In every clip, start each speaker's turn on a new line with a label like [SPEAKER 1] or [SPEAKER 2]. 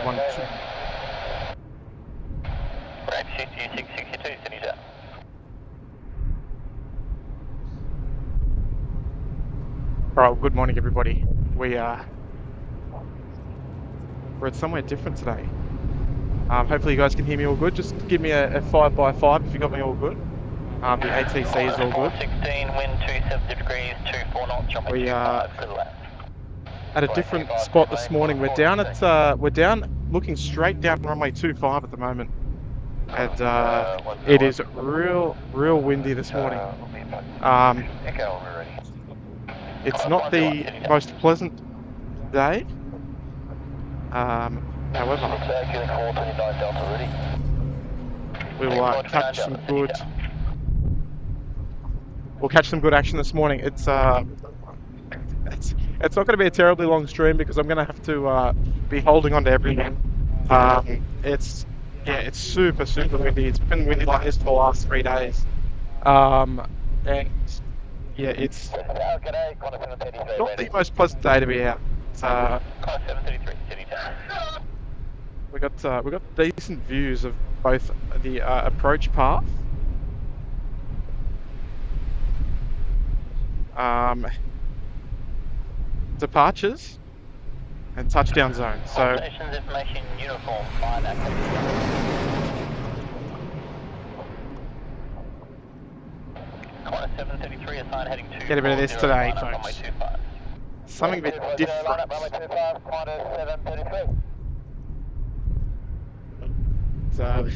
[SPEAKER 1] 812.
[SPEAKER 2] Right, 662, cities up.
[SPEAKER 1] Alright, good morning everybody. We're at somewhere different today. Hopefully you guys can hear me all good. Just give me a 5x5 if you got me all good. The ATC is all good.
[SPEAKER 2] 16, wind 270 degrees, 24 knots, runway 25, good left.
[SPEAKER 1] At a different spot this morning. We're down looking straight down runway 25 at the moment. And it is real windy this morning. It's not the most pleasant day. However, we'll catch some good. We'll catch some good action this morning. It's not going to be a terribly long stream because I'm going to have to be holding on to everything. It's super windy. It's been windy like this for the last 3 days. And yeah, it's not the most pleasant day to be out. We got decent views of both the approach path, departures, and touchdown zone. So
[SPEAKER 2] information uniform, fine activity. Corner 733 assigned heading 2.
[SPEAKER 1] Get a bit of this today, folks. Something a bit different. So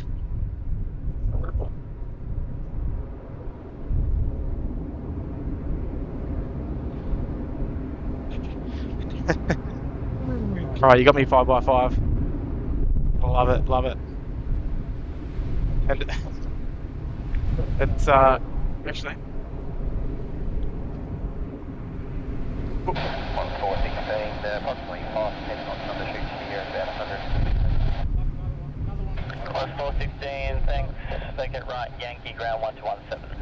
[SPEAKER 1] alright, you got me 5x5. Love it. And it's actually
[SPEAKER 2] 1416, approximately past 10 knots, undershoot to here at about 100. Close 416, thanks. Vacant right, Yankee ground 1217.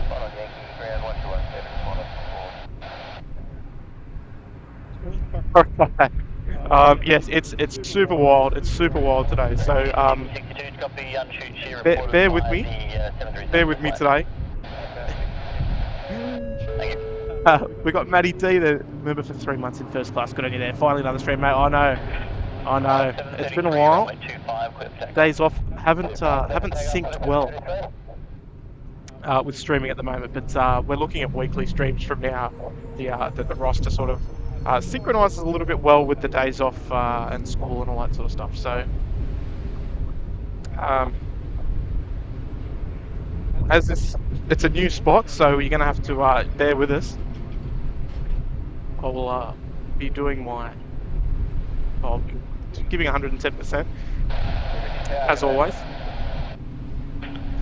[SPEAKER 2] Spot on Yankee ground 1217.
[SPEAKER 1] yes, it's super wild. It's super wild today. So bear with me. Bear with me today. We got Matty D, the member for 3 months in first class. Good on you there. Finally another stream, mate. I know. It's been a while. Days off haven't synced well with streaming at the moment, but we're looking at weekly streams from now. The roster sort of synchronizes a little bit well with the days off and school and all that sort of stuff. So it's a new spot, so you're going to have to bear with us. I'll be doing I'll be giving 110%, as always.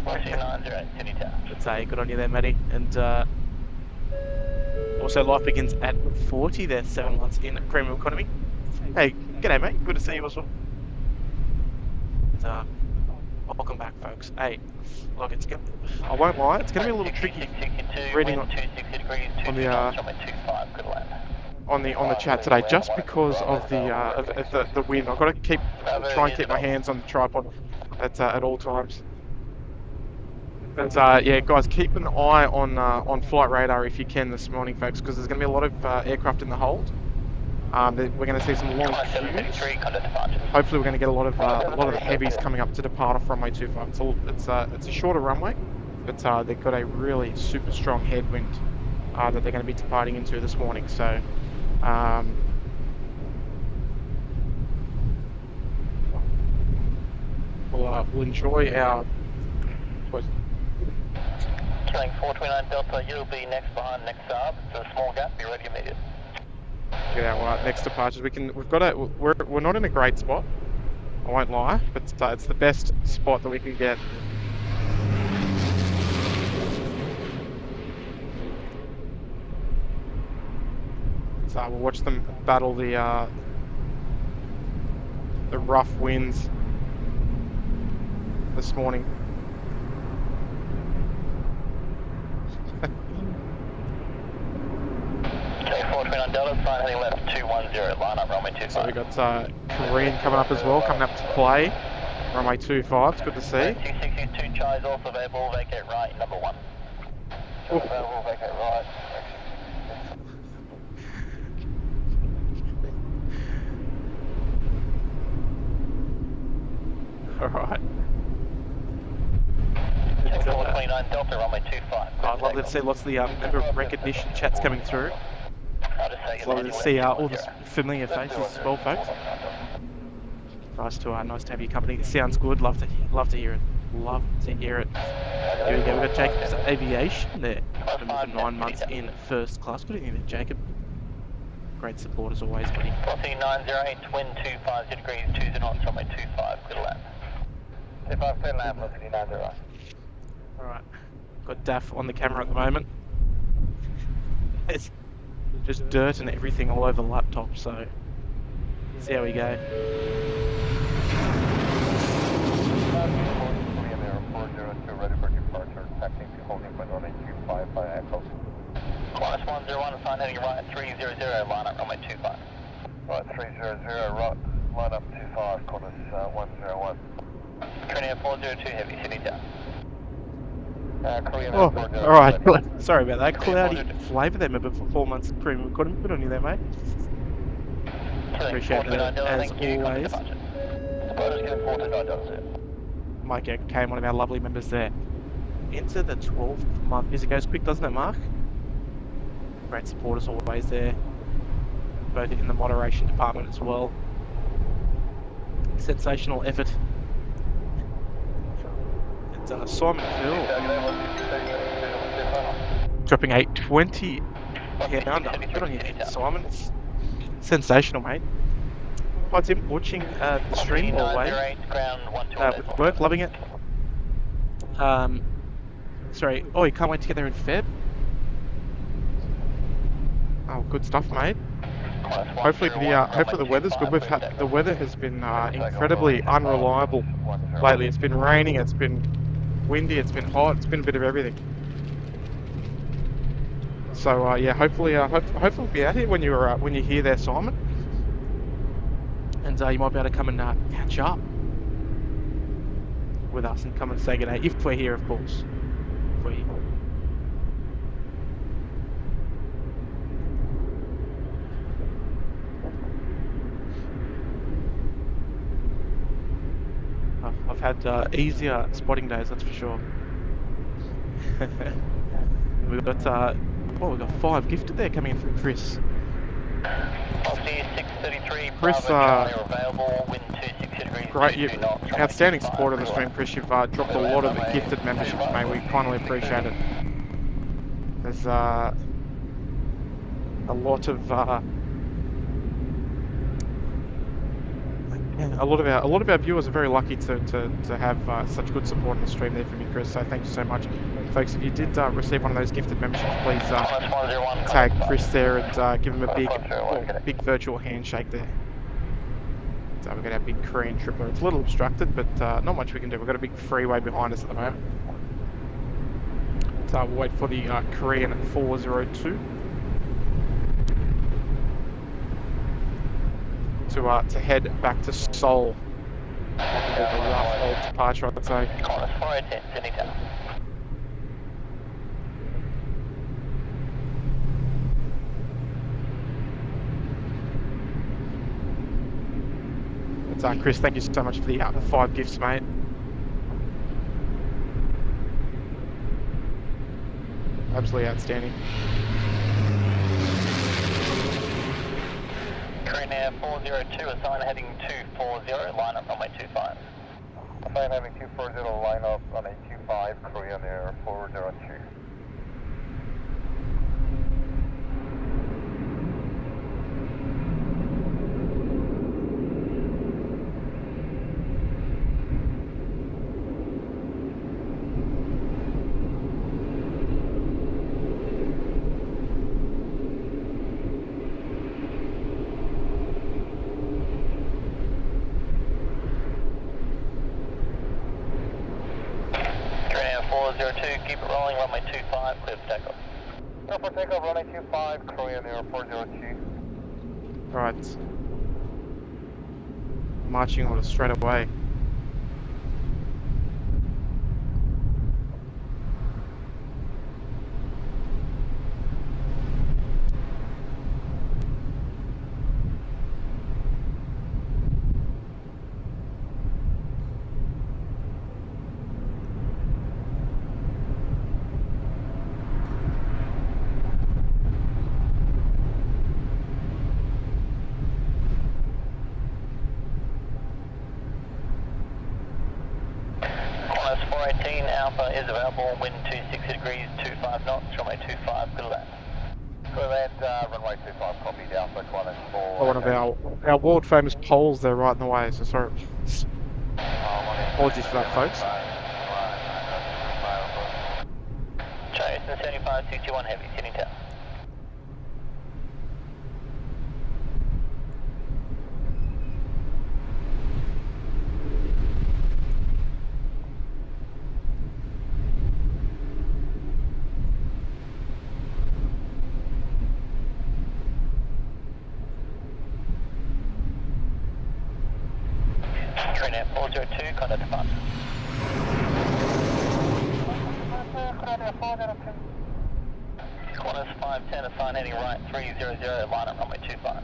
[SPEAKER 1] Let's say good on you there, Matty. And also life begins at 40. They're 7 months in premium economy. Hey, g'day mate, good to see you as well. Welcome back, folks. Hey, look, I won't lie, it's going to be a little tricky reading on the chat today, just because of the wind. I've got to try and keep my hands on the tripod at all times. But yeah, guys, keep an eye on flight radar if you can this morning, folks, because there's going to be a lot of aircraft in the hold. We're going to see some long queues. Hopefully, we're going to get a lot of the heavies coming up to depart off runway 25. It's a shorter runway, but they've got a really super strong headwind that they're going to be departing into this morning. So. We'll enjoy our.
[SPEAKER 2] Killing 429 Delta, you'll be next behind next sub. It's a small gap, be ready immediate.
[SPEAKER 1] Get our next departures. We're not in a great spot, I won't lie, but it's the best spot that we can get. So we'll watch them battle the rough winds this morning.
[SPEAKER 2] 29 Delta, sign heading left 210, line up runway 25.
[SPEAKER 1] So we got Korean coming up as well, coming up to play. Runway 25, it's good to see.
[SPEAKER 2] 262 Charlie's also available, vacate right, number 1. Available, vacate right.
[SPEAKER 1] Alright.
[SPEAKER 2] 29 Delta, runway 25.
[SPEAKER 1] I'd love to see lots of the member recognition chats coming through. It's lovely to see all the familiar faces as well, folks. Nice to have your company. It sounds good. Love to hear it. Love to hear it. Here we go. We've got Jacob's Aviation there. Been for 9 months in first class. Good evening, Jacob. Great support as always, buddy.
[SPEAKER 2] 14908, wind 250 degrees, 20 knots, runway 25, clear to land. 25, clear to land, 14908.
[SPEAKER 1] Alright. Got Daff on the camera at the moment. It's just dirt and everything all over the laptop, so see how we go.
[SPEAKER 2] Ready for departure, taxiing to holding point 1825 by Echo. Qantas 101, sign heading right 300, line up runway 25. Right 300, line up 25, Qantas 101. Korean Air 402 heavy, city down.
[SPEAKER 1] Oh, alright. Sorry about that. Cloudy flavour there, remember, for 4 months of premium economy. Good on you there, mate. Appreciate that as always. Mike came, one of our lovely members there. Into the 12th month. It goes quick, doesn't it, Mark? Great support as always there. Both in the moderation department as well. Sensational effort. And Simon Hill dropping 820 pounder. Good on you, Simon. It's sensational, mate. Hi Tim, watching the stream all the way with work, loving it. Sorry, oh, you can't wait to get there in Feb? Oh, good stuff, mate. Hopefully the weather's good. The weather has been incredibly unreliable lately. It's been raining, it's been windy, it's been hot, it's been a bit of everything. So yeah, hopefully we'll be out here when you're here there, Simon. And you might be able to come and catch up with us and come and say good day, if we're here, of course. If we're here. I've had easier spotting days, that's for sure. We've got we've got 5 gifted there coming in from Chris. Chris, great, outstanding support on the stream, Chris. You've dropped a lot of the gifted memberships, mate. We kindly appreciate it. There's a lot of a lot of our viewers are very lucky to have such good support on the stream there from you, Chris. So thank you so much, folks. If you did receive one of those gifted memberships, please tag Chris there and give him a big virtual handshake there. So we've got our big Korean tripler. It's a little obstructed, but not much we can do. We've got a big freeway behind us at the moment. So we'll wait for the Korean 402 to head back to Seoul. A rough old departure, I'd say.
[SPEAKER 2] Qantas 410, Sydney Town.
[SPEAKER 1] It's Chris, thank you so much for the 5 gifts, mate. Absolutely outstanding.
[SPEAKER 2] Korean Air 402, assign heading 240, line up runway 25. Assign heading 240, line up runway 25, Korean Air 402. Keep it rolling, runway 25, clear for takeoff. Go for takeoff, runway 25, Korean 0402.
[SPEAKER 1] Alright. Marching orders straight away.
[SPEAKER 2] Qantas 418 Alpha is available, wind 260 degrees, 25 knots, runway 25, good land. Good land, runway 25, copied Alpha, Qantas 4.
[SPEAKER 1] One of our world famous poles there right in the way, so sorry. Apologies for that, folks.
[SPEAKER 2] Jason 7561 Heavy, sitting down. Trainer 402, contact departure. Qantas 510, assign heading right 300, line up runway 25.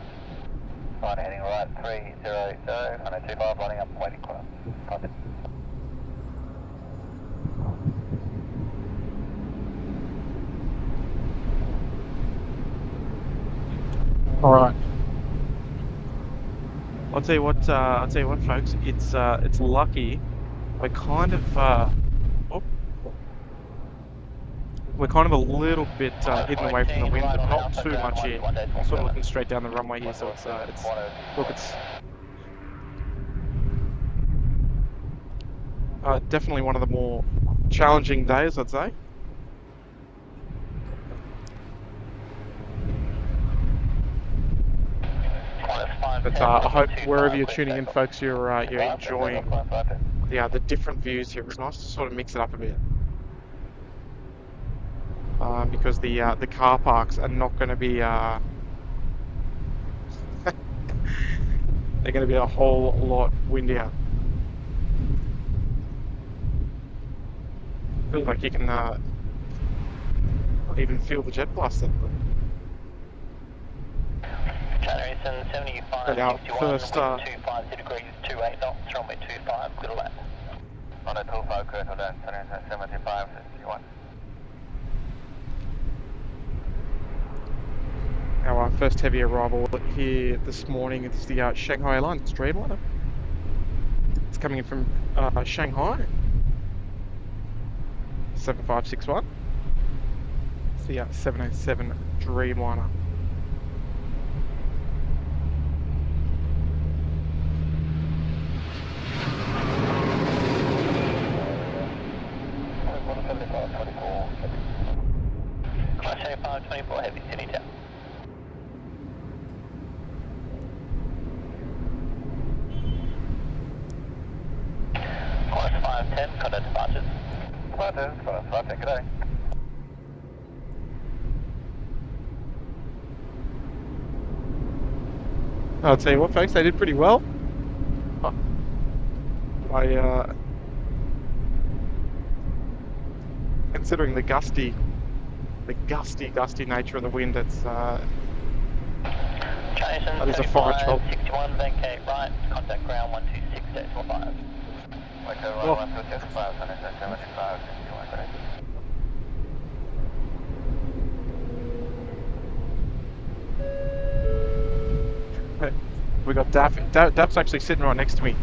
[SPEAKER 2] Assign heading right 300, runway 25, lining up, waiting Qantas. Contact.
[SPEAKER 1] Alright. I'll tell you what, folks. It's lucky. We're kind of, we're kind of a little bit hidden away from the wind, but not too much in. I'm sort of looking straight down the runway here, so it's definitely one of the more challenging days, I'd say. But I hope wherever you're tuning in, folks, you're enjoying the different views here. It's nice to sort of mix it up a bit, because the car parks are not going to be they're going to be a whole lot windier. Feels like you can even feel the jet blaster.
[SPEAKER 2] Channel 75,
[SPEAKER 1] our
[SPEAKER 2] 61,
[SPEAKER 1] first,
[SPEAKER 2] wind 250 degrees, 28 knots, runway 25, good to land. On a 25, good to land, 75, 61.
[SPEAKER 1] Our first heavy arrival here this morning. It's the Shanghai Airlines Dreamliner. It's coming in from Shanghai. 7561. It's the 787 Dreamliner.
[SPEAKER 2] Class 524 heavy, city town. Class 510, contact departures. 510, Class 510, good day.
[SPEAKER 1] I'll tell you what, folks, they did pretty well. Considering the gusty nature of the wind, it's that is a fine job.
[SPEAKER 2] 61, vacate right, contact ground 126.5. Okay, right, 126.5, 75, 61,
[SPEAKER 1] We got Daff. Daff's actually sitting right next to me.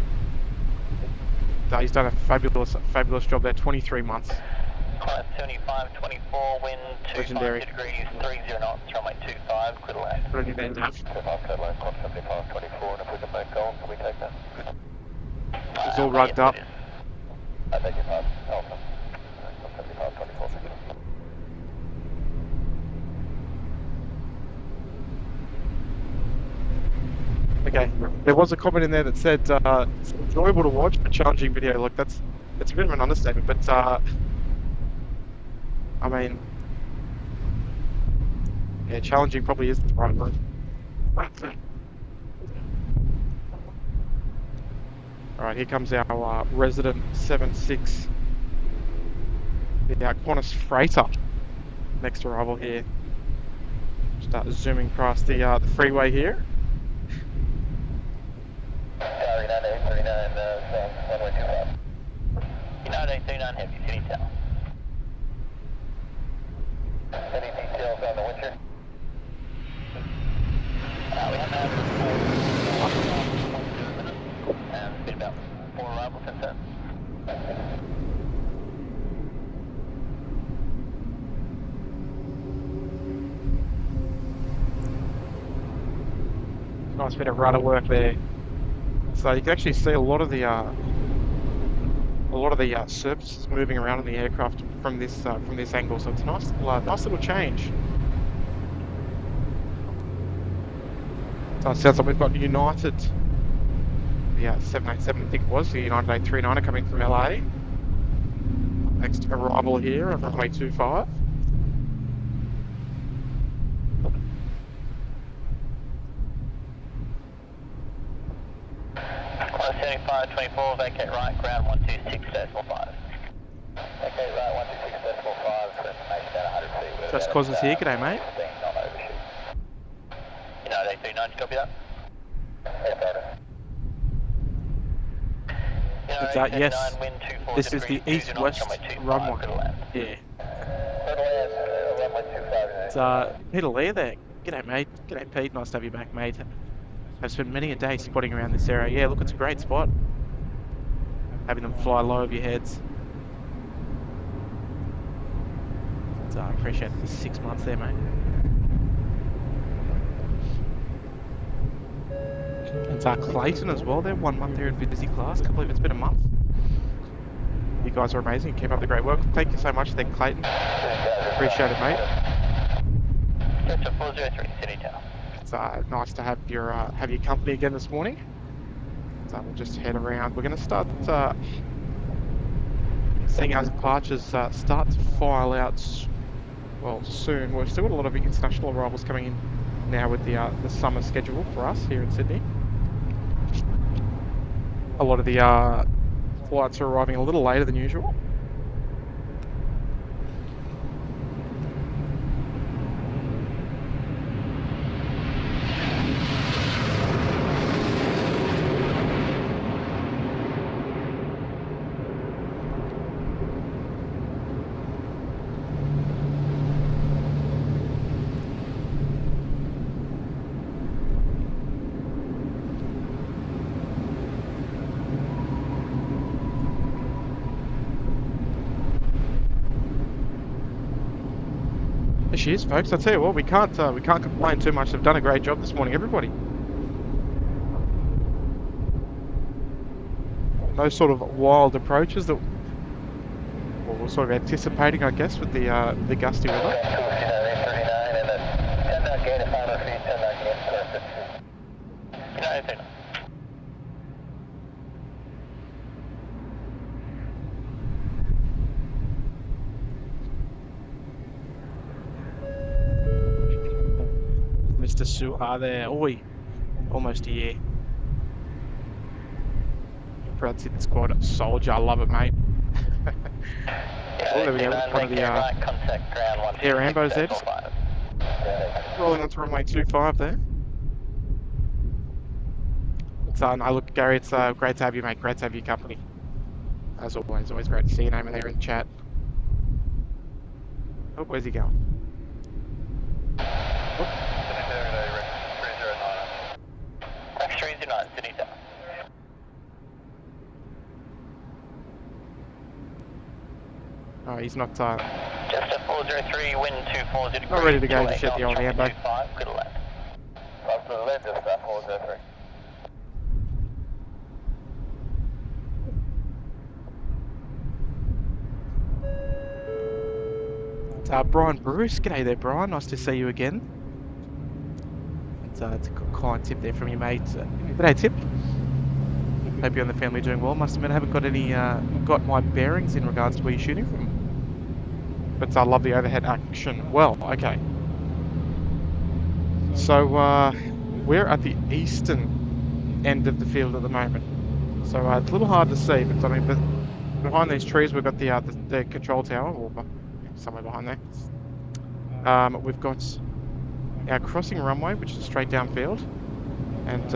[SPEAKER 1] He's done a fabulous job there. 23 months.
[SPEAKER 2] Class 75, 24, wind 250 degrees, 30 knots, runway 25, clear to land.
[SPEAKER 1] What do you think, Daff?
[SPEAKER 2] 25, clear to land, Class 75, 24, and if we can make goal, can we take that?
[SPEAKER 1] It's all rugged up.
[SPEAKER 2] I beg your pardon, Alpha. 75, 24, thank you.
[SPEAKER 1] Okay, there was a comment in there that said it's enjoyable to watch, but challenging video. Look, that's a bit of an understatement, but I mean, Yeah, challenging probably isn't the right word. Alright, here comes our resident 7.6. The Qantas Freighter. Next arrival here. Start zooming past the freeway here.
[SPEAKER 2] United 839 heavy, city town. Any details on the Wincher? We haven't had it's been about 4 arrivals since then.
[SPEAKER 1] Nice bit of rudder work there. So you can actually see a lot of the surfaces moving around in the aircraft from this angle. So it's a nice little change. So it sounds like we've got United, the 787 I think it was, the United A380 coming from LA. Next arrival here on runway 25.
[SPEAKER 2] 7524, vacate right, ground 126.5. Vacate right, 126.5, information down 100 feet.
[SPEAKER 1] Just cause us here, g'day mate.
[SPEAKER 2] United 839, copy that?
[SPEAKER 1] Yes, this is the east-west runway. Yeah. It's Peter Lee there. G'day mate, g'day Pete, nice to have you back mate. I've spent many a day spotting around this area. Yeah, look, it's a great spot. Having them fly low over your heads. So I appreciate the 6 months there, mate. It's Clayton as well. They're 1 month there in busy class. Can't believe it's been a month. You guys are amazing. Keep up the great work. Thank you so much, then Clayton. Appreciate it, mate.
[SPEAKER 2] Delta 403, City Tower.
[SPEAKER 1] It's nice to have your company again this morning. So we'll just head around. We're going to start seeing our departures start to file out well soon. We've still got a lot of international arrivals coming in now with the summer schedule for us here in Sydney. A lot of the flights are arriving a little later than usual. There she is, folks. I tell you what, we can't complain too much. They've done a great job this morning, everybody. No sort of wild approaches that we're sort of anticipating, I guess, with the gusty weather. Mr. Suha there. Oi, almost a year. Proud SydSquad soldier. I love it, mate. Oh, there we go. One of the Air Ambos there. Just rolling onto runway 25 there. It's no, look, Gary, it's great to have you, mate. Great to have your company. As always great to see your name in there in the chat. Oh, where's he going? Oh. Oh, he's not
[SPEAKER 2] just a 403, wind 240 degrees.
[SPEAKER 1] Not ready to go to shit the old Ambo.
[SPEAKER 2] Good land. Up to the left, just that 403.
[SPEAKER 1] It's Brian Bruce. G'day there, Brian. Nice to see you again. It's a kind tip there from your mate. G'day, Tip. Hope you and the family doing well. Must admit, I haven't got any got my bearings in regards to where you're shooting from. But I love the overhead action. Well, okay. So we're at the eastern end of the field at the moment. So it's a little hard to see, but I mean, but behind these trees we've got the control tower, or somewhere behind there. We've got our crossing runway, which is straight downfield. And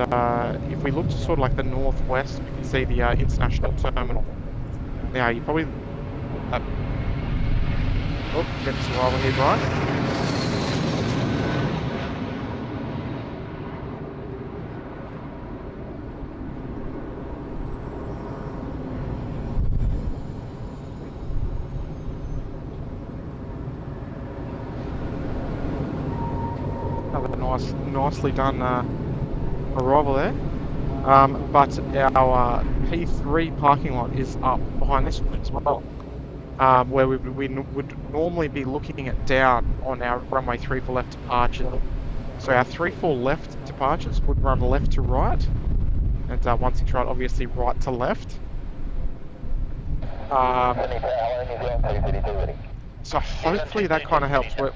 [SPEAKER 1] if we look to sort of like the northwest, we can see the international terminal. Now, you probably... oh, getting some rival here, Brian. Another nicely done arrival there. But our P3 parking lot is up behind this one as well, where we would normally be looking at down on our runway 34 left departure. So our 34 left departures would run left to right, and once you tried, obviously right to left. So hopefully that kind of helps. But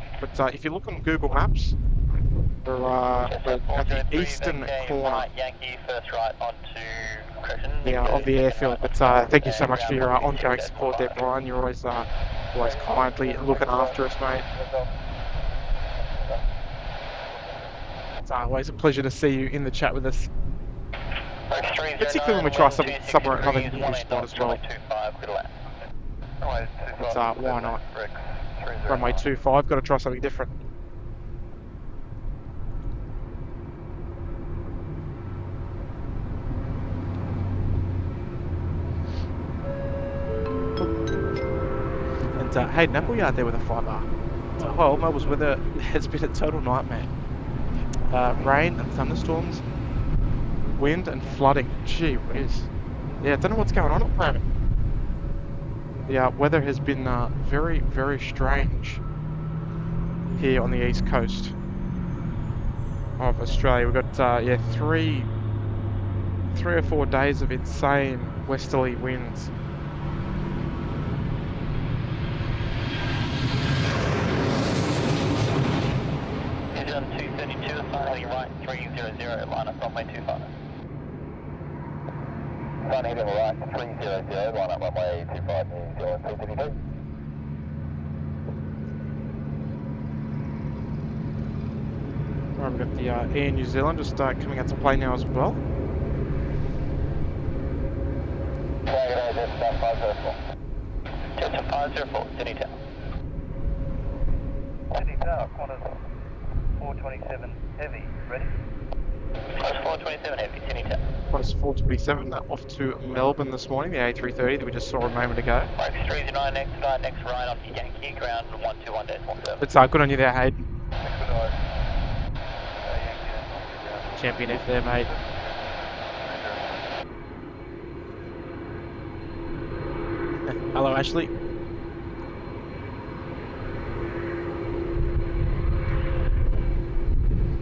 [SPEAKER 1] if you look on Google Maps, we're at the eastern corner of the airfield. But thank you so much for your ongoing support there, Brian. You're always kindly looking after us, mate. It's always a pleasure to see you in the chat with us, particularly when we try somewhere another new spot as well. But why not? Runway 25, got to try something different. And Hayden Appleyard there with a 5R. Well, Melbourne's weather has been a total nightmare. Rain and thunderstorms, wind and flooding. Gee whiz. Yeah, I don't know what's going on at the moment. The weather has been very, very strange here on the east coast of Australia. We've got yeah, three or 4 days of insane westerly winds.
[SPEAKER 2] He's on 232, heading right 300, line up runway 25. Sun heading right 300, line up runway 25, New Zealand 232.
[SPEAKER 1] Right, we've got the Air New Zealand just coming out to play now as well.
[SPEAKER 2] Delta 504, Sydney Tower. Sydney Tower, Qantas 427 Heavy, ready? Qantas 427 Heavy, Sydney Tower.
[SPEAKER 1] Qantas 427 off to Melbourne this morning, the A330 that we just saw a moment ago.
[SPEAKER 2] Mike 39 next right off the Yankee, ground 121.17.
[SPEAKER 1] It's good on you there, Hayden. Champion F there, mate. Hello, Ashley.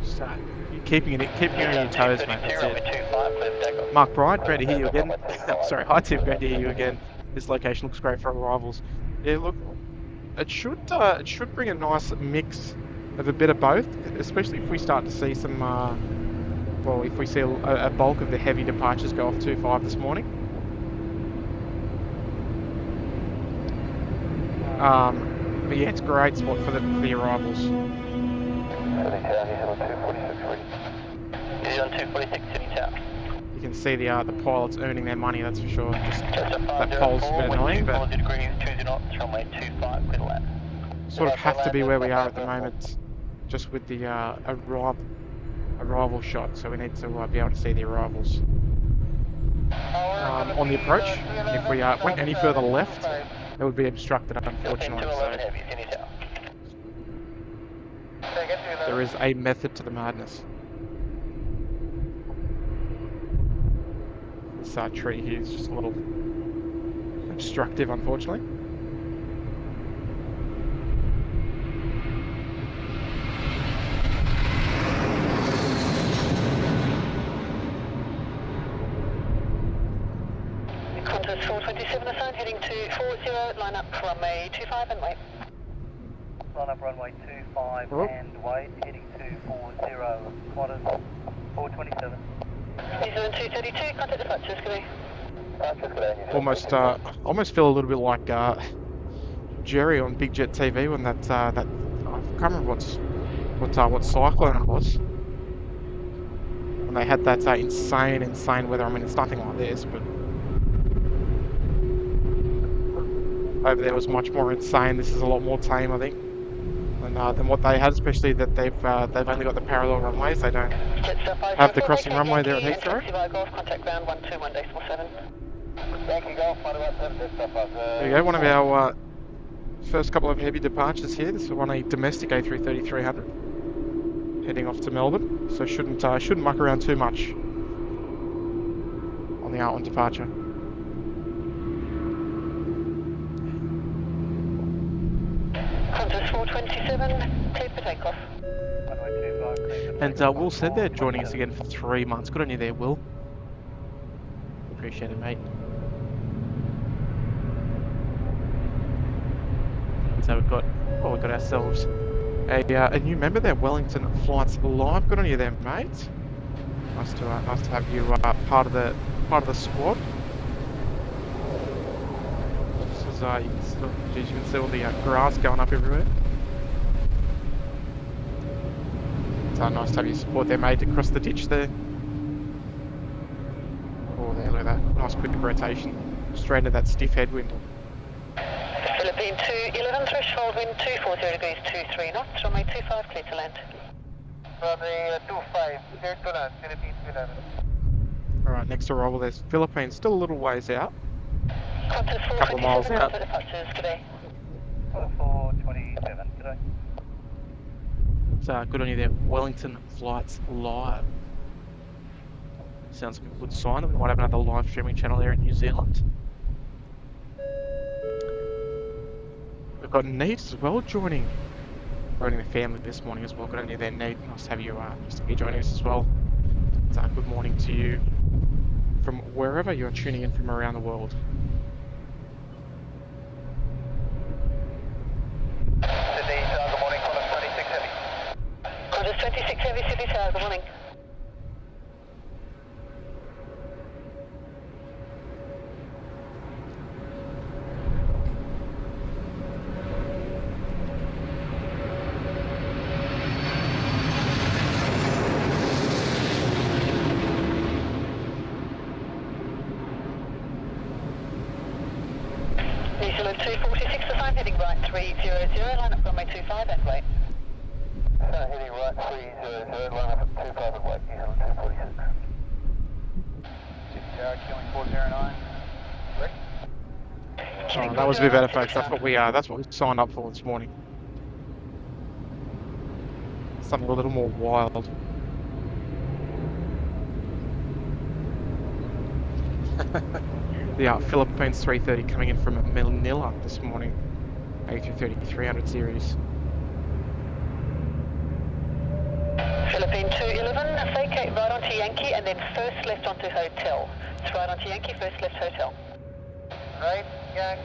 [SPEAKER 1] So, keeping you on your toes, mate. That's it. Mark Bryant, great to hear you again. Sorry, hi Tim, great to hear you again. This location looks great for arrivals. Yeah, look, it should bring a nice mix of a bit of both, especially if we start to see some. Well, if we see a bulk of the heavy departures go off 25 this morning. But yeah, it's a great spot for the arrivals.
[SPEAKER 2] He's on 246 Sydney Tower.
[SPEAKER 1] You can see the pilots earning their money, that's for sure. Just that pole's a bit annoying, but sort of have to be where we are at the moment, just with the arrival shot, so we need to be able to see the arrivals. On the approach, if we went any further left, it would be obstructed, unfortunately. So there is a method to the madness. This tree here is just a little obstructive, unfortunately.
[SPEAKER 3] Qantas 427 assigned, heading to 40, line up runway 25 and wait.
[SPEAKER 2] line up runway 25 and wait, heading to 40, quarters, 427. New Zealand 232, contact departures, good day.
[SPEAKER 1] Almost feel a little bit like Jerry on Big Jet TV when that I can't remember what cyclone it was. When they had that insane weather. I mean, it's nothing like this, but over there was much more insane. This is a lot more tame, I think, than what they had, especially that they've only got the parallel runways. They don't have the crossing runway there at Heathrow.
[SPEAKER 2] Contact ground 121.7. Yankee Golf 117.
[SPEAKER 1] There you go, one of our first couple of heavy departures here. This is on a domestic A330-300 heading off to Melbourne, so shouldn't muck around too much on the out-on departure.
[SPEAKER 2] Qantas 427, cleared for takeoff.
[SPEAKER 1] And Will said they're joining us again for 3 months. Good on you there, Will. Appreciate it, mate. So we've got ourselves a new member there, Wellington Flights Live. Good on you there, mate. Nice to have you part of the squad. This is you can see all the grass going up everywhere. It's nice to have your support there, mate, across the ditch there. Oh, there, look at that. Nice quick rotation straight into that stiff headwind.
[SPEAKER 2] Philippine 211, threshold wind 240 degrees, 23 knots, runway 25, clear to land. Runway 25, clear to land, Philippine 211.
[SPEAKER 1] Alright, next arrival there's Philippines, still a little ways out.
[SPEAKER 2] Qantas
[SPEAKER 1] A couple of miles out.
[SPEAKER 2] Departures, good day. 427, good day.
[SPEAKER 1] So good on you there, Wellington Flights Live. Sounds like a good sign that we might have another live streaming channel there in New Zealand. We've got Nate as well joining the family this morning as well. Good on you there, Nate. Nice to have you joining us as well. So good morning to you from wherever you're tuning in from around the world.
[SPEAKER 2] Sydney Tower, good morning. Qantas 26 Heavy. Qantas 26 Heavy, Sydney Tower, good morning. New Zealand 246 to sign, heading right 300, line up runway 25 and wait. Heading right 300, line up at 25 and wait, New Zealand 246. Tower, killing 409. Ready?
[SPEAKER 1] Oh, that was a bit better, folks. That's what we signed up for this morning. Something a little more wild. The Philippines 330 coming in from Manila this morning. A330-300 series.
[SPEAKER 2] Philippine 211, vacate right onto Yankee and then first left onto Hotel. It's right onto Yankee, first left Hotel. Right Yankee,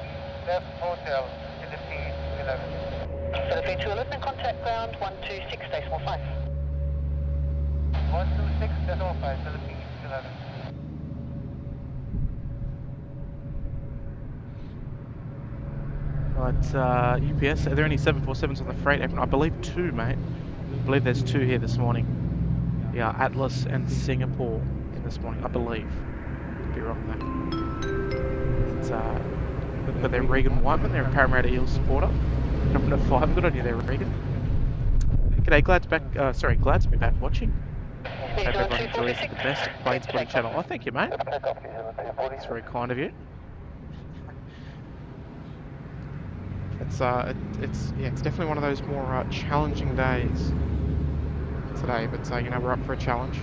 [SPEAKER 2] left Hotel, Philippine 211. Philippine 211 and contact ground 126.5. 126.5, Philippine 211.
[SPEAKER 1] Right, UPS, are there any 747s on the freight apron? I believe 2, mate. I believe there's 2 here this morning. Yeah, Atlas and Singapore in this morning, I believe. Could be wrong though. It's, we've got their Regan Whiteman, they're a Parramatta Eels supporter. Number 5, good on you there, Regan. G'day, glad to be back watching. Hope everyone enjoys the best Planes Body channel. Oh, thank you, mate. That's very kind of you. It's definitely one of those more challenging days today, but you know, we're up for a challenge.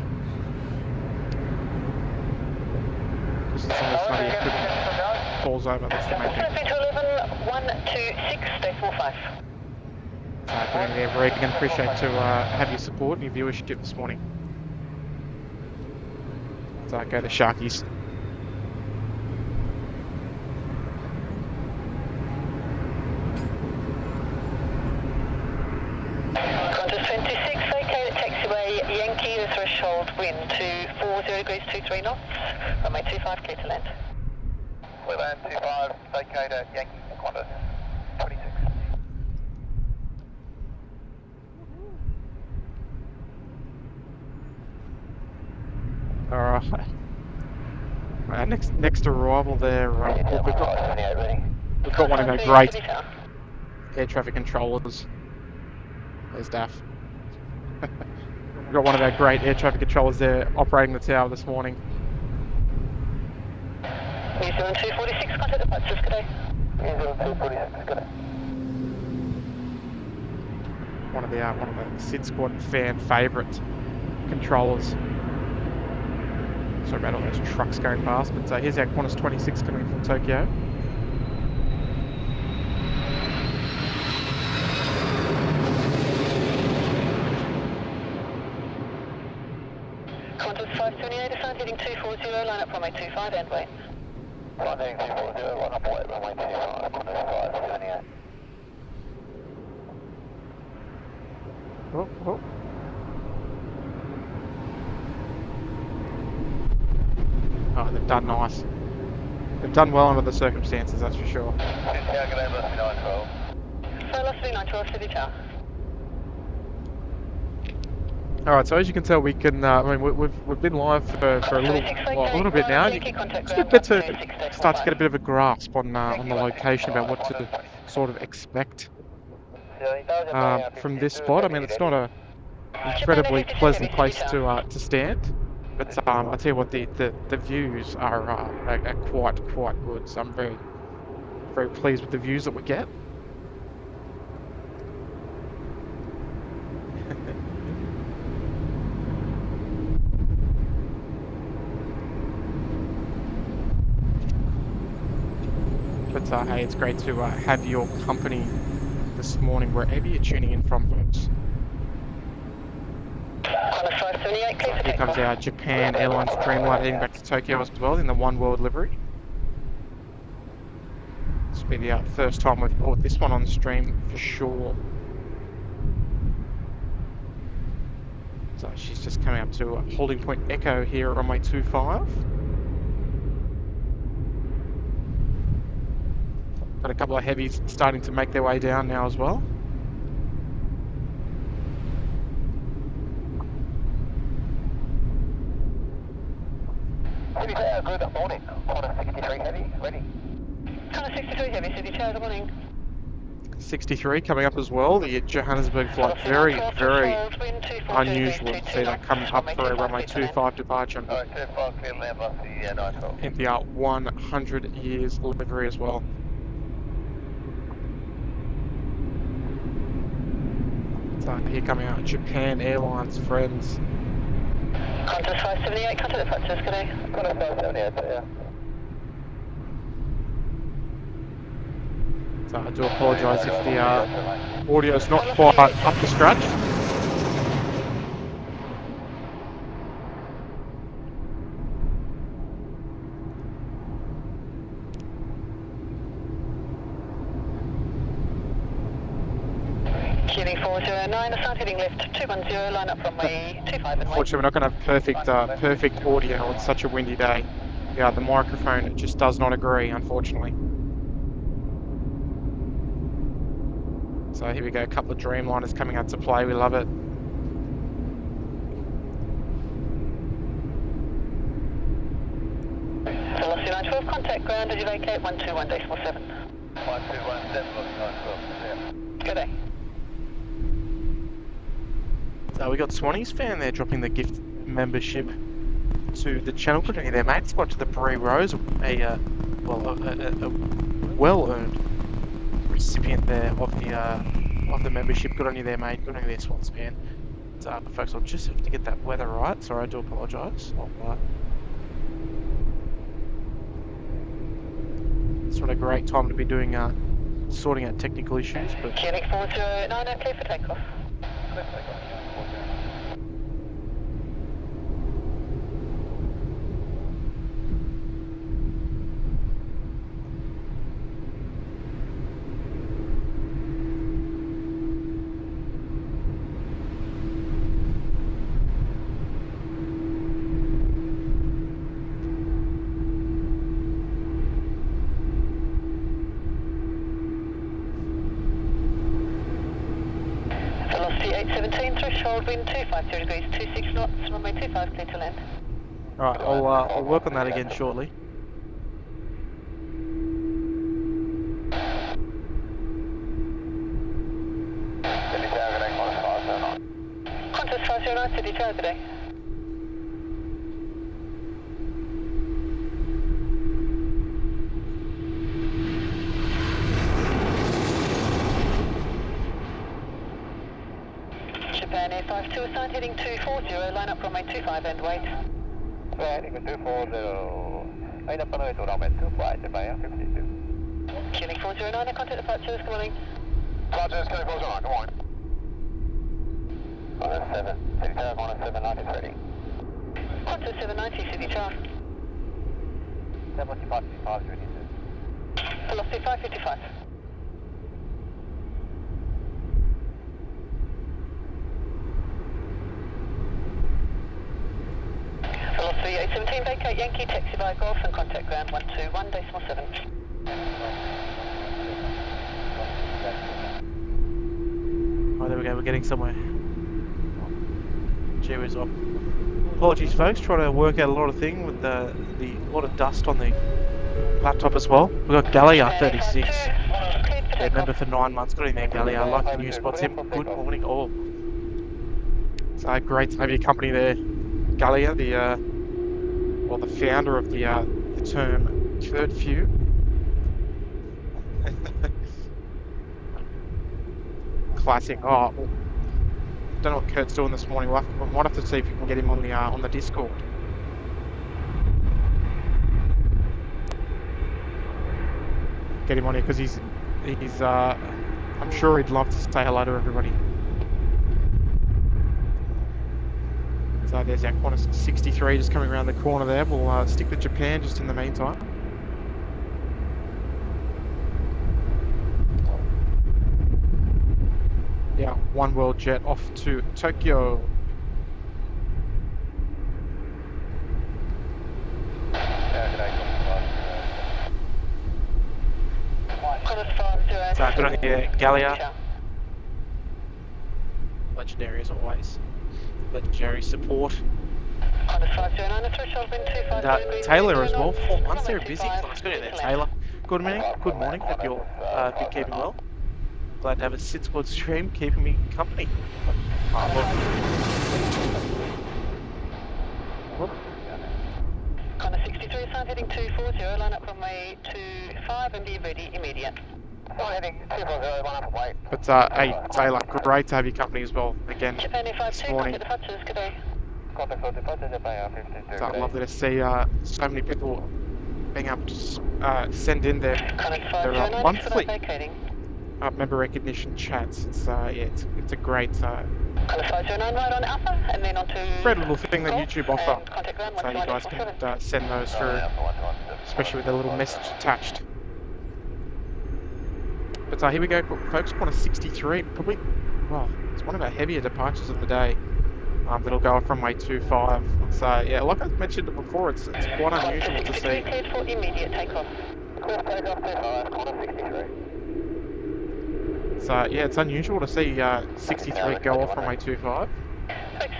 [SPEAKER 1] Just as long as some of the equipment falls over, that's the main thing.
[SPEAKER 2] 126.5.
[SPEAKER 1] Good evening there, Regan. Appreciate to have your support and your viewership this morning. So go to Sharkies.
[SPEAKER 2] hold wind to 40 degrees 23 knots, runway 25, clear to land. We land 25, vacate at Yankee, Qantas 26.
[SPEAKER 1] Alright. Our next arrival there, we've got one of our great air traffic controllers. There's Daff. We've got one of our great air traffic controllers there operating the tower this morning.
[SPEAKER 2] New Zealand 246, contact departures, good day. New Zealand 246, good day.
[SPEAKER 1] One of the SydSquad fan favourite controllers. Sorry about all those trucks going past, but here's our Qantas 26 coming in from Tokyo.
[SPEAKER 2] Qantas 578, assigned heading 240, line up runway 25 and wait. Line heading 240, line up wait, runway 25, Qantas 578.
[SPEAKER 1] Oh, oh. Oh, they've done nice. They've done well under the circumstances, that's for sure.
[SPEAKER 2] Velocity 912, City Tower.
[SPEAKER 1] Alright, so as you can tell, we can. I mean, we've been live for a little bit now. It's a bit to start to get a bit of a grasp on the location about what to sort of expect from this spot. I mean, it's not a incredibly pleasant place to stand, but I tell you what, the views are quite good. So I'm very pleased with the views that we get. But hey, it's great to have your company this morning, wherever you're tuning in from, folks. Here comes our Japan Airlines Dreamliner heading back to Tokyo as well in the One World livery. This will be the first time we've brought this one on stream for sure. So she's just coming up to holding point Echo here at runway 25. Got a couple of heavies starting to make their way down now as well.
[SPEAKER 2] City Tower, good morning. Qantas 63 heavy, ready. Qantas 63 heavy, City Tower, good morning.
[SPEAKER 1] 63 coming up as well. The Johannesburg flight, very unusual to see that come up for a runway 25 departure. In the 100 years livery as well. So here coming out Japan Airlines friends.
[SPEAKER 2] Qantas 578, contact departures, good day. Qantas 578, yeah.
[SPEAKER 1] So I do apologise if the audio is not quite up to scratch.
[SPEAKER 2] Heading 409, assigned heading left 210, line up runway 25 and wait.
[SPEAKER 1] Unfortunately, we're not going to have perfect audio on such a windy day. Yeah, the microphone just does not agree, unfortunately. So here we go, a couple of Dreamliners coming out to play, we love it.
[SPEAKER 2] Velocity 912, contact ground, did you vacate 121.47? 121.7, yeah. Good day.
[SPEAKER 1] So we got Swanee's fan there dropping the gift membership to the channel. Good on you there, mate. It's got to the Brie Rose, a well-earned recipient there of the membership. Good on you there, mate. Good on you there, Swans fan. So, folks, I'll just have to get that weather right. Sorry, I do apologise. It's not a great time to be doing sorting out technical issues, but.
[SPEAKER 2] QNX 409, okay for takeoff. 817, threshold wind 250 degrees, 26 knots, runway 25, clear to land.
[SPEAKER 1] Alright, I'll work on that again shortly.
[SPEAKER 2] Qantas 509, City Tower today. Japan Air 52 assigned heading 240, line up runway 25 and wait. Heading 240, line up runway 25, Japan Air 52. Killing 409, contact departures, good morning. Departures, killing 409, come on. 7, City Tower, 790 ready. Qantas 790, City Tower. 755, ready, sir. Velocity 555. Velocity 817, vacate Yankee, taxi by Golf and contact ground 121.7.
[SPEAKER 1] Oh, there we go, we're getting somewhere. Gee whiz, off. Apologies folks, trying to work out a lot of things with the lot of dust on the laptop as well. We've got Gallia 36. Yeah, member for 9 months, got in there Gallia. I like the new spots. Him. Good morning all. It's great to have your company there. Gallia, the founder of the term curfew. Classic. Oh, don't know what Kurt's doing this morning. We might have to see if we can get him on the Discord. Get him on here because he's I'm sure he'd love to say hello to everybody. So there's our Qantas 63 just coming around the corner there. We'll stick with Japan just in the meantime. Yeah, one world jet off to Tokyo. So good on you, Gallia. Legendary as always. Legendary support. And Taylor as well. 4 months there, busy. Let's go in there, Taylor. Good morning. Good morning. Hope you'll be keeping well. Glad to have a SydSquad stream keeping me company.
[SPEAKER 2] Qantas 63 assigned heading 240, line up runway 25 and be ready immediate. Heading 240, line up wait.
[SPEAKER 1] But hey Taylor, great to have your company as well again this morning. It's lovely to see so many people being able to send in their monthly member recognition chats. It's it's a great great little thing that YouTube offer. So you guys can send those through, especially with a little message attached. But here we go, folks. Qantas 63, probably, well, it's one of our heavier departures of the day. That'll go off runway 25. So yeah, like I mentioned before, it's quite unusual to see.
[SPEAKER 2] For immediate takeoff. Qantas 63.
[SPEAKER 1] So yeah, it's unusual to see 63 go off runway 25.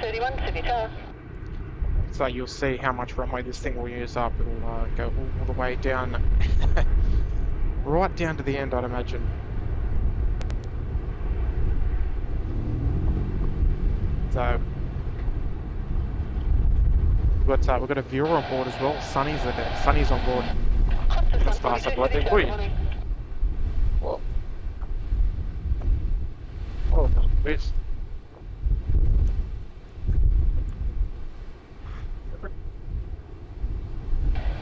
[SPEAKER 2] 31, City Tower.
[SPEAKER 1] So you'll see how much runway this thing will use up. It'll go all the way down, right down to the end, I'd imagine. So we've got a viewer on board as well. Sunny's there. Sunny's on board. That's fast, I believe. Whoa. Oh, where's...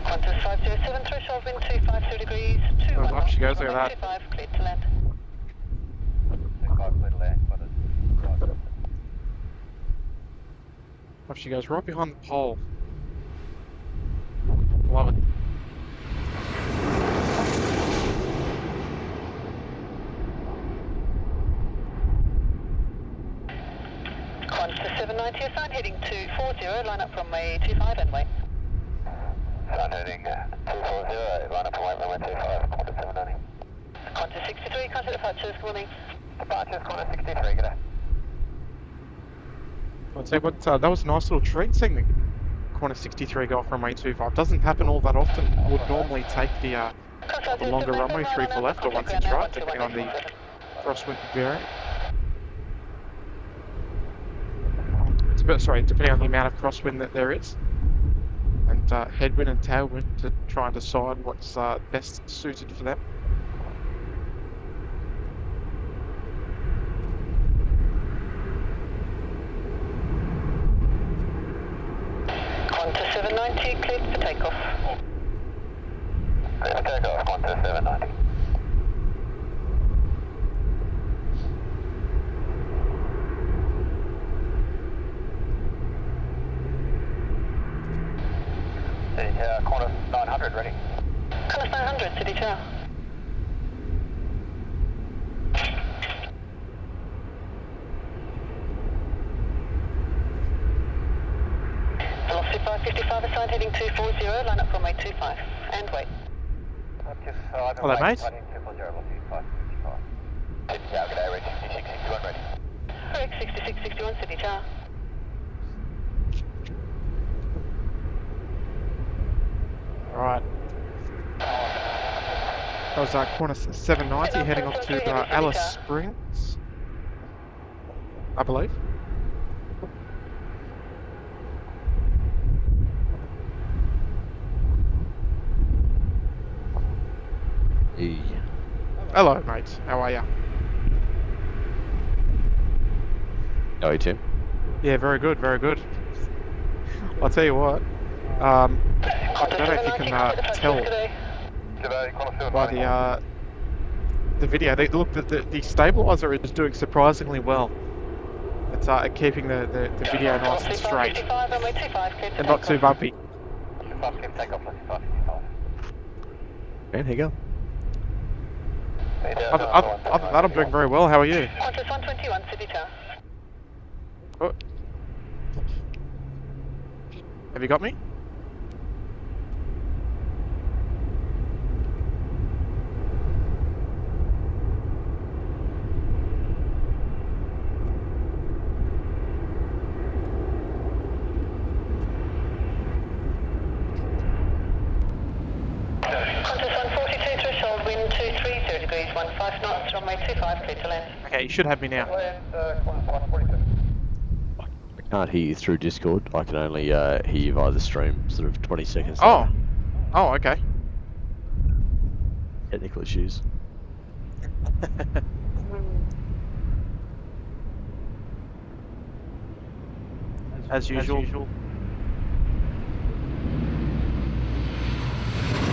[SPEAKER 2] Qantas 507, threshold wind 252 degrees, 2
[SPEAKER 1] up she goes, look at that.
[SPEAKER 2] 25, cleared to land.
[SPEAKER 1] Up she goes, right behind the pole. Love it.
[SPEAKER 2] Qantas 790 assigned heading 240, line up from runway 25 and wait. Assigned heading 240, line up from runway 25, Qantas 790. Qantas 63, contact departures, good morning. Departures, Qantas 63, good day.
[SPEAKER 1] I'd say what that was a nice little treat seeing the corner 63 go off runway 25. Doesn't happen all that often. I would normally take the longer runway 3 for left or 16 right, depending on the crosswind variant. It's about, sorry, depending on the amount of crosswind that there is, and headwind and tailwind to try and decide what's best suited for them.
[SPEAKER 2] Qantas 790 cleared for takeoff. Cleared for takeoff, Qantas 790. Qantas 900 ready. Qantas 900, City Tower. Velocity 555 aside heading 240, line up runway 25, and wait.
[SPEAKER 1] Hello, mate.
[SPEAKER 2] Yeah, good day, ready, 6661 ready. Correct, 6661, City Tower.
[SPEAKER 1] Alright. That was corner 790 heading off to Alice Springs, I believe.
[SPEAKER 3] Hey.
[SPEAKER 1] Hello, mate. How are ya?
[SPEAKER 3] How are you, Tim?
[SPEAKER 1] Yeah, very good, very good. I'll tell you what. I don't know if you can tell by the video. Look, the stabilizer is doing surprisingly well. It's keeping the video nice and straight and not too bumpy.
[SPEAKER 3] Man, here you go.
[SPEAKER 1] Other than that, I'm doing very well. How are you?
[SPEAKER 2] Qantas 121, City Tower.
[SPEAKER 1] Oh. Have you got me?
[SPEAKER 2] Degrees 15 knots, runway 25, clear to land.
[SPEAKER 1] Okay, you should have me now.
[SPEAKER 3] I can't hear you through Discord. I can only hear you via the stream, sort of 20 seconds
[SPEAKER 1] Oh.
[SPEAKER 3] later.
[SPEAKER 1] Oh, okay.
[SPEAKER 3] Technical issues.
[SPEAKER 1] As usual.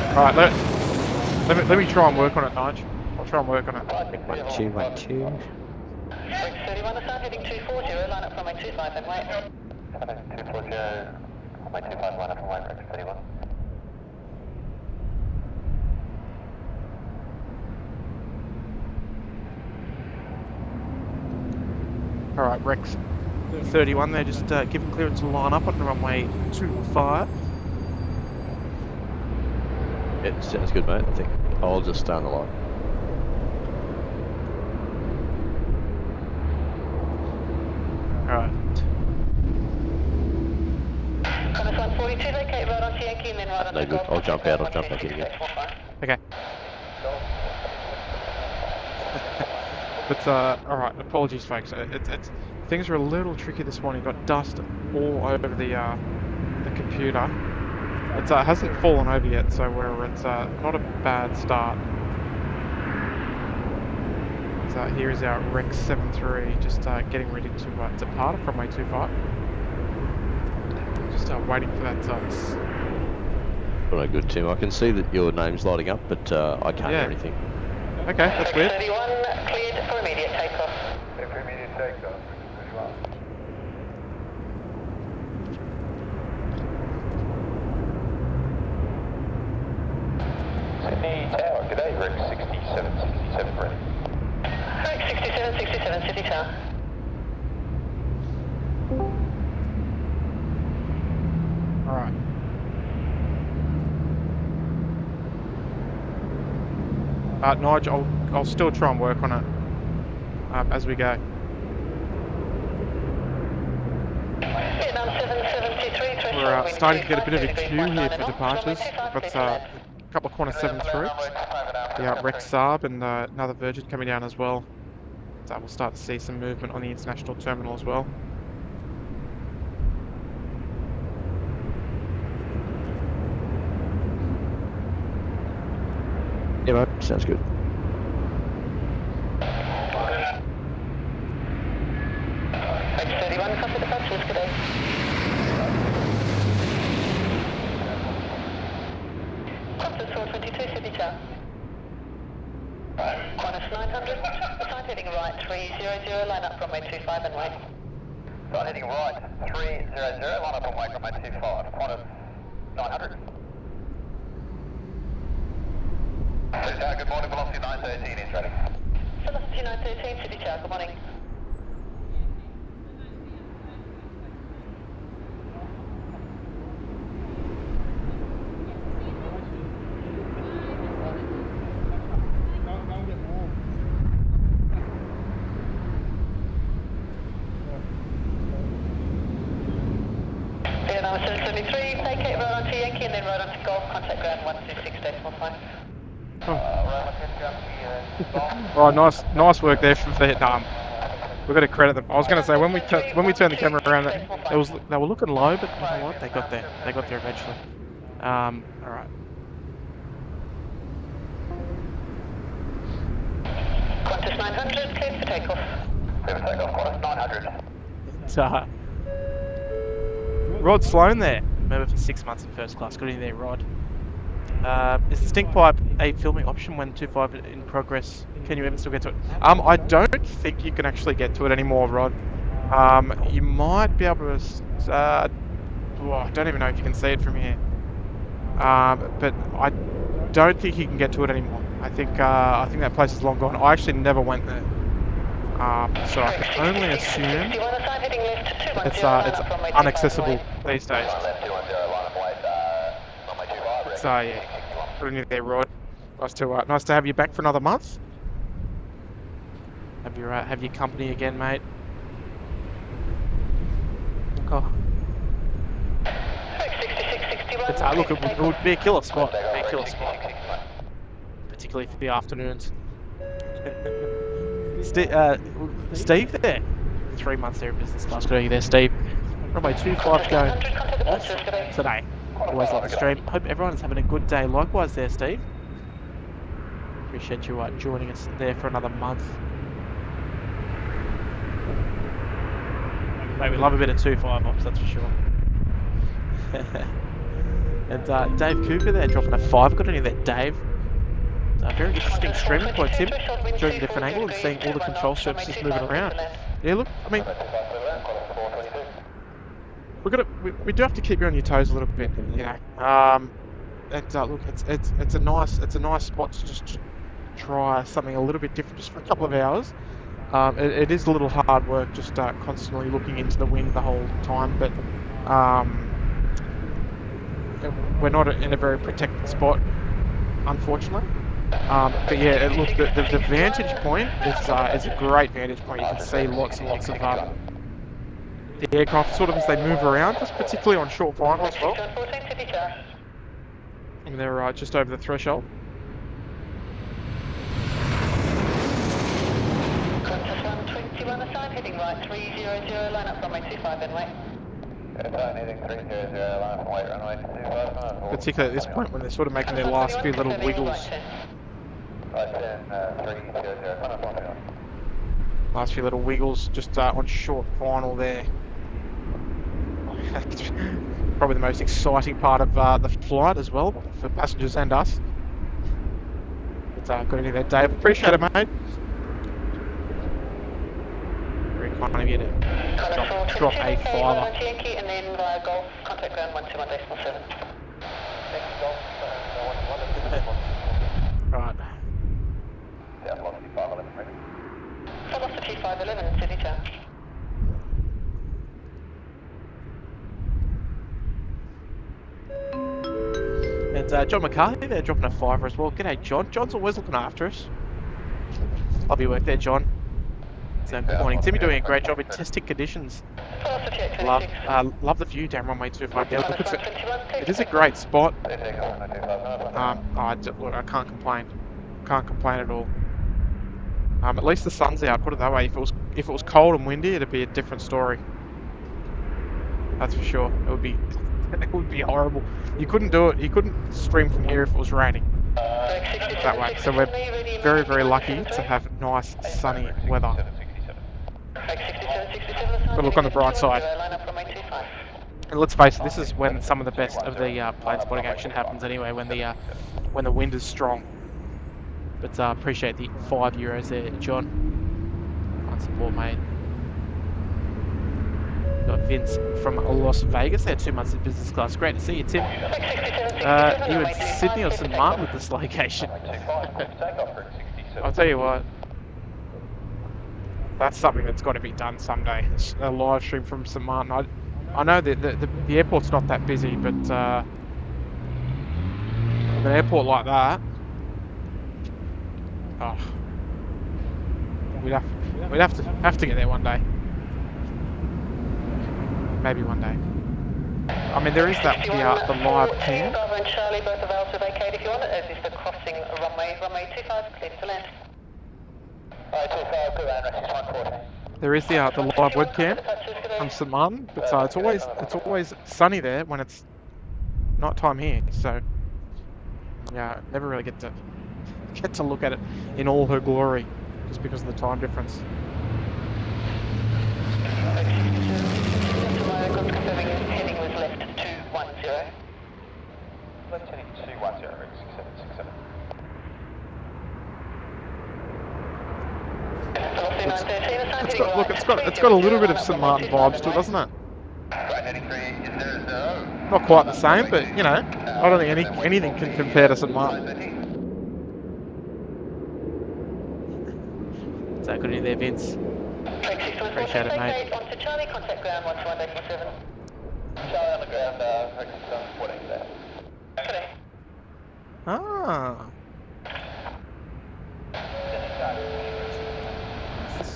[SPEAKER 1] Alright, let me try and work on it, Nige. I'll try and work on it.
[SPEAKER 3] Wait, two.
[SPEAKER 2] Rex 31 aside, heading 240, line up runway 25 and wait. 240, runway 25, line up and wait, Rex 31.
[SPEAKER 1] Alright, Rex 31 there, just giving clearance to line up on runway 25.
[SPEAKER 3] It sounds good, mate. I think I'll just stay on the line.
[SPEAKER 1] Alright.
[SPEAKER 2] Qantas 142, vacate right onto Yankee and then right on
[SPEAKER 3] No
[SPEAKER 2] the
[SPEAKER 3] good. I'll jump out. I'll jump back in again.
[SPEAKER 1] Okay. But alright, apologies folks. Things are a little tricky this morning. Got dust all over the computer. It hasn't fallen over yet, so it's not a bad start. So here is our Rex 73, just getting ready to depart from runway 25. Just waiting for that.
[SPEAKER 3] Well, no good, Tim. I can see that your name's lighting up, but I can't hear anything.
[SPEAKER 1] Okay, that's weird.
[SPEAKER 2] 31, cleared for immediate takeoff.
[SPEAKER 4] For immediate takeoff, 31.
[SPEAKER 2] Sydney Tower, good day, Rex 67 ready. Rex 67, City Tower.
[SPEAKER 1] Alright. Nige, I'll still try and work on it as we go. we're starting to get a bit of a queue here for departures. We've got a couple of corner 7-3, the Rex Saab and another Virgin coming down as well. So we'll start to see some movement on the international terminal as well.
[SPEAKER 3] Yeah, mate, sounds good.
[SPEAKER 2] H31, copy the departures, good day. Conference 422, City Tower. Qantas 900, sign heading right 300, line up runway 25 and wait. Sign heading right 300, line up runway 25, Qantas 900. Good morning, velocity 913 is ready. Velocity 913, City Tower, good morning. Now 773, vacate right onto Yankee and then right onto Golf, contact ground 126.5.
[SPEAKER 1] Oh, nice work there for we've got to credit them. I was going to say when we turned the camera around, they were looking low, but you know what? They got there. They got there eventually. All right.
[SPEAKER 2] Qantas 900, cleared for takeoff. Cleared for takeoff, Qantas 900.
[SPEAKER 1] It's, Rod Sloan there, member for 6 months in first class. Good evening there, Rod. Is the stink pipe a filming option when 25 in progress? Can you even still get to it? I don't think you can actually get to it anymore, Rod. You might be able to. I don't even know if you can see it from here. But I don't think you can get to it anymore. I think that place is long gone. I actually never went there. So I can only assume it's inaccessible these days. So yeah, put it there, Rod. Nice to have you back for another month. Have your company again, mate. Oh. It's, look, it would be a killer spot. Particularly for the afternoons. Steve there. 3 months there in business class. Good on you there, Steve. Runway 25 going off today. Always like the stream. Hope everyone's having a good day. Likewise there, Steve. Appreciate you joining us there for another month. Mate, we love a bit of 2.5 ops, that's for sure. And Dave Cooper there dropping a 5. Good on you there, Dave. Very interesting streaming points, Tim. Showing a different angle and seeing all the control surfaces moving around. Yeah, look, I mean, we do have to keep you on your toes a little bit, you know. And look, it's a nice spot to just try something a little bit different, just for a couple of hours. It is a little hard work, just constantly looking into the wind the whole time, but we're not in a very protected spot, unfortunately. But yeah, look, the vantage point is a great vantage point. You can see lots and lots of the aircraft sort of as they move around, just particularly on short final as well. And they're just over the threshold.
[SPEAKER 2] Qantas 121 aside, heading right 300, line up runway 25 and wait. Heading 300, line up and wait, runway 25.
[SPEAKER 1] Particularly at this point when they're sort of making their last few little wiggles. Last few little wiggles just on short final there. Probably the most exciting part of the flight as well, for passengers and us. But good evening there, Dave. Appreciate it, mate. Very kind of you to drop a 5-er.
[SPEAKER 2] And then via Golf, contact ground 121.7.
[SPEAKER 1] Right.
[SPEAKER 2] Yeah, velocity 511 ready. Velocity 511, City Tower.
[SPEAKER 1] And John McCarthy there dropping a 5-er as well. G'day, John. John's always looking after us. Love your work there, John. So good morning. Timmy doing a great job in testing conditions Love the view down runway 25. Yeah, look, it is a great spot. Look, I can't complain. Can't complain at all. At least the sun's out. Put it that way. If it was cold and windy, it'd be a different story. That's for sure. It would be horrible. You couldn't do it. You couldn't stream from here if it was raining. That way. So we're very, very lucky to have nice sunny weather. But look on the bright side. And let's face it, this is when some of the best of the plane spotting action happens anyway, when the wind is strong. But appreciate the €5 there, John. On support, mate. Got Vince from Las Vegas there, 2 months in business class. Great to see you, Tim. You in Sydney or St Martin with this location? I'll tell you what. That's something that's got to be done someday. It's a live stream from St Martin. I know that the airport's not that busy, but an airport like that, oh, we'd have to get there one day. Maybe one day. I mean, there is the live cam.
[SPEAKER 2] Charlie, both of ours to vacate if you want it. As is the crossing runway 25, clear to land.
[SPEAKER 1] There is the live webcam from St Martin, but it's always sunny there when it's night time here. So yeah, never really get to look at it in all her glory, just because of the time difference.
[SPEAKER 2] Heading was left 210.
[SPEAKER 4] Left heading 210, 6767.
[SPEAKER 1] It's got a little bit of St Martin vibes to it, doesn't it? Not quite the same, but you know, I don't think anything can compare to St Martin. So good in there, Vince. Appreciate it, mate.
[SPEAKER 2] On to Charlie, contact ground 121.7.
[SPEAKER 4] Charlie on the ground, what is that?
[SPEAKER 2] Okay.
[SPEAKER 1] Ah. It's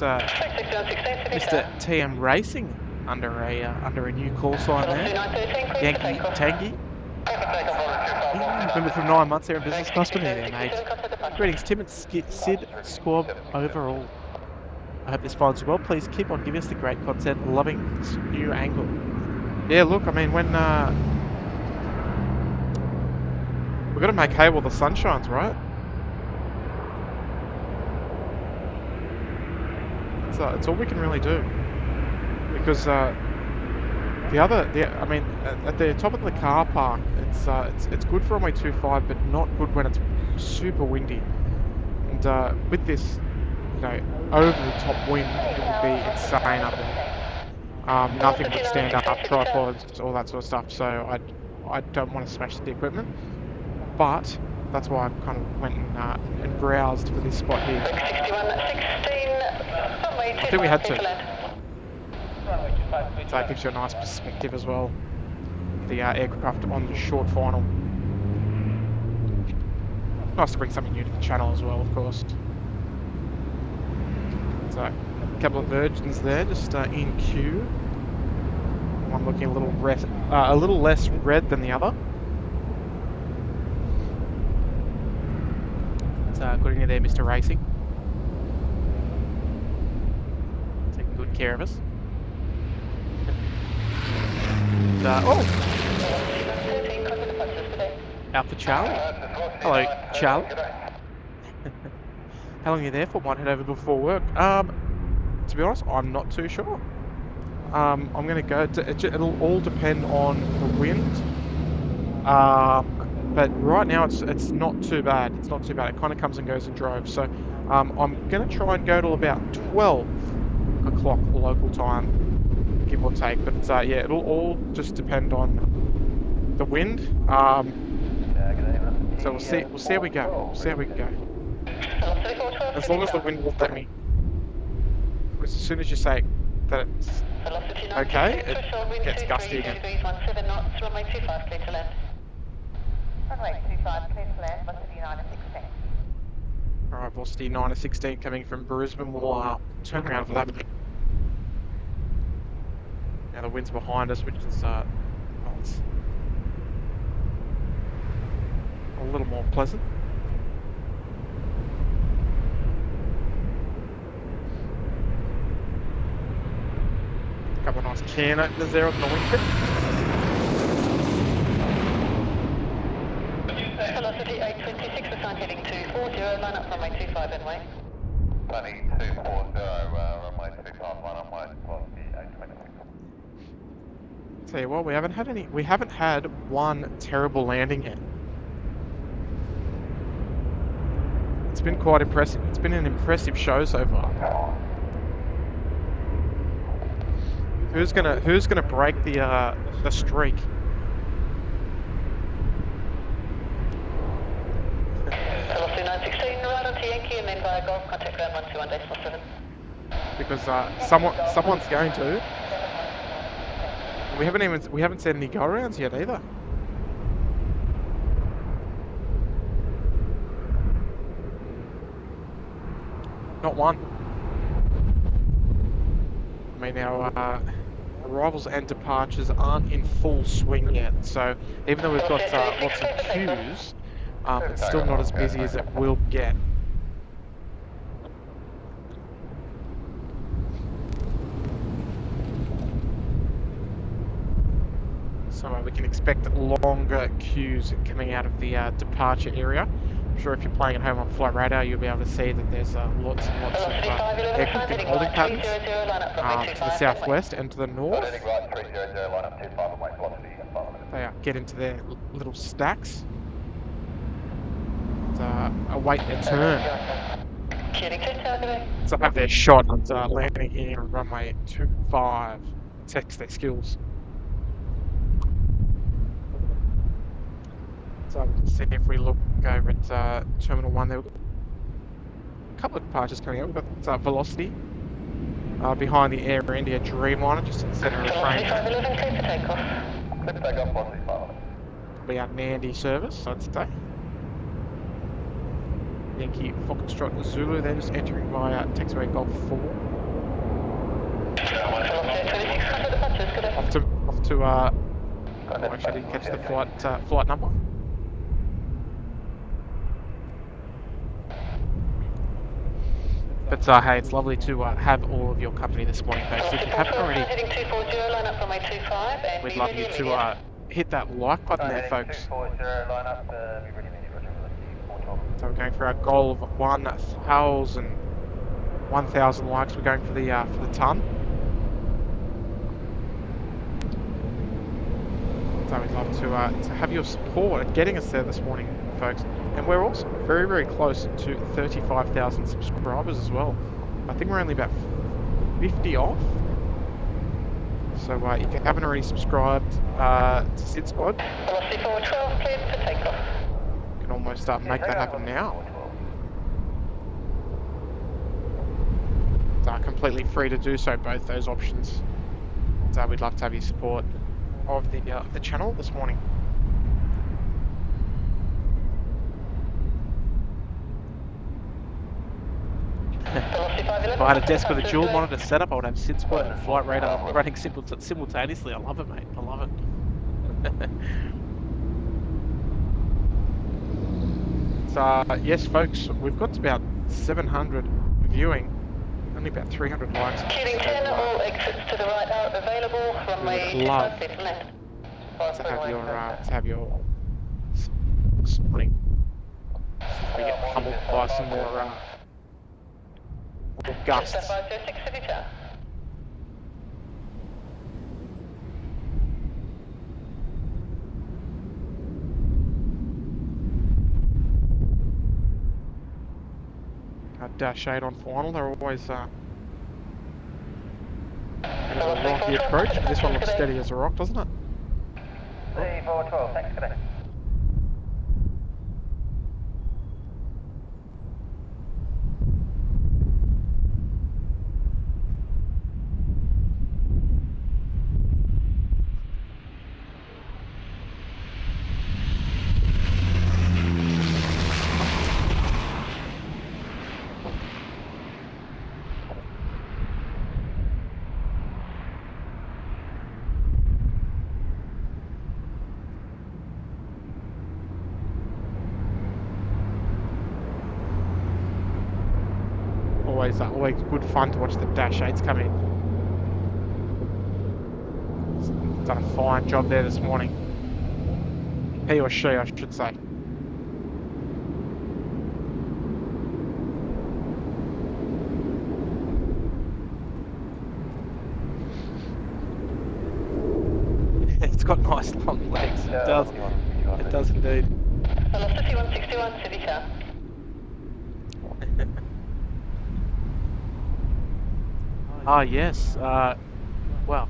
[SPEAKER 1] Mr. TM Racing under a new call sign there. Yankee Tangy. Remember from 9 months there in business class, but there, mate. Greetings, Tim and SydSquad overall. I hope this finds you well. Please keep on giving us the great content. Loving this new angle. Yeah, look, I mean, when we've got to make hay while the sun shines, right? It's all we can really do, because at the top of the car park, it's good for runway 25, but not good when it's super windy. And with this, you know, over the top wind, it would be insane up there. Nothing would stand up, tripods, all that sort of stuff. So I don't want to smash the equipment, but that's why I kind of went and browsed for this spot here. I think we had to. So that gives you a nice perspective as well. The aircraft on the short final. Nice to bring something new to the channel as well, of course. So, a couple of Virgins there, just in queue. One looking a little less red than the other. So, good in you there, Mr. Racing. Taking good care of us. Alpha Charlie. Hello, Charlie. How long are you there for? Might head over before work. To be honest, I'm not too sure. I'm going to go. It'll all depend on the wind. But right now it's not too bad. It's not too bad. It kind of comes and goes in droves. So I'm going to try and go till about 12 o'clock local time, give or take. But yeah, it'll all just depend on the wind. So we'll see how we go. We'll see how we go. As long as the wind will let me. Because as soon as you say that it's okay, it gets gusty again.
[SPEAKER 2] Runway 25, clear to land. Runway 25, clear to land, velocity 9 to 16.
[SPEAKER 1] Alright, velocity 9 to 16 coming from Brisbane. We'll turn around for that. Now the wind's behind us, which is well, it's a little more pleasant. Couple of nice can openers there on the wing pit.
[SPEAKER 5] Velocity 826, assigned heading 240, line up runway 25 and way.
[SPEAKER 2] Running 240, runway 251 on my velocity 826.
[SPEAKER 1] Tell you what, we haven't had one terrible landing yet. It's been quite impressive. It's been an impressive show so far. Who's gonna break the streak?
[SPEAKER 5] Velocity 916, right onto Yankee and then via Golf, contact ground 121.7.
[SPEAKER 1] Because someone's going to. We haven't seen any go rounds yet either. Not one. I mean, our arrivals and departures aren't in full swing yet, so even though we've got lots of queues, it's still not as busy as it will get. So we can expect longer queues coming out of the departure area. I'm sure if you're playing at home on Flight Radar, you'll be able to see that there's lots and lots of aircraft holding patterns to the southwest and to the north. They get into their little stacks and await their turn. So have their shot at landing here on runway 25. Test their skills. So we can see if we look over at Terminal 1 there, we've got a couple of departures coming out. We've got Velocity behind the Air India Dreamliner, just in the centre of the frame. Be our Nandi service, I'd say. Yankee Foxtrot Zulu, they're just entering via taxiway Golf 4. Off to oh, actually I didn't catch the flight number. But hey, it's lovely to have all of your company this morning, folks. If you haven't already, we'd love you to hit that like button there, folks. So we're going for our goal of 1,000 likes. We're going for the ton. So we'd love to have your support at getting us there this morning, folks. And we're also very, very close to 35,000 subscribers as well. I think we're only about 50 off. So if you haven't already subscribed to SydSquad, you can almost start make that happen now. It's completely free to do so, both those options. So we'd love to have your support of the channel this morning. If I had a desk with a dual monitor setup, I would have SydSquad and Flight Radar running simultaneously. I love it, mate. I love it. So yes, folks, we've got about 700 viewing, only about 300 likes.
[SPEAKER 5] Heading 10, all exits to the right are available. Runway 25, clear to land.
[SPEAKER 1] To have your morning. We get pummeled by some more gusts. Dash 8 on final, they're always a rocky approach. This one looks steady as a rock, doesn't it?
[SPEAKER 2] 412, thanks for that.
[SPEAKER 1] always good fun to watch the Dash 8s come in. He's done a fine job there this morning. He or she, I should say. It's got nice long legs. It does. It does indeed.
[SPEAKER 5] Velocity 161, City Tower.
[SPEAKER 1] Ah, yes. Well,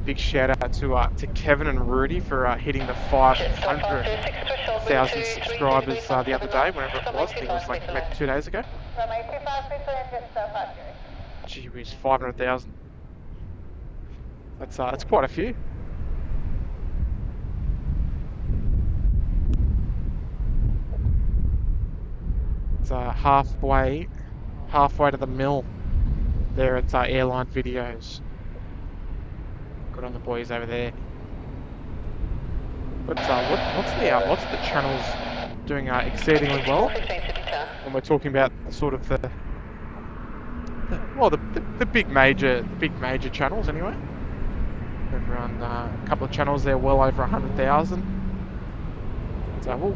[SPEAKER 1] big shout out to Kevin and Rudy for hitting the 500,000 subscribers the other day, whenever it was. I think it was like maybe 2 days ago. Gee whiz, 500,000. That's quite a few. It's halfway to the mill. There it's airline videos. Good on the boys over there. But what's the channels doing exceedingly well? When we're talking about sort of the big major channels anyway. We've run a couple of channels there well over 100,000. So well,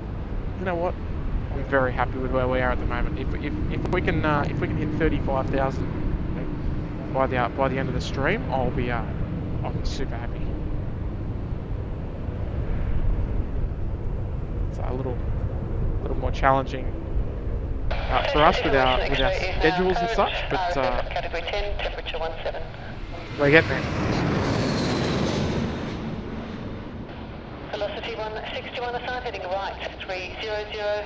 [SPEAKER 1] you know what? I'm very happy with where we are at the moment. If we can hit 35,000 by the end of the stream, I'll be super happy. It's a little more challenging for us with our schedules and such, but
[SPEAKER 5] category 10, temperature 17.
[SPEAKER 1] we're getting there.
[SPEAKER 5] Velocity 161 aside, heading right 300.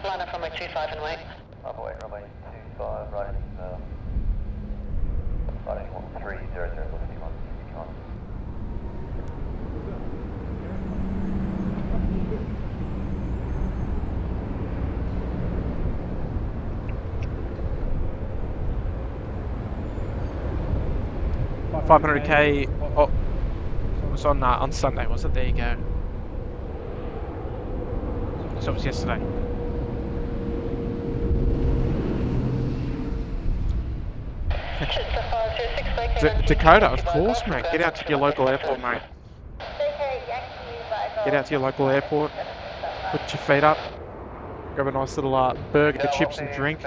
[SPEAKER 5] Line up runway 25 and wait.
[SPEAKER 2] Runway 25, right, running 300, velocity 161.
[SPEAKER 1] $500K. Oh, it was on Sunday, was it? There you go. So it was yesterday. Dakota, of course, mate. Get out to your local airport, mate. Get out to your local airport. Put your feet up. Grab a nice little burger, chips, and drink.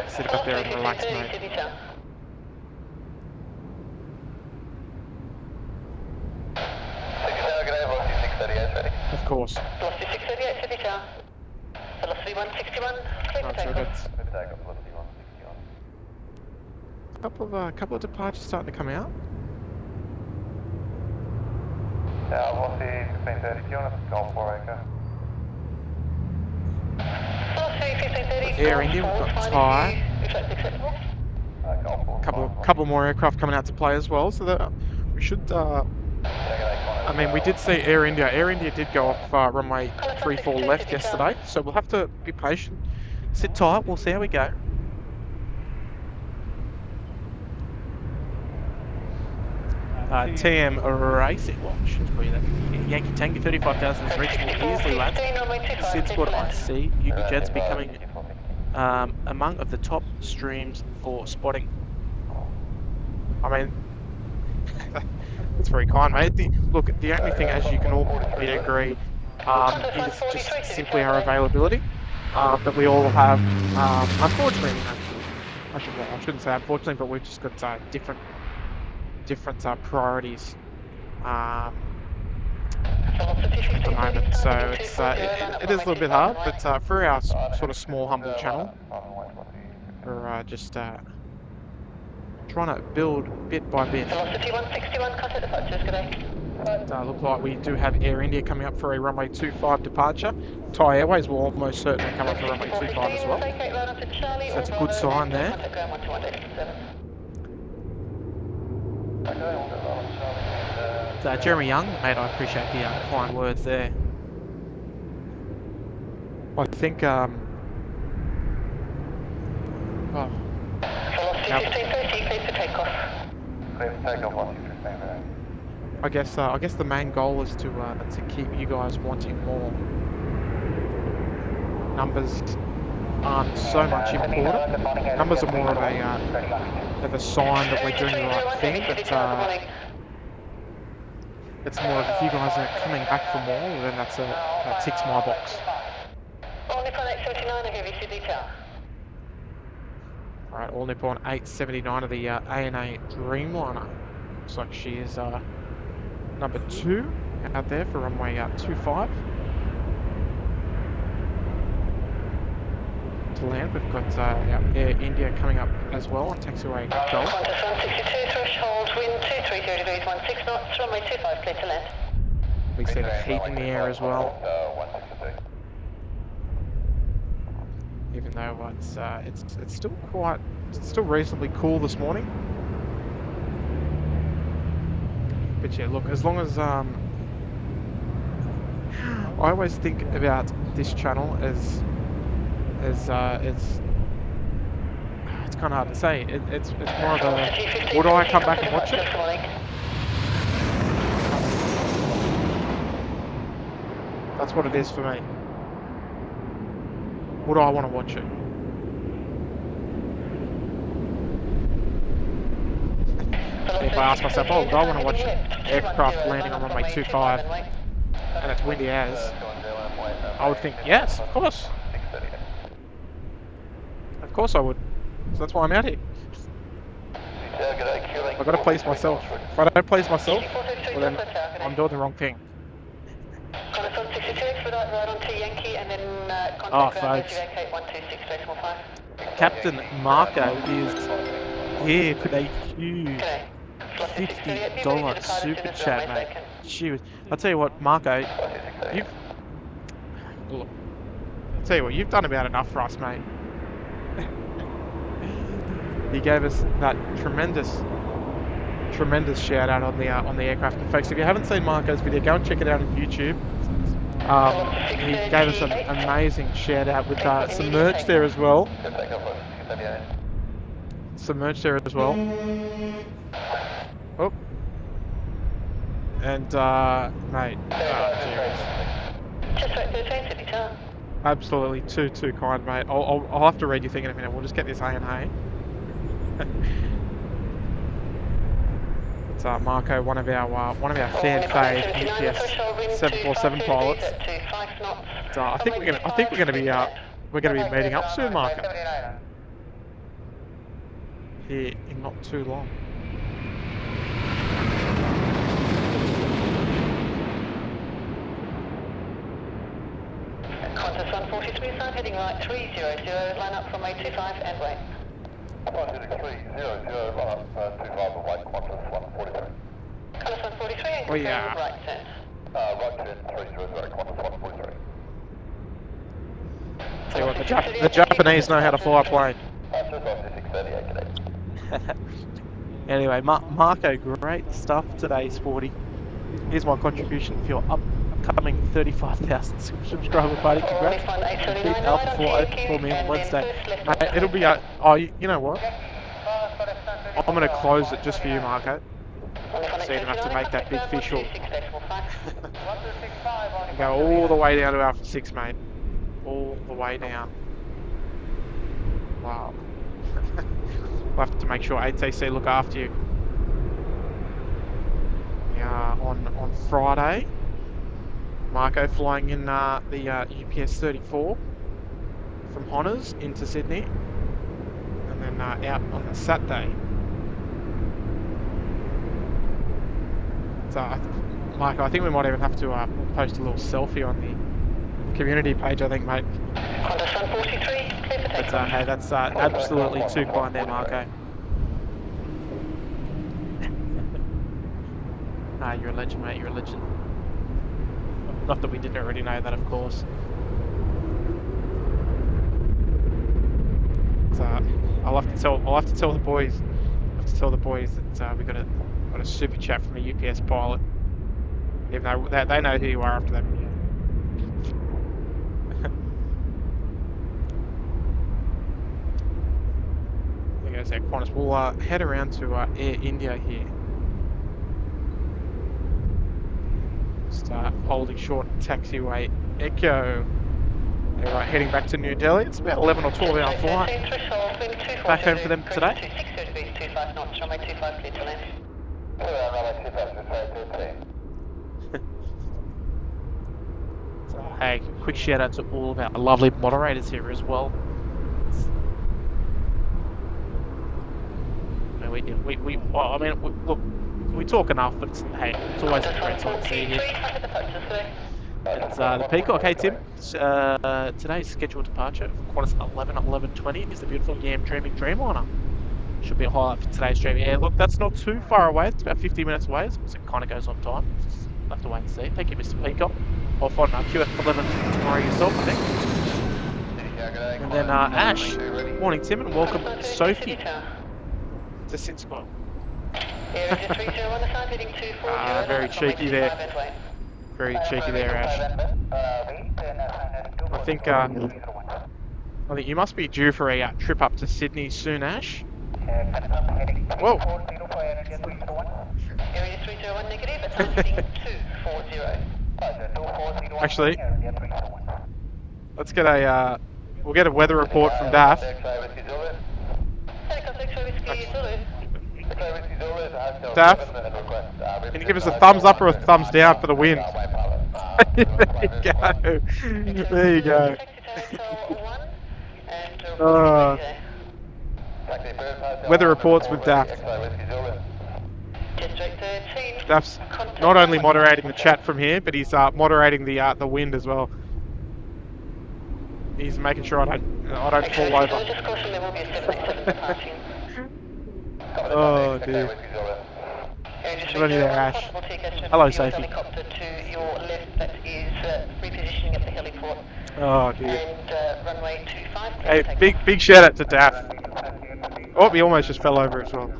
[SPEAKER 1] Sit up there and relax, mate. Of course.
[SPEAKER 5] Velocity 638, City Tower. Velocity 161, clear for takeoff.
[SPEAKER 1] Couple of departures starting to come out.
[SPEAKER 2] Velocity 1530, do you want to go 4 acre?
[SPEAKER 5] Velocity 1530.
[SPEAKER 1] Air India, we've got Thai.
[SPEAKER 5] Acceptable.
[SPEAKER 1] Couple more aircraft coming out to play as well, so that we should. I mean, we did see Air India. Air India did go off runway 34 left yesterday, so we'll have to be patient. Sit tight. We'll see how we go. TM Racing Watch. Yankee Tango 35,000 is reachable easily, lads. SydSquad IC. Yuki Jet's becoming among of the top streams for spotting. I mean, that's very kind, mate. Look, the only thing, as you can all probably agree, is just simply our availability that we all have. Unfortunately, I shouldn't say unfortunately, but we've just got different priorities at the moment. So it is a little bit hard, but for our sort of small, humble channel, we're just trying to build bit by bit.
[SPEAKER 5] Velocity 161, contact departures, good day.
[SPEAKER 1] Look like we do have Air India coming up for a runway 25 departure. Thai Airways will almost certainly come up for runway 25 as well. So that's a good sign there. Jeremy Young, mate, I appreciate the kind words there. I think,
[SPEAKER 5] Velocity 1530, clear for takeoff.
[SPEAKER 2] Clear for takeoff, 115.
[SPEAKER 1] I guess the main goal is to keep you guys wanting more numbers aren't so much important. Numbers are more of a sign that we're doing the right thing, but it's more of if you guys are coming back for more, then that ticks my box.
[SPEAKER 5] All Nippon 879, I hear VC detail.
[SPEAKER 1] Alright, all Nippon 879 of the ANA Dreamliner. Looks like she is number 2 out there for runway 25. To land, we've got Air India coming up as well on taxiway Gold.
[SPEAKER 5] Qantas 162, threshold, wind 230 degrees, 16 knots, runway 25, clear to land.
[SPEAKER 1] We see the heat in the air as well. Even though it's still reasonably cool this morning. But yeah, look, as long as I always think about this channel as it's kind of hard to say. It's more of a, would I come back and watch it? That's what it is for me. Would I want to watch it? If I ask myself, oh, would I want to watch aircraft landing on runway 25 and it's windy as, I would think, yes, of course. Of course I would. So that's why I'm out here. I've got to please myself. If I don't please myself, well then I'm doing the wrong thing. Oh, folks. Captain Marco is here with a huge $50 super chat, mate. Shoot. I'll tell you what, Marco, you've done about enough for us, mate. You gave us that tremendous shout out on the aircraft. And folks, if you haven't seen Marco's video, go and check it out on YouTube. He gave us an amazing shout out with some merch there as well. Oh. And mate, absolutely too kind, mate. I'll have to read your thing in a minute. We'll just get this ANA. It's Marco, one of our fan fave UPS 747 pilots. I think we're gonna be meeting up soon, Marco. Here in not too long.
[SPEAKER 5] Qantas 143, sign heading right 300, line up from 825 and wait.
[SPEAKER 2] 300, line up 25 and wait, Qantas 143.
[SPEAKER 5] Qantas 143 and
[SPEAKER 1] oh, yeah.
[SPEAKER 5] right turn.
[SPEAKER 2] Right turn 300, Qantas 143.
[SPEAKER 1] Tell you what, the Japanese know how to fly a plane. Anyway, Marco, great stuff today, Sporty. Here's my contribution for your upcoming 35,000 subscriber party. Congrats. Keep Alpha 4 for me on Wednesday. Mate, it'll be oh, you know what? I'm going to close it just for you, Marco. So you don't have to make that big fish hook. Go all the way down to Alpha 6, mate. All the way down. Wow. We'll have to make sure ATC look after you. On Friday, Marco flying in the UPS 34 from Honners into Sydney, and then out on the Saturday. So, Marco, I think we might even have to post a little selfie on the community page, I think, mate. But hey, that's absolutely too kind there, Marco. Nah, you're a legend, mate. You're a legend. Not that we didn't already know that, of course. So, I'll have to tell the boys. That we got a super chat from a UPS pilot. Even though they know who you are after that video. There goes our Qantas. We'll head around to Air India here. Start holding short taxiway Echo They're heading back to New Delhi. It's about 11 or 12 hour flight back home for them today.
[SPEAKER 5] 60 degrees, 25 knots, runway 25, clear to land.
[SPEAKER 1] So, hey, quick shout out to all of our lovely moderators here as well. Well, I mean, look, we talk enough, but hey, it's always a great time to see you here. It's the Peacock. Hey Tim, today's scheduled departure for Qantas 11 at 11:20 is the beautiful Yam Dreaming Dreamliner. Should be a highlight for today's stream. Yeah, look, that's not too far away. It's about 50 minutes away, so it kind of goes on time. We'll have to wait and see. Thank you, Mr. Peacock. Off on QF 11 tomorrow yourself, I think. And then Ash, morning Tim, and welcome Sophie to SydSquad. Very cheeky there. Very cheeky there, Ash. I think you must be due for a trip up to Sydney soon, Ash. Whoa. Actually, let's get we'll get a weather report from Daff. Daff, can you give us a thumbs up or a thumbs down for the wind? There you go. There you go. Weather reports with Daff. Daff's not only moderating the chat from here, but he's moderating the wind as well. He's making sure I don't fall over. Oh dear. Good on you there, Ash. Hello, Sophie. Oh dear. Hey, big shout out to Daff. Oh, he almost just fell over as well.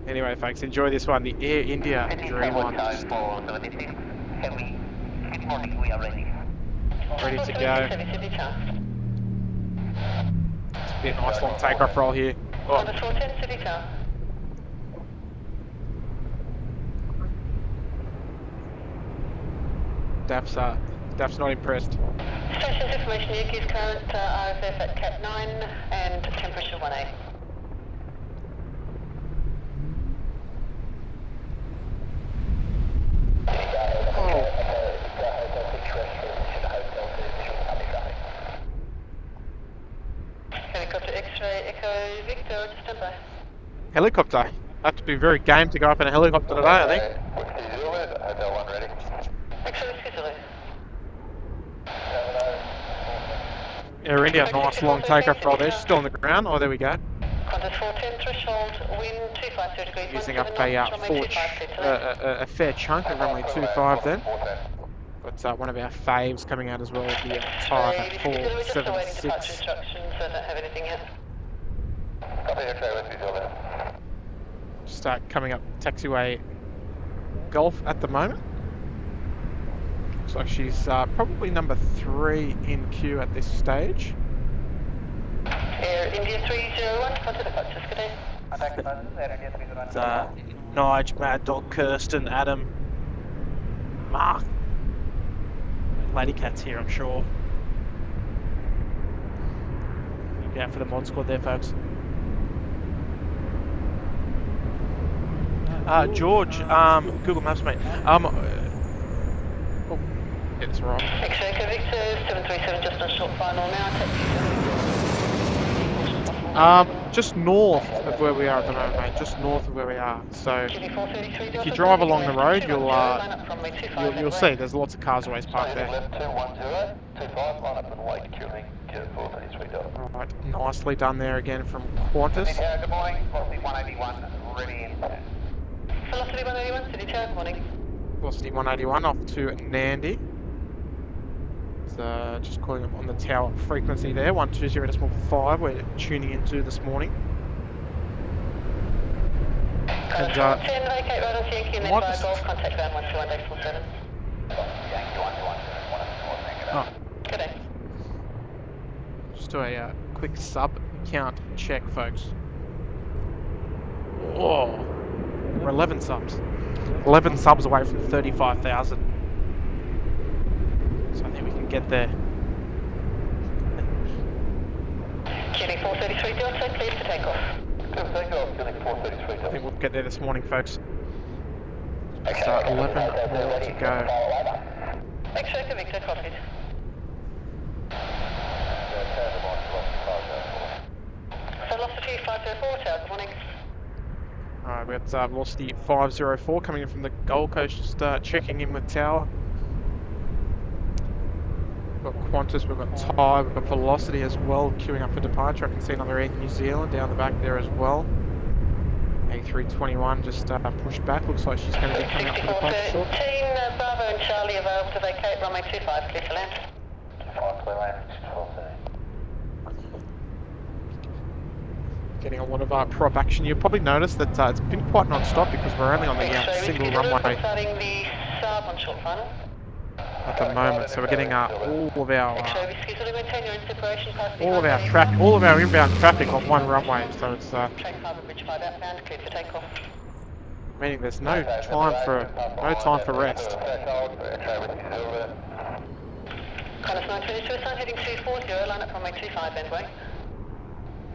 [SPEAKER 1] Anyway, folks, enjoy this one. The Air India Dreamliner. Ready to go. It's a bit nice long takeoff roll here. Oh. Daff's not impressed.
[SPEAKER 5] Station's information, Yuki's current RFF at Cap 9 and temperature 1A. Helicopter X-ray Echo Victor, just stand by.
[SPEAKER 1] Helicopter. Have to be very game to go up in a helicopter today, I think. Air India, nice long takeoff roll there. She's still on the ground. Oh, there we go. Using up a fair chunk of runway 25 then. But one of our faves coming out as well with the Thai 476. Just coming up taxiway Golf at the moment. Looks like she's probably number 3 in queue at this stage.
[SPEAKER 5] Air India 301, contact departures, good day.
[SPEAKER 6] Nige, Mad Dog, Kirsten, Adam, Mark. Lady Cat's here, I'm sure. Look out for the mod squad there, folks. George, Google Maps, mate.
[SPEAKER 1] Oh, get this wrong.
[SPEAKER 5] X-ray Victor 737, just on short final now.
[SPEAKER 1] Just north of where we are at the moment, mate. Just north of where we are. So if you drive along the road, you'll see there's lots of cars always parked there. Alright, nicely done there again from Qantas.
[SPEAKER 2] Good morning, Velocity 181, ready in.
[SPEAKER 5] Velocity 181, City Tower, good morning.
[SPEAKER 1] Velocity 181 off to Nandi. So just calling up on the tower frequency there, 120.5 we're tuning into this morning. And
[SPEAKER 5] contact van 121.47.
[SPEAKER 1] Oh.
[SPEAKER 5] Good day.
[SPEAKER 1] Just do a quick sub count check, folks. Oh, we're 11 subs. 11 subs away from 35,000. So I think we can get there.
[SPEAKER 5] Killing 433 Delta, clear for takeoff.
[SPEAKER 2] Takeoff, killing 433.
[SPEAKER 1] I think we'll get there this morning, folks. Just 11 more to go.
[SPEAKER 5] X-ray to Victor, copied. Velocity 504, tower, good morning.
[SPEAKER 1] Alright, we got velocity 504 coming in from the Gold Coast, just checking in with tower. We've got Qantas, we've got Thai, we've got Velocity as well, queuing up for departure. I can see another Air New Zealand down the back there as well. A321 just pushed back, looks like she's going to be coming up for departure shortly.
[SPEAKER 5] Bravo and Charlie available to vacate runway 25, clear to land.
[SPEAKER 2] 25, clear land, 12:30.
[SPEAKER 1] Getting a lot of prop action. You'll probably notice that it's been quite non-stop because we're only on the single runway
[SPEAKER 5] Starting the sub on short final.
[SPEAKER 1] at the moment, so we're getting all of our inbound traffic on one runway, so it's meaning there's no time for rest.
[SPEAKER 5] Qantas 922, sun heading 240, line up runway 25 endway.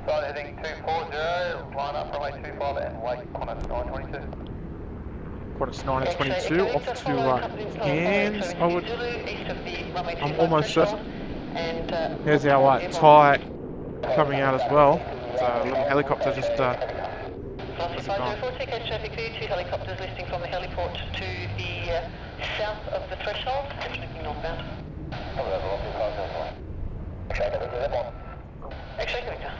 [SPEAKER 2] Sun heading 240, line up runway 25 and wait, Qantas 922.
[SPEAKER 1] Qantas 922 off to Cairns, I'm almost certain. Here's our Thai coming out as well. It's a little helicopter just
[SPEAKER 5] Velocity 504, TK traffic clear, 2 helicopters listing from the heliport to the south of the threshold, looking northbound. X-ray Victor.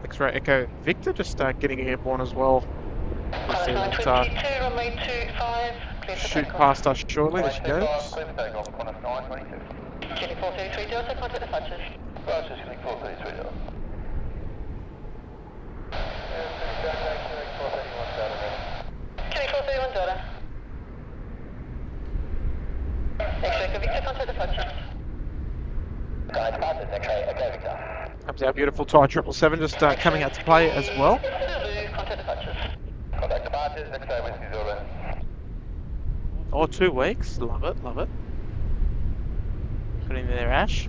[SPEAKER 1] X-ray Echo Victor just getting airborne as well.
[SPEAKER 5] Qantas 922, runway 25, clear for
[SPEAKER 1] shoot
[SPEAKER 5] takeoff.
[SPEAKER 1] past us shortly, there she goes.
[SPEAKER 2] Clear for takeoff, Qantas 922.
[SPEAKER 5] Killing 433 Delta, contact departures.
[SPEAKER 2] Departures, killing 433 Delta.
[SPEAKER 5] Killing 431 Delta. X-ray Echo Victor, contact departures.
[SPEAKER 2] Departures, X-ray Echo Victor.
[SPEAKER 1] Comes our beautiful Thai 777 just coming out to play as well.
[SPEAKER 5] Zulu, contact departures.
[SPEAKER 2] Contact departures, X-ray Whiskey Zulu.
[SPEAKER 1] Oh, 2 weeks. Love it, love it. Put in there, Ash.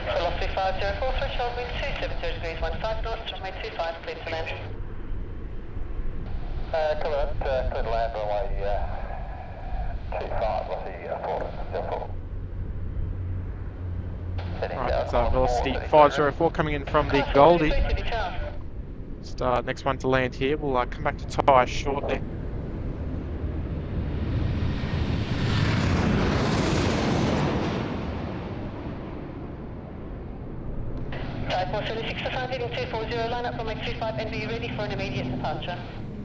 [SPEAKER 5] Velocity 504, threshold wind 270 degrees, 15 knots, runway 25, clear to land.
[SPEAKER 2] Come up, clear to land runway 25, what's the 4?
[SPEAKER 1] Right, that's our velocity 504 coming in from the Goldie. Just, next one to land here. We'll come back to Thai shortly.
[SPEAKER 5] Thai 476 to sign heading 240, line up runway 25 and be ready for an immediate departure.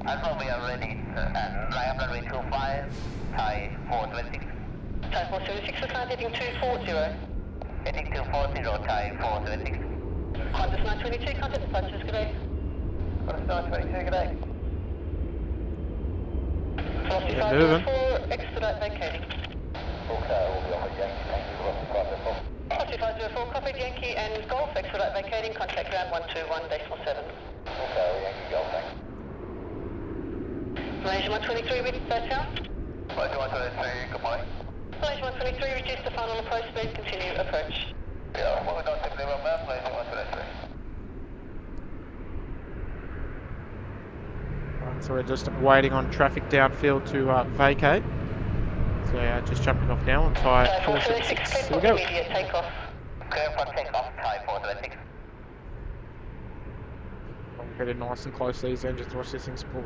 [SPEAKER 2] Alpha, we are ready. Line up runway 25, Thai 426.
[SPEAKER 5] Thai 476 to sign heading 240.
[SPEAKER 2] Heading 240, Thai 426.
[SPEAKER 5] Qantas 922, contact departures, good day.
[SPEAKER 2] Qantas 922, good day.
[SPEAKER 5] Velocity
[SPEAKER 1] Yeah, moving.
[SPEAKER 5] 504, expedite vacating.
[SPEAKER 2] Okay, we'll be on the Yankee, thank you, Velocity 504.
[SPEAKER 5] Velocity 504, copied Yankee and Golf, expedite vacating, contact ground 121.7.
[SPEAKER 2] Okay, Yankee, Golf, thank you.
[SPEAKER 5] Malaysia 123 with tower.
[SPEAKER 2] Malaysia 123, good morning.
[SPEAKER 5] Malaysia 123, reduce the final approach speed, continue approach.
[SPEAKER 2] Yeah, well, we're not typically well manned, Malaysia 123.
[SPEAKER 1] Right, so we're just waiting on traffic downfield to vacate. So yeah, just jumping off now on Thai 476. Here we go.
[SPEAKER 5] Immediate takeoff.
[SPEAKER 2] Clear for takeoff, Thai 426.
[SPEAKER 1] I'm getting nice and close to these engines. Watch this thing spool.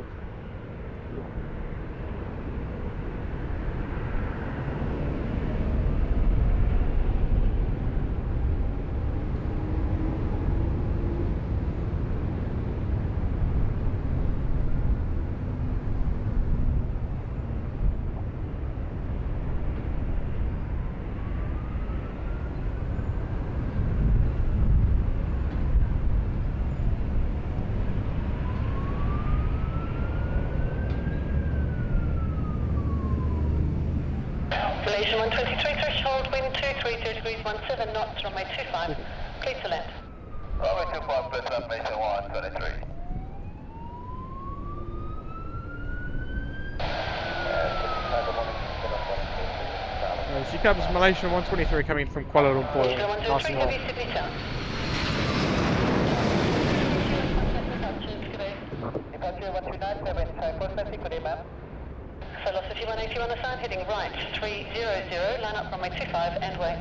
[SPEAKER 5] Malaysia 123, threshold wind 230 degrees, 17 knots, runway 25, clear to land.
[SPEAKER 2] Runway 25, clear to land, Malaysia 123.
[SPEAKER 1] Here comes Malaysian 123 coming from Kuala Lumpur.
[SPEAKER 5] Malaysia
[SPEAKER 1] Nice and
[SPEAKER 5] 103,
[SPEAKER 1] long.
[SPEAKER 5] heavy Sydney Town.
[SPEAKER 2] Departure 139, takeoff, good day, ma'am.
[SPEAKER 5] Velocity 181 assigned, heading right 300, line up runway 25 and way.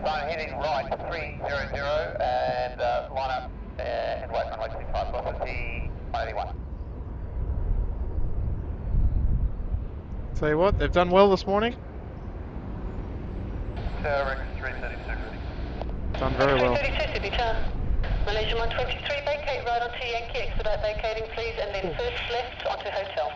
[SPEAKER 2] Sign heading right 300 and line up and wait runway 25, velocity 181.
[SPEAKER 1] Tell you what, they've done well this morning.
[SPEAKER 2] Tower 332.
[SPEAKER 1] Done very well.
[SPEAKER 5] 332 Sydney Town. Malaysia 123, vacate right onto Yankee, expedite vacating please, and then first left onto hotel.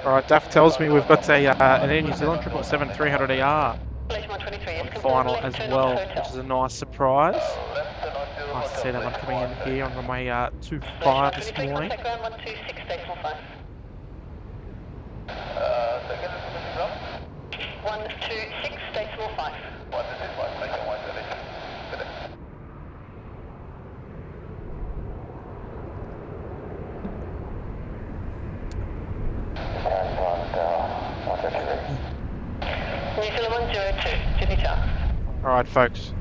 [SPEAKER 1] Alright, Daff tells me we've got an Air New Zealand 777 300ER
[SPEAKER 5] Malaysia 123, yes,
[SPEAKER 1] on
[SPEAKER 5] confirm
[SPEAKER 1] final
[SPEAKER 5] left,
[SPEAKER 1] as
[SPEAKER 5] turn
[SPEAKER 1] well,
[SPEAKER 5] onto hotel.
[SPEAKER 1] which is a nice surprise. Nice to see that one coming in here on runway 25 this morning.
[SPEAKER 5] Contact ground 126, decimal 5. 126, decimal 5. New Zealand 102, Sydney Town.
[SPEAKER 1] Alright, folks.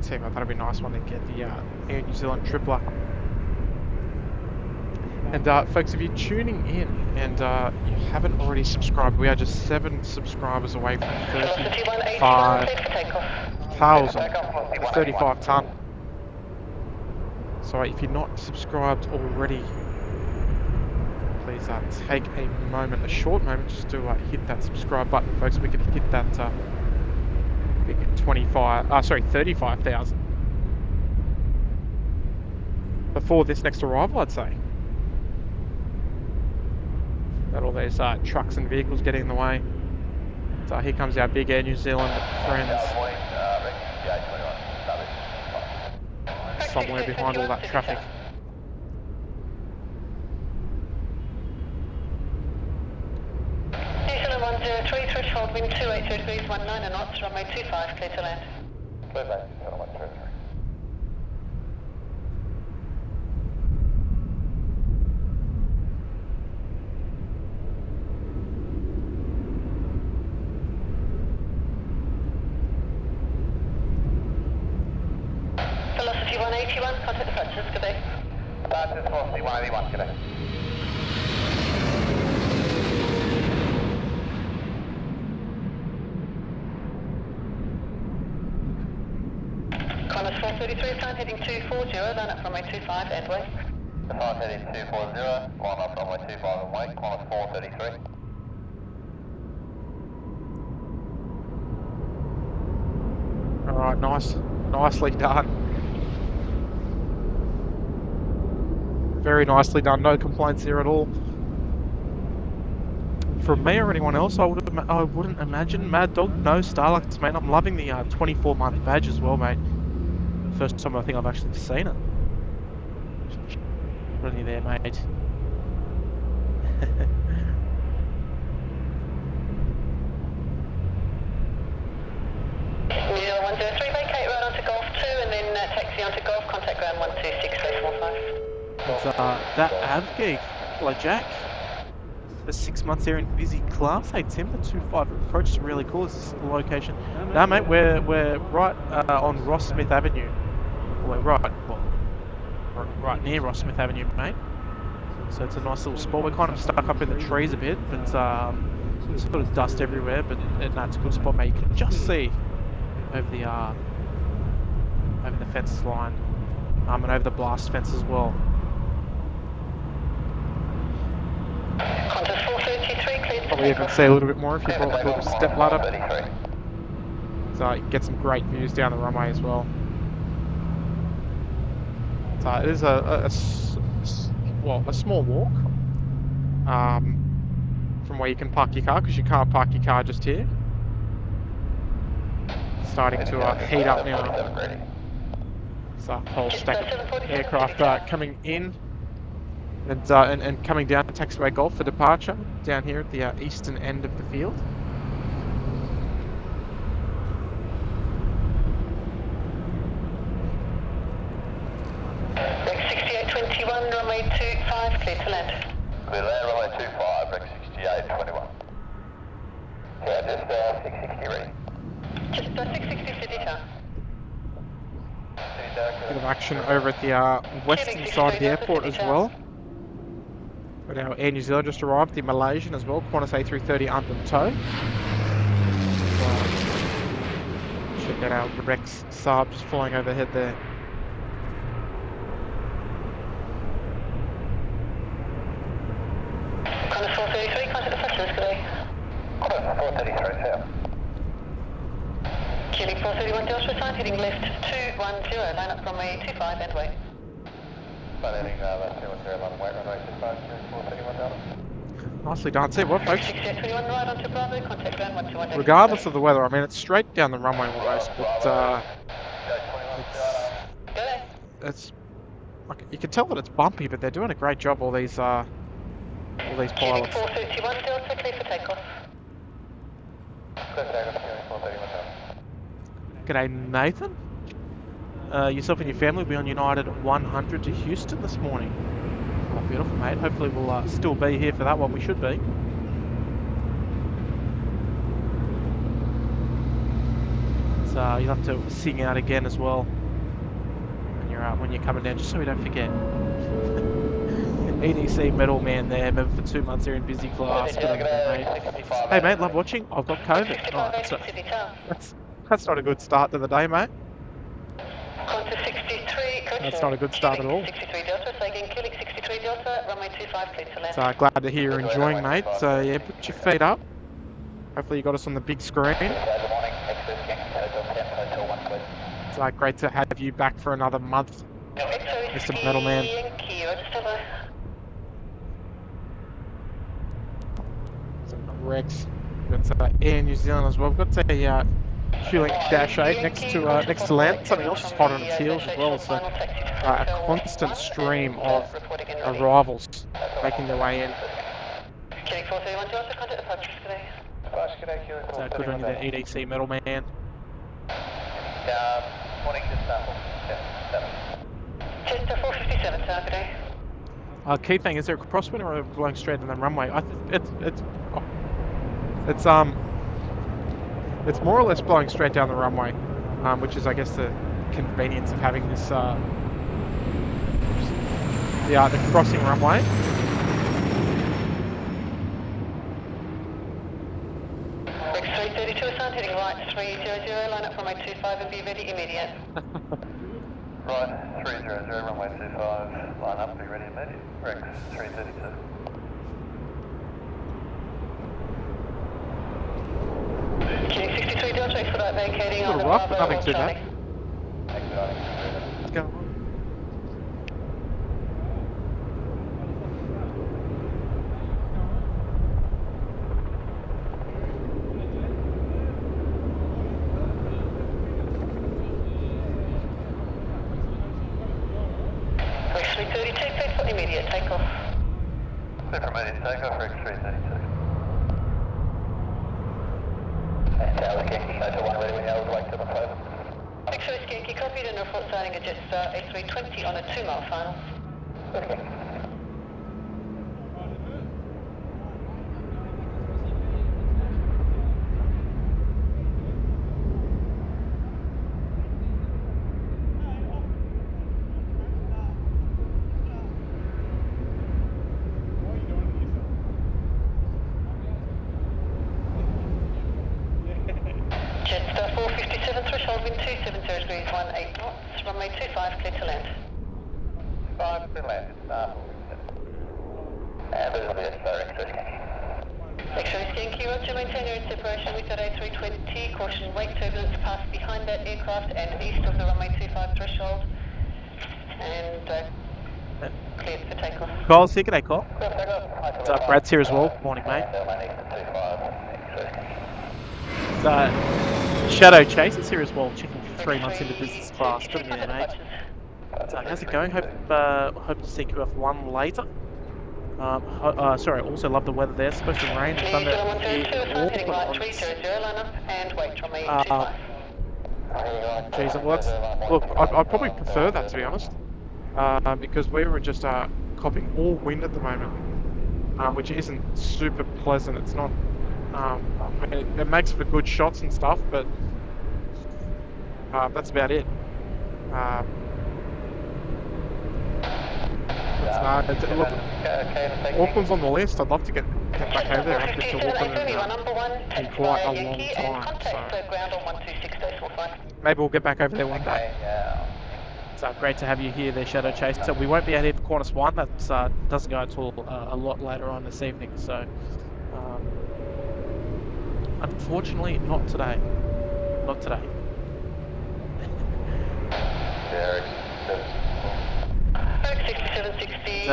[SPEAKER 1] Tell you what, that'll be a nice one to get the Air New Zealand tripler. And folks, if you're tuning in and you haven't already subscribed, we are just 7 subscribers away from
[SPEAKER 5] Velocity 181, cleared for takeoff.
[SPEAKER 1] 35 ton. So if you're not subscribed already, please take a moment, a short moment, just to hit that subscribe button, folks. We can hit that 35,000 before this next arrival, I'd say. Got all those trucks and vehicles getting in the way. So here comes our big Air New Zealand friends. Somewhere behind all that traffic.
[SPEAKER 5] New Zealand 103, threshold wind 280 degrees 19 knots, runway 25, clear to land.
[SPEAKER 2] Clear back, 133.
[SPEAKER 5] Velocity 181, contact departures, good day.
[SPEAKER 2] Departures velocity 181, good day.
[SPEAKER 5] Qantas 433 assigned, heading 240, line up runway 25 and way.
[SPEAKER 2] Depart heading 240, line up runway 25 and wait, Qantas 433.
[SPEAKER 1] Alright, nicely done. Very nicely done, no complaints here at all. From me or anyone else, I wouldn't imagine. Mad Dog, no Starlux, mate. I'm loving the 24-month badge as well, mate. First time I think I've actually seen it. Really there, mate.
[SPEAKER 5] New Zealand 103, vacate right onto Golf 2 and then taxi onto Golf, contact ground 126, decimal 5.
[SPEAKER 1] It's, that Avgeek, hello Jack. For 6 months here in busy class. Hey Tim, the 25 approach is really cool. Is this the location? No mate, we're right on Ross Smith Avenue. We're right near Ross Smith Avenue, mate. So it's a nice little spot. We're kind of stuck up in the trees a bit, but there's sort of dust everywhere. But that's a good spot, mate. You can just see over the fence line, and over the blast fence as well.
[SPEAKER 5] Qantas 433, cleared for
[SPEAKER 1] Probably even
[SPEAKER 5] takeoff.
[SPEAKER 1] see a little bit more if you brought a little step ladder. So you can get some great views down the runway as well. So it is a small walk from where you can park your car, because you can't park your car just here. Starting to heat up now. So whole stack of aircraft coming in and coming down to taxiway Golf for departure down here at the eastern end of the field.
[SPEAKER 5] Deck 6821, runway 25, clear to land.
[SPEAKER 2] Clear land, runway 25, Rex 6821. Yeah, just 660 ready.
[SPEAKER 5] Just 660 city town.
[SPEAKER 1] Bit of action over at the western side of the airport as well. Got our Air New Zealand just arrived, the Malaysian as well, Qantas A330 under tow. Check out our Rex Saab just flying overhead there.
[SPEAKER 5] Qantas 433, contact the specialist today.
[SPEAKER 2] Qantas 433, yeah.
[SPEAKER 5] Cubic 431 Delta sign, heading left 210, line up runway 25 and wait.
[SPEAKER 2] Sign heading left 210, line up wait, runway 25, 431 Delta.
[SPEAKER 1] Nicely done. See what, folks?
[SPEAKER 5] 6821 right onto Bravo, contact ground 121.
[SPEAKER 1] Regardless of the weather, I mean, it's straight down the runway almost, but it's like, you can tell that it's bumpy, but they're doing a great job. All these pilots.
[SPEAKER 5] Cubic 431 Delta, clear for takeoff.
[SPEAKER 2] Clear takeoff, Cubic 431 Delta.
[SPEAKER 1] G'day, Nathan. Yourself and your family will be on United 100 to Houston this morning. Oh, beautiful, mate. Hopefully we'll still be here for that one. We should be. So you'll have to sing out again as well when you're coming down, just so we don't forget. ATC metal man there, member for 2 months here in busy class. Good on you, mate. Hey mate, love watching. I've got COVID. Oh, that's not a good start to the day, mate. That's not a good start at all.
[SPEAKER 5] 63 Delta, so again, Cubic 63 Delta, runway 25, clear to land.
[SPEAKER 1] So glad to hear you're enjoying, mate. So yeah, put your feet up. Hopefully you got us on the big screen. It's great to have you back for another month, Mr. Metal Man. So Rex, we've got Air New Zealand as well. We've got a Q-Link Dash 8 next to land. Something else is hot on its heels as well. So a constant stream of arrivals making their way in. So good on you there, EDC Metal Man.
[SPEAKER 2] Morning, just
[SPEAKER 5] 457, sir, good day.
[SPEAKER 1] Key thing, is there a crosswind or blowing straight in the runway? It's more or less blowing straight down the runway, which is, I guess, the convenience of having this the crossing runway.
[SPEAKER 5] Rex 332 is on, heading right 300, line up runway 25 and be ready immediate.
[SPEAKER 2] Right, 300, runway 25, line up, be ready immediate. Rex 332.
[SPEAKER 5] King 63 Delta, expedite vacating on the
[SPEAKER 1] rough, but
[SPEAKER 5] Bravo,
[SPEAKER 1] nothing too bad.
[SPEAKER 2] Expediting.
[SPEAKER 1] Let's go.
[SPEAKER 5] Rex 332, clear for immediate takeoff.
[SPEAKER 2] Clear for immediate takeoff, Rex 332. Tower Yankee, Motor 1 ready when you're awake to the phone.
[SPEAKER 5] X-ray Yankee, copied and report signing a Jetstar A320 on a 2-mile final.
[SPEAKER 2] Okay.
[SPEAKER 5] Jetstar 457, threshold wind 270 degrees, 18 knots, runway 25, clear to land.
[SPEAKER 2] 5 to land, and there's a bit of X-ray.
[SPEAKER 5] X-ray Yankee, roger, maintain your separation with that A320, caution wake turbulence pass behind that aircraft and east of the runway 25 threshold, and cleared for takeoff.
[SPEAKER 1] Cole's here, g'day Cole. What's up, Brad's here as well. Morning, mate. Shadow Chase is here as well, checking for 3 months into business class. Good on you, mate. So, how's it going? Hope to see you off one later. Sorry, also love the weather there. It's supposed to rain and thunder geez, well, look, I'd probably prefer that, to be honest, because we were just copying all wind at the moment. which isn't super pleasant. It's not. I mean, it makes for good shots and stuff, but that's about it. Look, Auckland's on the list. I'd love to get back over there. I haven't been to Auckland in quite a long time. So maybe we'll get back over there one day.
[SPEAKER 6] So great to have you here there, Shadow Chase. So we won't be out here for Qantas 1. That doesn't go until a lot later on this evening. So unfortunately, not today. Not today.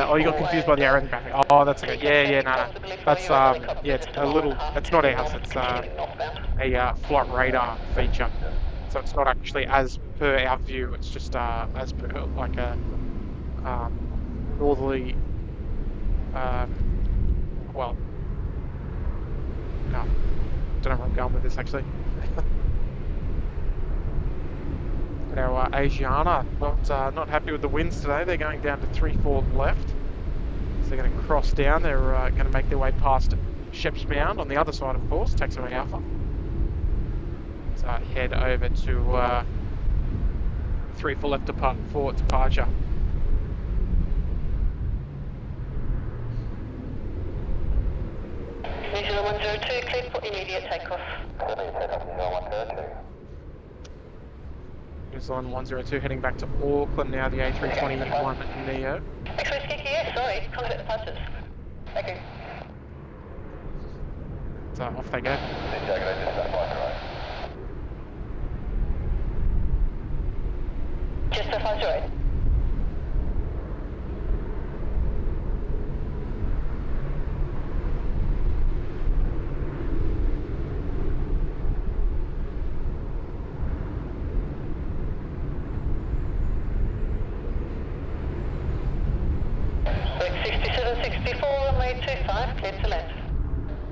[SPEAKER 6] Oh, you got confused by the arrow graphic. Oh, that's okay. Yeah, no. That's yeah, it's a little. It's not ours. It's a flight radar feature. So it's not actually as per our view. It's just as per like a northerly. Well, no, don't know where I'm going with this actually. Our Asiana not happy with the winds today. They're going down to 3-4 left. So they're going to cross down. They're going to make their way past Shepsbound on the other side, of course, taxiway Alpha. So head over to 3-4 left for departure.
[SPEAKER 5] New Zealand 102, cleared for immediate takeoff.
[SPEAKER 1] New Zealand 102 heading back to Auckland now, the A321 Neo.
[SPEAKER 5] X-ray Skiki, yes, sorry, contact departures. Thank you.
[SPEAKER 1] So off they go.
[SPEAKER 5] Just a 508. Runway 25, cleared to land.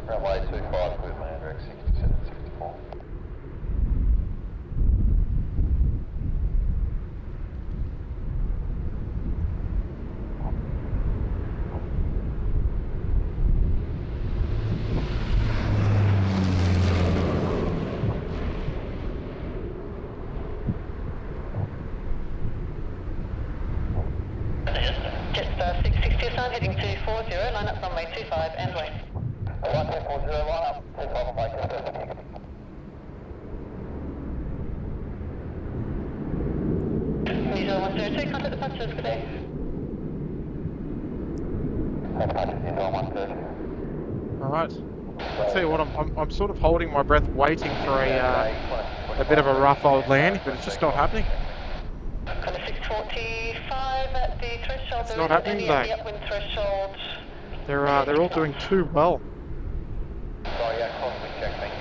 [SPEAKER 2] Runway 25, cleared land, Rex 6764.
[SPEAKER 5] Heading 240, line up runway 25 and wait.
[SPEAKER 2] 1240, line up, 25 and wait.
[SPEAKER 5] New Zealand 102, contact departures, good day.
[SPEAKER 1] Alright. I'll tell you what, I'm sort of holding my breath waiting for a bit of a rough old landing, but it's just not happening.
[SPEAKER 5] 645 at the threshold.
[SPEAKER 1] It's not happening today.
[SPEAKER 5] Upwind threshold.
[SPEAKER 1] They're all doing too well.
[SPEAKER 2] Sorry, crosswind check, thank you.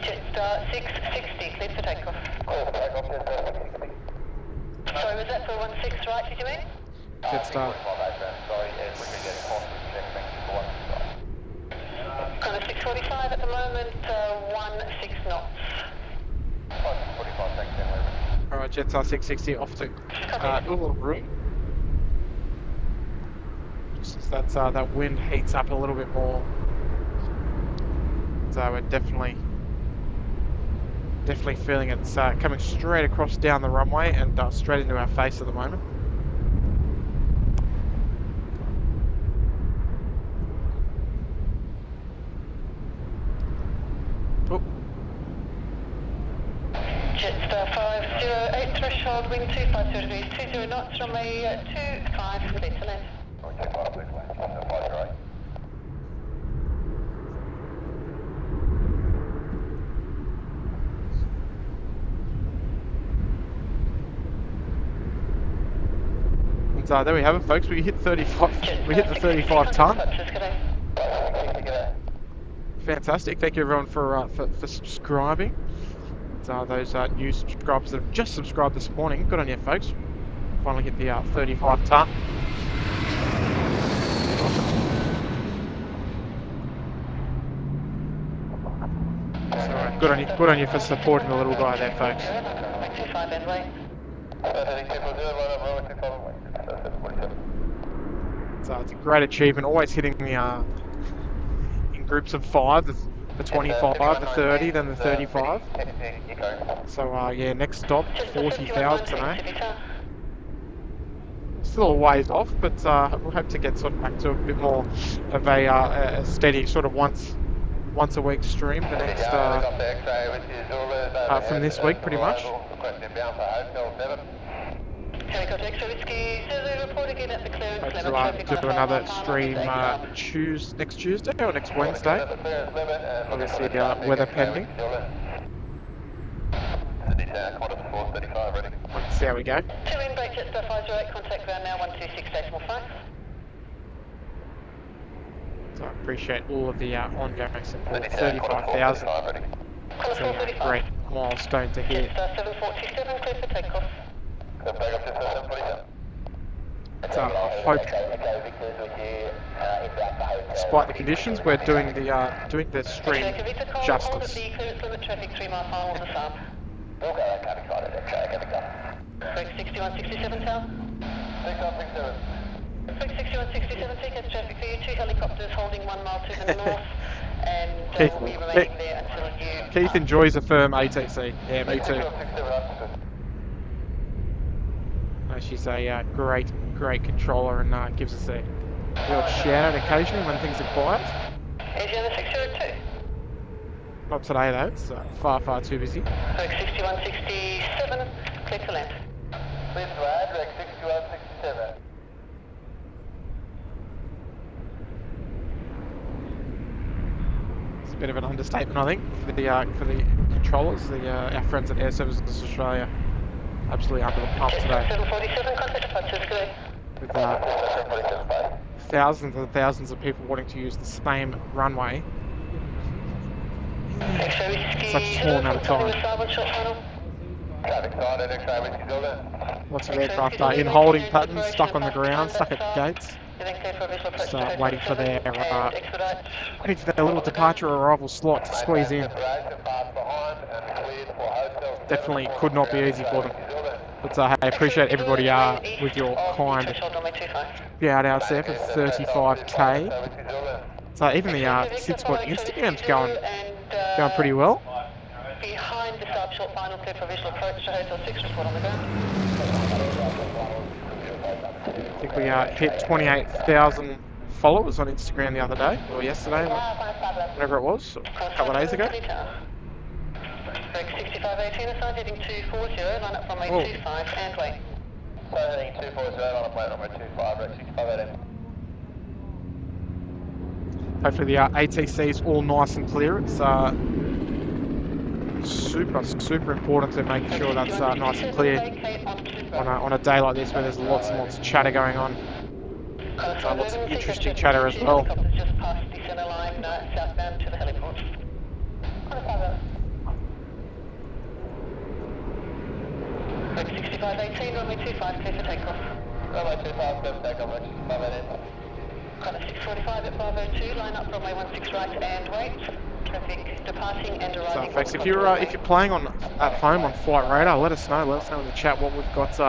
[SPEAKER 5] Jetstar 660, cleared for takeoff.
[SPEAKER 2] Clear for takeoff, Jetstar 660.
[SPEAKER 5] Sorry, was that for 16 right, did you mean?
[SPEAKER 1] Jetstar.
[SPEAKER 2] Sorry, if we could get a crosswind check, thank you for 16.
[SPEAKER 5] Kind of 645 at the moment, 16 knots.
[SPEAKER 2] 45, thanks,
[SPEAKER 1] Alright, Jetstar 660 off to Uluru. Just as that wind heats up a little bit more. So we're definitely feeling it's coming straight across down the runway and straight into our face at the moment.
[SPEAKER 5] Jetstar 508, threshold, wind 250 degrees, 20 knots, runway 25, clear to land.
[SPEAKER 1] And there we have it, folks. We hit 35. We hit the 35 ton. Fantastic. Thank you everyone for subscribing. Those new subscribers that have just subscribed this morning, good on you folks. Finally hit the 35 ton. So, good on you for supporting the little guy there, folks.
[SPEAKER 6] It's a great achievement. Always hitting the in groups of 5, the 25, the 30, then the 35. So yeah, next stop 40,000, eh? Still a ways off, but we'll hope to get sort of back to a bit more of a steady sort of once a week stream. The next from this week, pretty much. Hope to do another stream next Tuesday or next Wednesday. Obviously, weather pending. Let's see how we go.
[SPEAKER 5] 2 in break jet stuff 508, contact ground now 126 decimal 5.
[SPEAKER 6] So I appreciate all of the ongoing support. 35,000. It's a great milestone to hit.
[SPEAKER 5] 747, clear for takeoff.
[SPEAKER 6] So I hope, despite the conditions, we're doing the stream justice.
[SPEAKER 5] Traffic 3 mile final on the sub. Break 6167 tower. 6167, takeoff traffic for you, 2 helicopters holding 1 mile to the north, and we'll be remaining there until you...
[SPEAKER 6] Keith enjoys a firm ATC. Yeah, me too. She's a great controller and gives us a little shout out occasionally when things are quiet.
[SPEAKER 5] Asiana 602.
[SPEAKER 6] Not today though, it's far too busy.
[SPEAKER 5] Break 6167, clear to land.
[SPEAKER 2] Please ride, Rex 6167.
[SPEAKER 6] It's a bit of an understatement, I think, for the controllers, our friends at Air Services Australia. Absolutely under the pump today.
[SPEAKER 5] 747, contact departures, good.
[SPEAKER 6] With thousands and thousands of people wanting to use the same runway in such a small amount of time. Lots of aircraft are in holding patterns, stuck on the ground, stuck at the gates. Just waiting for their little departure or arrival slot to squeeze in. Definitely could not be easy for them. But I appreciate everybody with your kind shout outs there for 35k. So even the SydSquad Instagram's going pretty well.
[SPEAKER 5] Behind the sub short final clear provisional approach to Hotel 6, report on the ground.
[SPEAKER 6] I think we hit 28,000 followers on Instagram the other day, or yesterday, whenever it was, a couple of days ago.
[SPEAKER 5] Break 6518 aside, heading 240, line up from 825 and wait.
[SPEAKER 2] So heading 240, line up plate number 25, Break 6518.
[SPEAKER 6] Hopefully the ATC's all nice and clear. It's super important to make sure that's nice and clear on a day like this where there's lots and lots of chatter going on. Lots of interesting chatter as well.
[SPEAKER 5] Just past the centre line, southbound to the heliport. Break 6518, runway 25, clear for takeoff.
[SPEAKER 2] Runway 25, clear for takeoff, Break 6518.
[SPEAKER 5] Colour 645 at 502, line up runway 16 right and wait. Traffic departing and arriving.
[SPEAKER 6] So folks, if you're playing at home on Flight Radar, let us know in the chat what we've got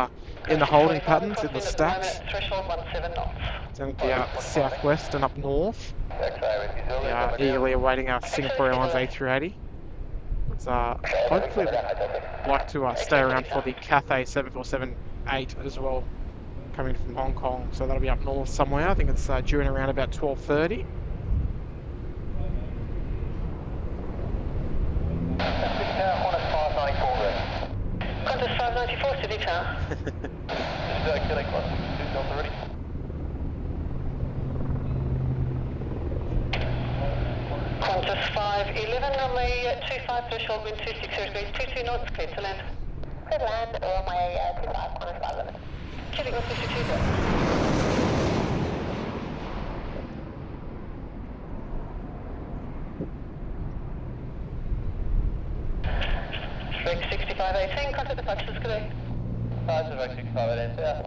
[SPEAKER 6] in the holding patterns, in the stacks.
[SPEAKER 5] Threshold 17 knots.
[SPEAKER 6] Down at the southwest and up north. We are eagerly awaiting our Singapore Airlines A380. Hopefully we'd like to stay around for the Cathay 747-8 as well, coming from Hong Kong. So that'll be up north somewhere. I think it's due in around about 12:30.
[SPEAKER 5] Qantas 594, City Tower.
[SPEAKER 2] Killing close. 2 knots already.
[SPEAKER 5] Qantas 511, runway 25, threshold wind 260 degrees, 22 knots, clear to land.
[SPEAKER 2] Clear to land, runway 25, Qantas 511.
[SPEAKER 5] Killing on 52. Break 6518, contact departures today.
[SPEAKER 2] Departure Break 6518, yeah.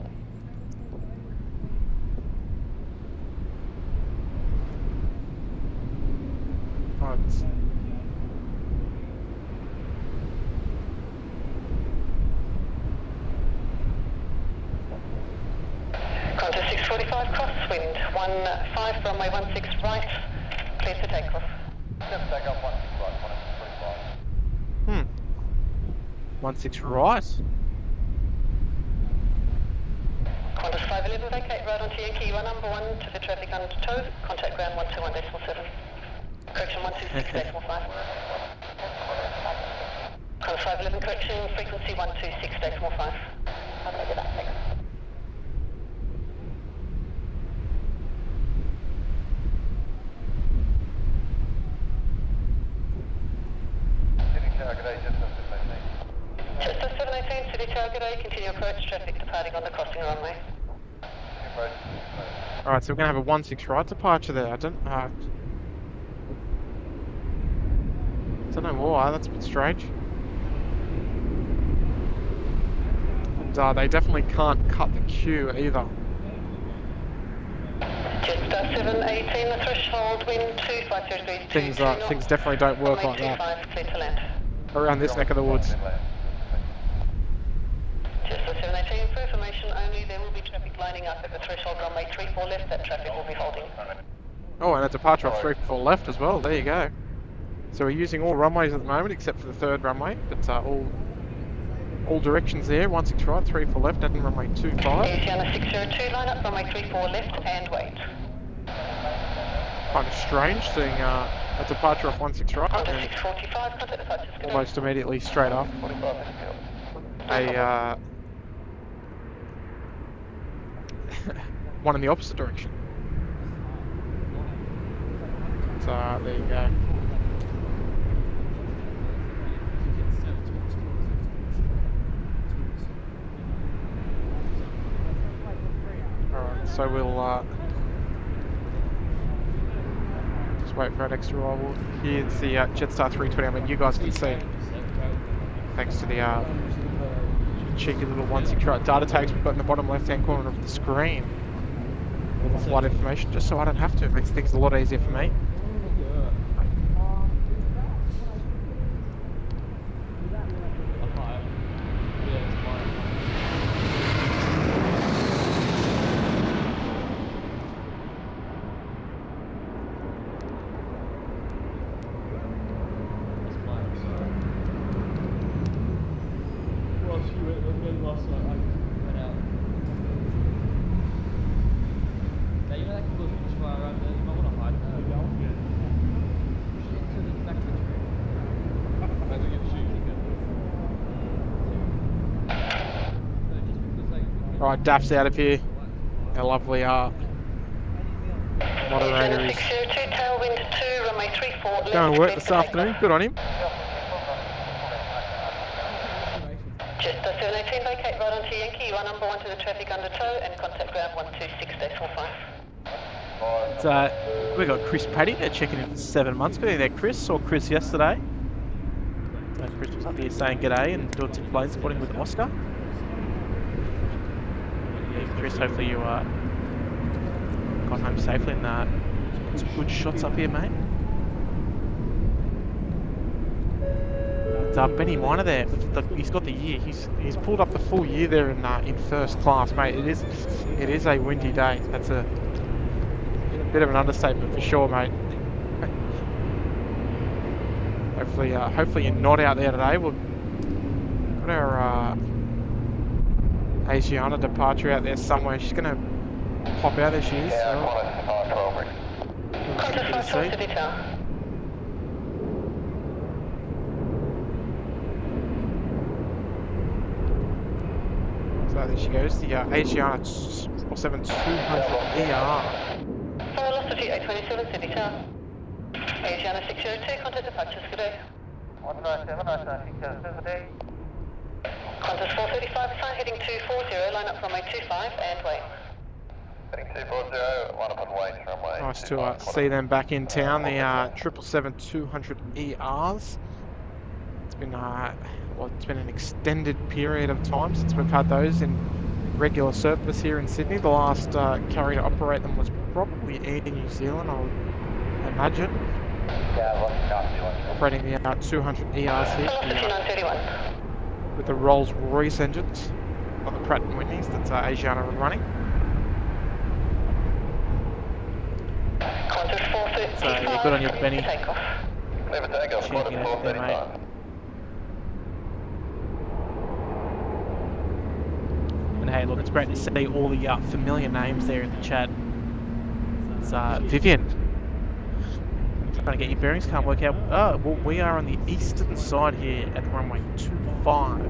[SPEAKER 5] Qantas 645 crosswind, 15 runway 16 right, clear for takeoff.
[SPEAKER 2] Takeoff 16 right,
[SPEAKER 6] 16 right.
[SPEAKER 5] Qantas 511, vacate right onto Yankee, run number 1 to the traffic under tow, contact ground 121.7. Correction 126.5. Qantas 511, correction, frequency 126.5. How do I get that? Thanks.
[SPEAKER 2] City Tower, good day, just
[SPEAKER 5] 718, City Tower, good day, continue approach, traffic departing on the crossing runway.
[SPEAKER 6] Alright, so we're going to have a 16 right departure there. I don't know why, that's a bit strange. And they definitely can't cut the queue either.
[SPEAKER 5] Just 718, the threshold, wind 25 degrees.
[SPEAKER 6] Things definitely don't work like that.
[SPEAKER 5] Clear to land.
[SPEAKER 6] Around this neck of the woods.
[SPEAKER 5] Just 718, for information only, there will be traffic lining up at the threshold runway 34 left, that traffic will be holding.
[SPEAKER 6] Oh, and a departure off 34 left as well, there you go. So we're using all runways at the moment except for the third runway, but all directions there, 16 right, 34 left, and runway 25.
[SPEAKER 5] Asiana 602, line up runway 34 left and wait.
[SPEAKER 6] Kind of strange seeing a departure off 16 right
[SPEAKER 5] Qantas
[SPEAKER 6] and
[SPEAKER 5] 645, contact departures, good day.
[SPEAKER 6] almost immediately straight off a one in the opposite direction. So there you go. Alright, so we'll just wait for our next arrival. Here's the Jetstar 320. I mean, you guys can see, thanks to the cheeky little 16 right data tags we've got in the bottom left hand corner of the screen. All the flight information, just so I don't have to. It makes things a lot easier for me. Alright, Daph's out of here. Our lovely moderator is going to work this afternoon. Good on him.
[SPEAKER 5] Just 718, vacate right onto Yankee, run number 1 to the traffic under tow and contact ground 126.5.
[SPEAKER 6] We got Chris Paddy there checking in for 7 months. Good evening there, Chris. Saw Chris yesterday. Chris was up here saying g'day and doing some plane spotting with Oscar. Chris, hopefully you got home safely and some good shots up here, mate. It's Benny Miner there. He's got the year. He's pulled up the full year there in first class, mate. It is a windy day. That's a bit of an understatement for sure, mate. Hopefully you're not out there today. We've got our Asiana departure out there somewhere. She's going to pop out. There she is. So there she goes, the Asiana 47200ER.
[SPEAKER 5] Velocity 827, City Tower. Asiana 602, contact departures, good day.
[SPEAKER 2] 197, good day.
[SPEAKER 5] Qantas 435, sign heading 240, line up runway 25 and wait.
[SPEAKER 2] Heading 240, line up on wait, runway.
[SPEAKER 6] Nice to see them back in town, the 777-200ERs. It's been it's been an extended period of time since we've had those in regular service here in Sydney. The last carrier to operate them was probably Air New Zealand, I would imagine. Operating the 200ERs here. With the Rolls-Royce engines on the Pratt & Whitneys that Asiana are running. So yeah, good on you, Benny.
[SPEAKER 2] Clear for takeoff,
[SPEAKER 6] Checking it there, mate. And hey, look, it's great to see all the familiar names there in the chat. It's Vivian. Trying to get your bearings, can't work out. Oh, well, we are on the eastern side here at the runway 25.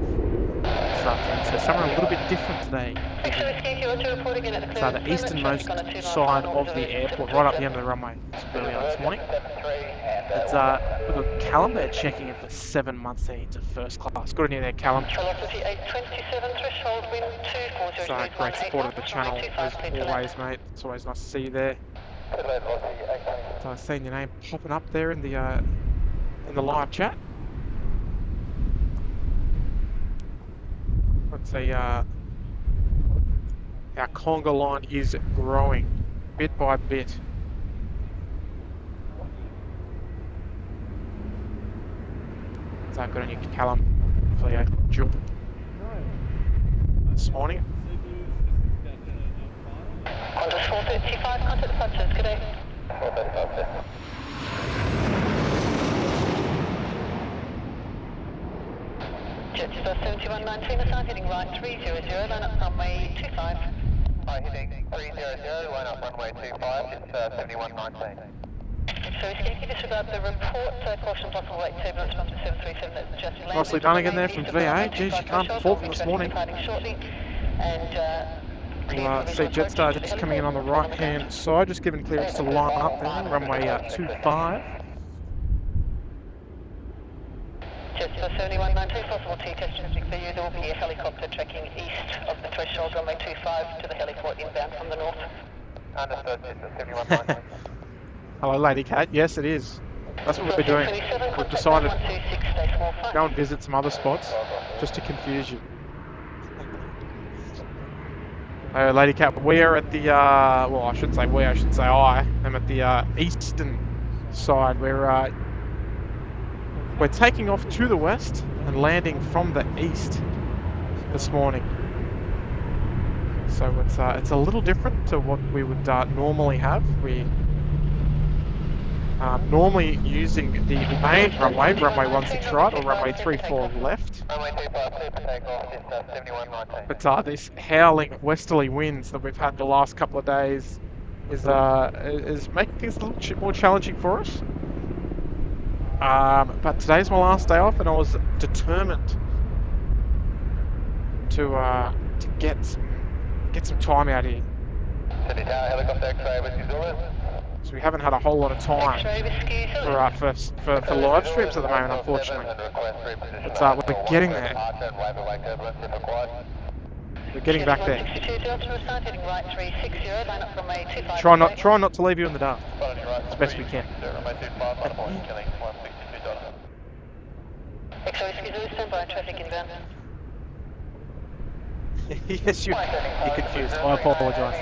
[SPEAKER 6] So somewhere a little bit different today. It's the easternmost side of the airport, right up the end of the runway. It's earlier this morning. It's we've got Callum there checking in for 7 months there into first class. Good on you there, Callum.
[SPEAKER 5] Velocity 827 threshold, wind 240.
[SPEAKER 6] It's great support of the channel as always, mate. It's always nice to see you there. So I've seen your name popping up there in the live chat. Let's see, our conga line is growing bit by bit. So good on you, Callum. Hopefully I jump this morning.
[SPEAKER 5] Qantas 435, contact departures, good day.
[SPEAKER 2] 435,
[SPEAKER 5] Jetstar 7119, aside heading right 300, line up runway 25.
[SPEAKER 2] Hi, heading 300, line up runway 25, it's 7119.
[SPEAKER 5] So can you disregard the report, caution possible late turbulence from the 737 that just landed.
[SPEAKER 6] Nicely done again there from VA. Geez, you can't fault them this morning. We'll see Jetstar just coming in on the right hand side, just giving clearance to line up there, runway 25.
[SPEAKER 5] Jetstar 7119, possible T-test traffic for you. There will be a helicopter tracking east of the threshold, runway 25 to the heliport inbound from the north.
[SPEAKER 2] Understood, Jetstar 7119.
[SPEAKER 6] Hello, Lady Cat. Yes, it is. That's what we're doing. We've decided to go and visit some other spots just to confuse you. Lady Cat, we are at the, well, I should say we, I should say I am at the eastern side. We're taking off to the west and landing from the east this morning. So it's a little different to what we would normally have. We normally using the main runway 16 right or runway 34 left.
[SPEAKER 2] Runway 25, clear for takeoff, it's 7119.
[SPEAKER 6] But this howling westerly winds that we've had the last couple of days is making things a little more challenging for us. But today's my last day off, and I was determined to get some time out here.
[SPEAKER 2] City Tower, helicopter X-ray, Whiskey Zulu.
[SPEAKER 6] So we haven't had a whole lot of time for live streams at the moment, unfortunately. But we're getting there. We're getting back there. Try not to leave you in the dark as best we can. Yes, you're confused. I apologise.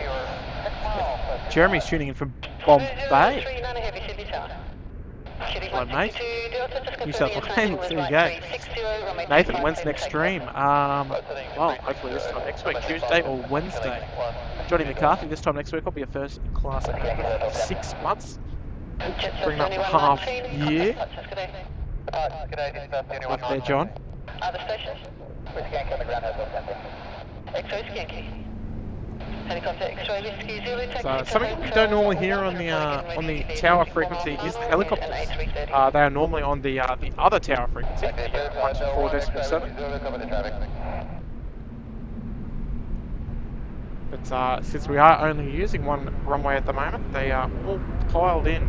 [SPEAKER 6] Jeremy's tuning in from Bombay. Hello, mate. New South Wales. There you go. Nathan, when's next stream? Well, hopefully this time next week, Tuesday or Wednesday. Johnny McCarthy, this time next week will be a first class of 6 months. Bring up half year. Left there, John.
[SPEAKER 5] Other stations? X-ray Skanky. Helicopter X-ray Whiskey Zulu.
[SPEAKER 6] So something we don't normally hear on the tower frequency is the helicopters. They are normally on the other tower frequency, 104.7. But since we are only using one runway at the moment, they are all piled in.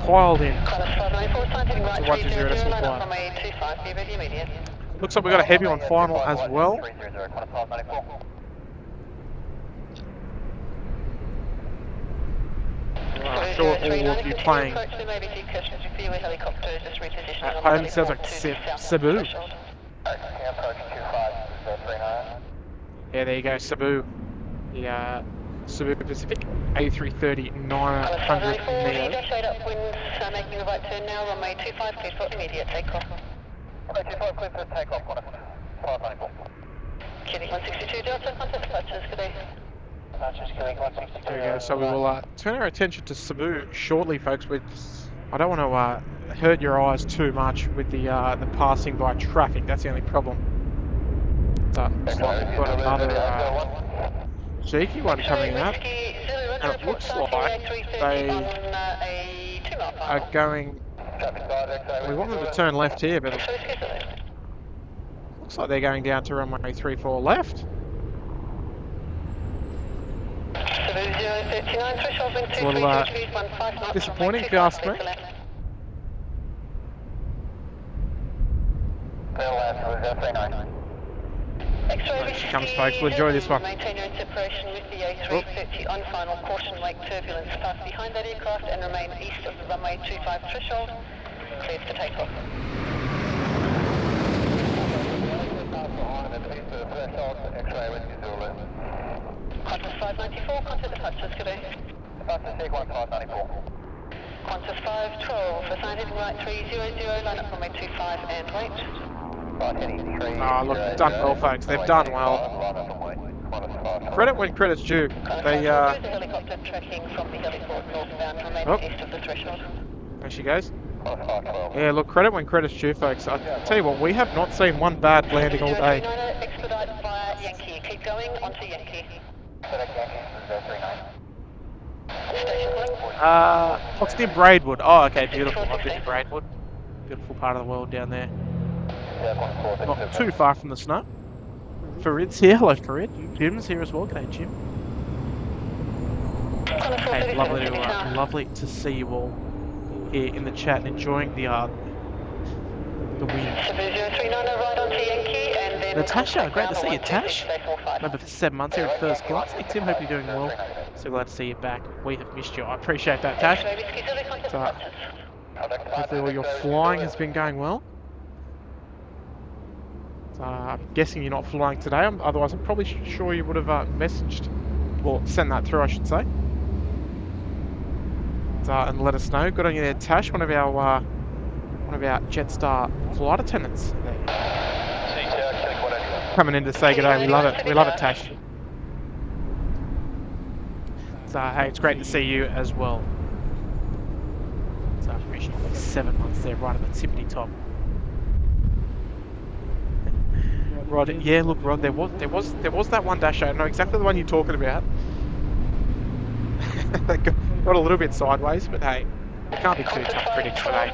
[SPEAKER 6] To 120.5. Looks like we got a heavy on final as well. I'm sure all of you playing at home sounds like Cebu. Yeah, there you go, Cebu. The Cebu Pacific A330 900 Neo.
[SPEAKER 5] Making a right turn now, runway 25, clear for immediate takeoff.
[SPEAKER 2] Runway 25, clear for takeoff, 594.
[SPEAKER 5] Kitty 162 Delta, contact departures, good day.
[SPEAKER 2] Departures, good
[SPEAKER 6] There we go. So we will turn our attention to Cebu shortly, folks. I don't want to hurt your eyes too much with the passing by traffic. That's the only problem. So looks like we've got another cheeky one coming out, and it looks like they are going. We want them to turn left here, but it looks like they're going down to runway 34 left. It's a little disappointing, if you ask me. Right, she comes, folks. We'll enjoy this one.
[SPEAKER 5] Maintain your separation with the A350 on final caution wake turbulence. Pass behind that aircraft and remain east of the runway 25 threshold. Cleared for takeoff. Qantas 594, contact departures, good day.
[SPEAKER 2] Qantas 594.
[SPEAKER 5] Qantas 512, assigned heading right 300, line up runway 25 and wait.
[SPEAKER 6] Oh, look, done well, folks. They've done well. Credit when credit's due. They,
[SPEAKER 5] helicopter tracking from the heliport northbound, remain east of the threshold.
[SPEAKER 6] There she goes. Yeah, look, credit when credit's due, folks. I tell you what, we have not seen one bad landing all day.
[SPEAKER 5] Expedite via Yankee. Keep going onto Yankee.
[SPEAKER 6] What's near Braidwood? Oh, okay, beautiful. I've been to Braidwood. Beautiful part of the world down there. Not too far from the snow. Farid's here. Hello, Farid. Jim's here as well. G'day, Jim. Hey, lovely to see you all here in the chat and enjoying the wind. Natasha, great to see you, Tash. Remember for 7 months here at first class. Hey, Tim, hope you're doing well. So glad to see you back. We have missed you. I appreciate that, Tash. So, hopefully all your flying has been going well. I'm guessing you're not flying today, otherwise I'm probably sure you would have messaged, or sent that through, I should say. And let us know. Good on you there, Tash, one of our Jetstar flight attendants there. Coming in to say good day. We love it. We love it, Tash. So hey, it's great to see you as well. So I've reached 7 months there, right at the tippity top. Rod, yeah, look, Rod, there was that one dash. I know exactly the one you're talking about. Got a little bit sideways, but hey, it can't be too tough critics today.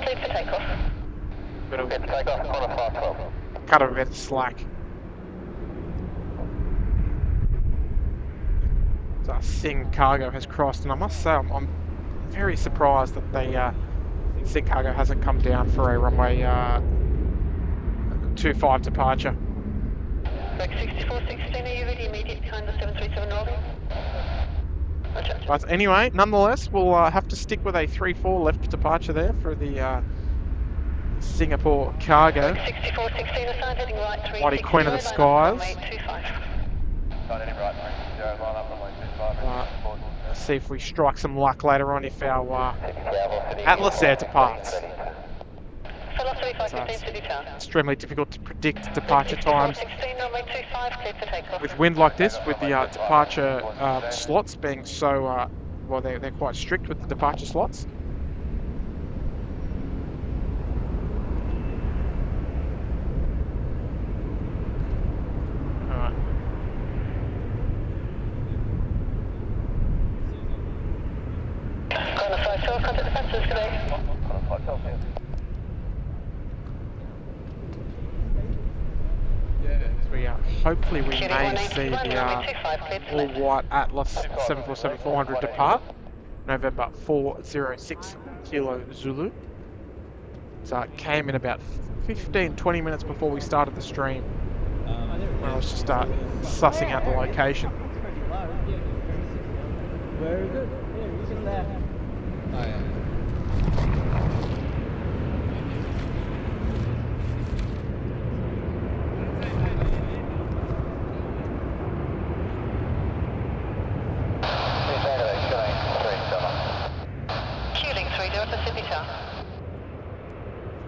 [SPEAKER 6] Cut a bit of slack. So Sing Cargo has crossed, and I must say I'm very surprised that Sing Cargo hasn't come down for a runway 25 departure.
[SPEAKER 5] Back 6416, are you ready? Immediate behind the 737 Northern.
[SPEAKER 6] But anyway, nonetheless, we'll have to stick with a 3-4 left departure there for the Singapore Cargo.
[SPEAKER 5] 6416, assigned heading right,
[SPEAKER 6] Mighty Queen of the Skies. Let's see if we strike some luck later on if our Atlas Air departs. It's extremely difficult to predict departure times with wind like this, with the departure slots being so, well, they're quite strict with the departure slots. Alright. Hopefully we may see the all-white Atlas 747-400 depart, November 406 Kilo Zulu. So it came in about 15-20 minutes before we started the stream. I was just sussing out the location.
[SPEAKER 7] Where is it? Yeah, we just left. Oh yeah.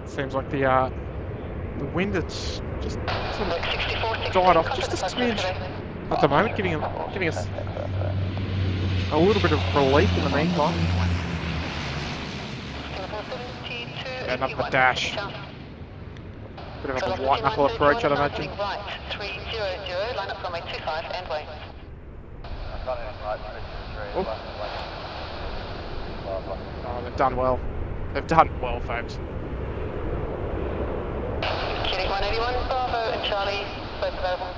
[SPEAKER 6] Seems like the wind has just sort of died off just a smidge at the moment, giving us
[SPEAKER 1] a little bit of relief in the meantime. Going up the dash. Bit of a white knuckle approach, I'd imagine.
[SPEAKER 5] Right, 300, line up runway 25 and wait.
[SPEAKER 1] Oh, they've done well. They've done well, folks.
[SPEAKER 5] Kitty 181, Bravo and Charlie, both available.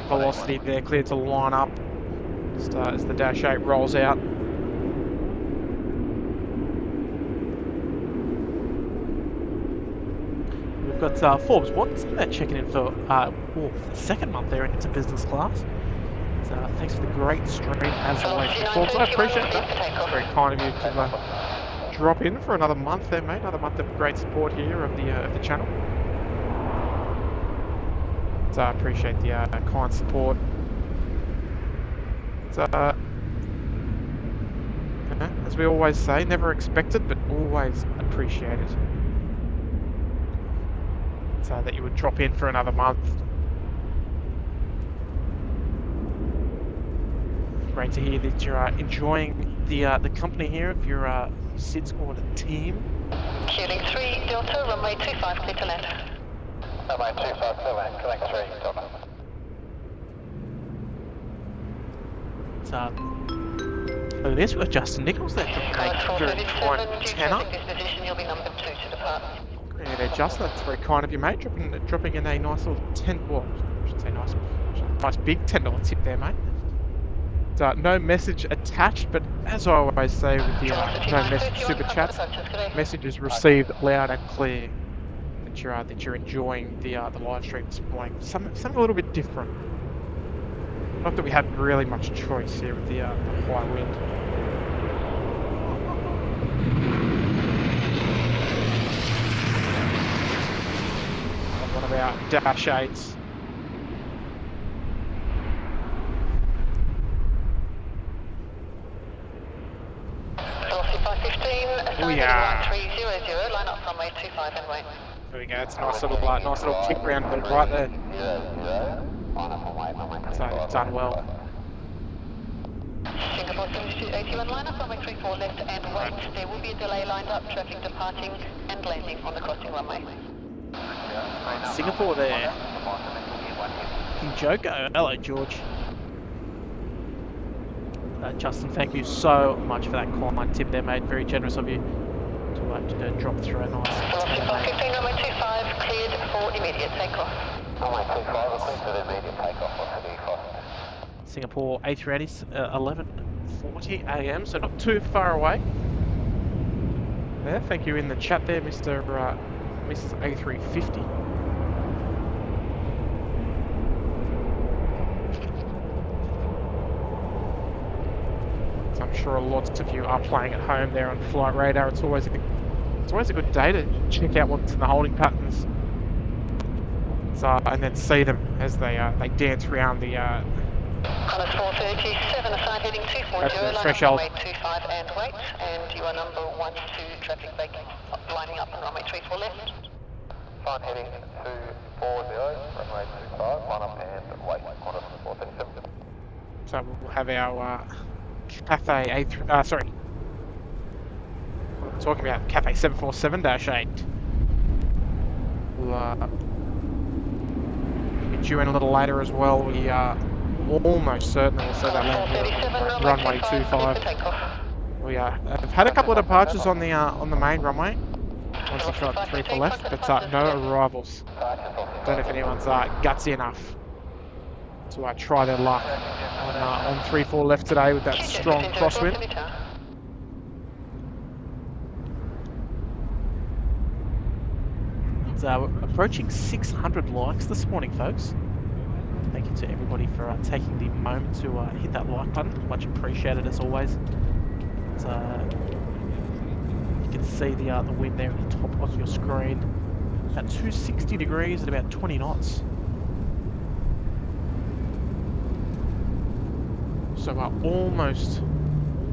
[SPEAKER 1] Velocity there, clear to line up. Just, as the Dash 8 rolls out. We've got Forbes Watson there checking in for the second month there into business class. So, thanks for the great stream as always, Forbes. I appreciate that. It's very kind of you to drop in for another month there, mate. Another month of great support here of the channel. So I appreciate the kind support. So, as we always say, never expected, but always appreciated. So that you would drop in for another month. Great to hear that you're enjoying the company here of your SydSquad team.
[SPEAKER 5] Shooting 3 Delta, runway 25, clear to land.
[SPEAKER 2] Runway 257, connect 3, Delta.
[SPEAKER 1] So, look at this, we've got Justin Nichols there dropping a very fine tenner.
[SPEAKER 5] This position, you'll be number 2 to depart.
[SPEAKER 1] Yeah, there, Justin, that's very kind of you, mate. Dropping in a nice little well, I should say nice big $10 tip there, mate. So, no message attached, but as I always say with the no message super chats, messages received loud and clear that you're enjoying the live stream this morning. Something a little bit different. Not that we had really much choice here with the high wind. One of our Dash 8s.
[SPEAKER 5] We are 300, line up runway 25 and wait.
[SPEAKER 1] There we go, it's a nice little kick round there, right there. So, done well.
[SPEAKER 5] Singapore 7281, line up runway 34 left and wait. There will be a delay lined up, traffic departing and landing on the crossing runway.
[SPEAKER 1] Singapore there. King Joko, hello George. Justin, thank you so much for that kind tip there, mate. Very generous of you to drop through a nice.
[SPEAKER 5] 15, runway 25, cleared for immediate takeoff.
[SPEAKER 2] Runway 25, cleared for the immediate takeoff. What's the default?
[SPEAKER 1] Singapore A380, 11:40 AM, so not too far away. There, thank you in the chat there, Mrs. A350. I'm sure lots of you are playing at home there on Flight Radar. It's always a good day to check out what's in the holding patterns, and then see them as they dance around the
[SPEAKER 5] Connors 437, assigned heading 240, line up runway 25 and wait, and you are number 12 traffic backing, lining up on runway 34 left.
[SPEAKER 2] Assigned heading 240, runway 25, line up and wait, Connors 437.
[SPEAKER 1] So we'll have our Cafe A3, sorry. We're talking about Cafe 747-8. We'll get you in a little later as well. We almost certainly will see that land here on runway 25. We have had a couple of departures on the main runway. Once you've got 34 left, but no arrivals. Don't know if anyone's gutsy enough to try their luck on 3-4 left today with that strong crosswind. We're approaching 600 likes this morning, folks. Thank you to everybody for taking the moment to hit that like button. Much appreciated as always. You can see the wind there at the top of your screen. At 260 degrees at about 20 knots. So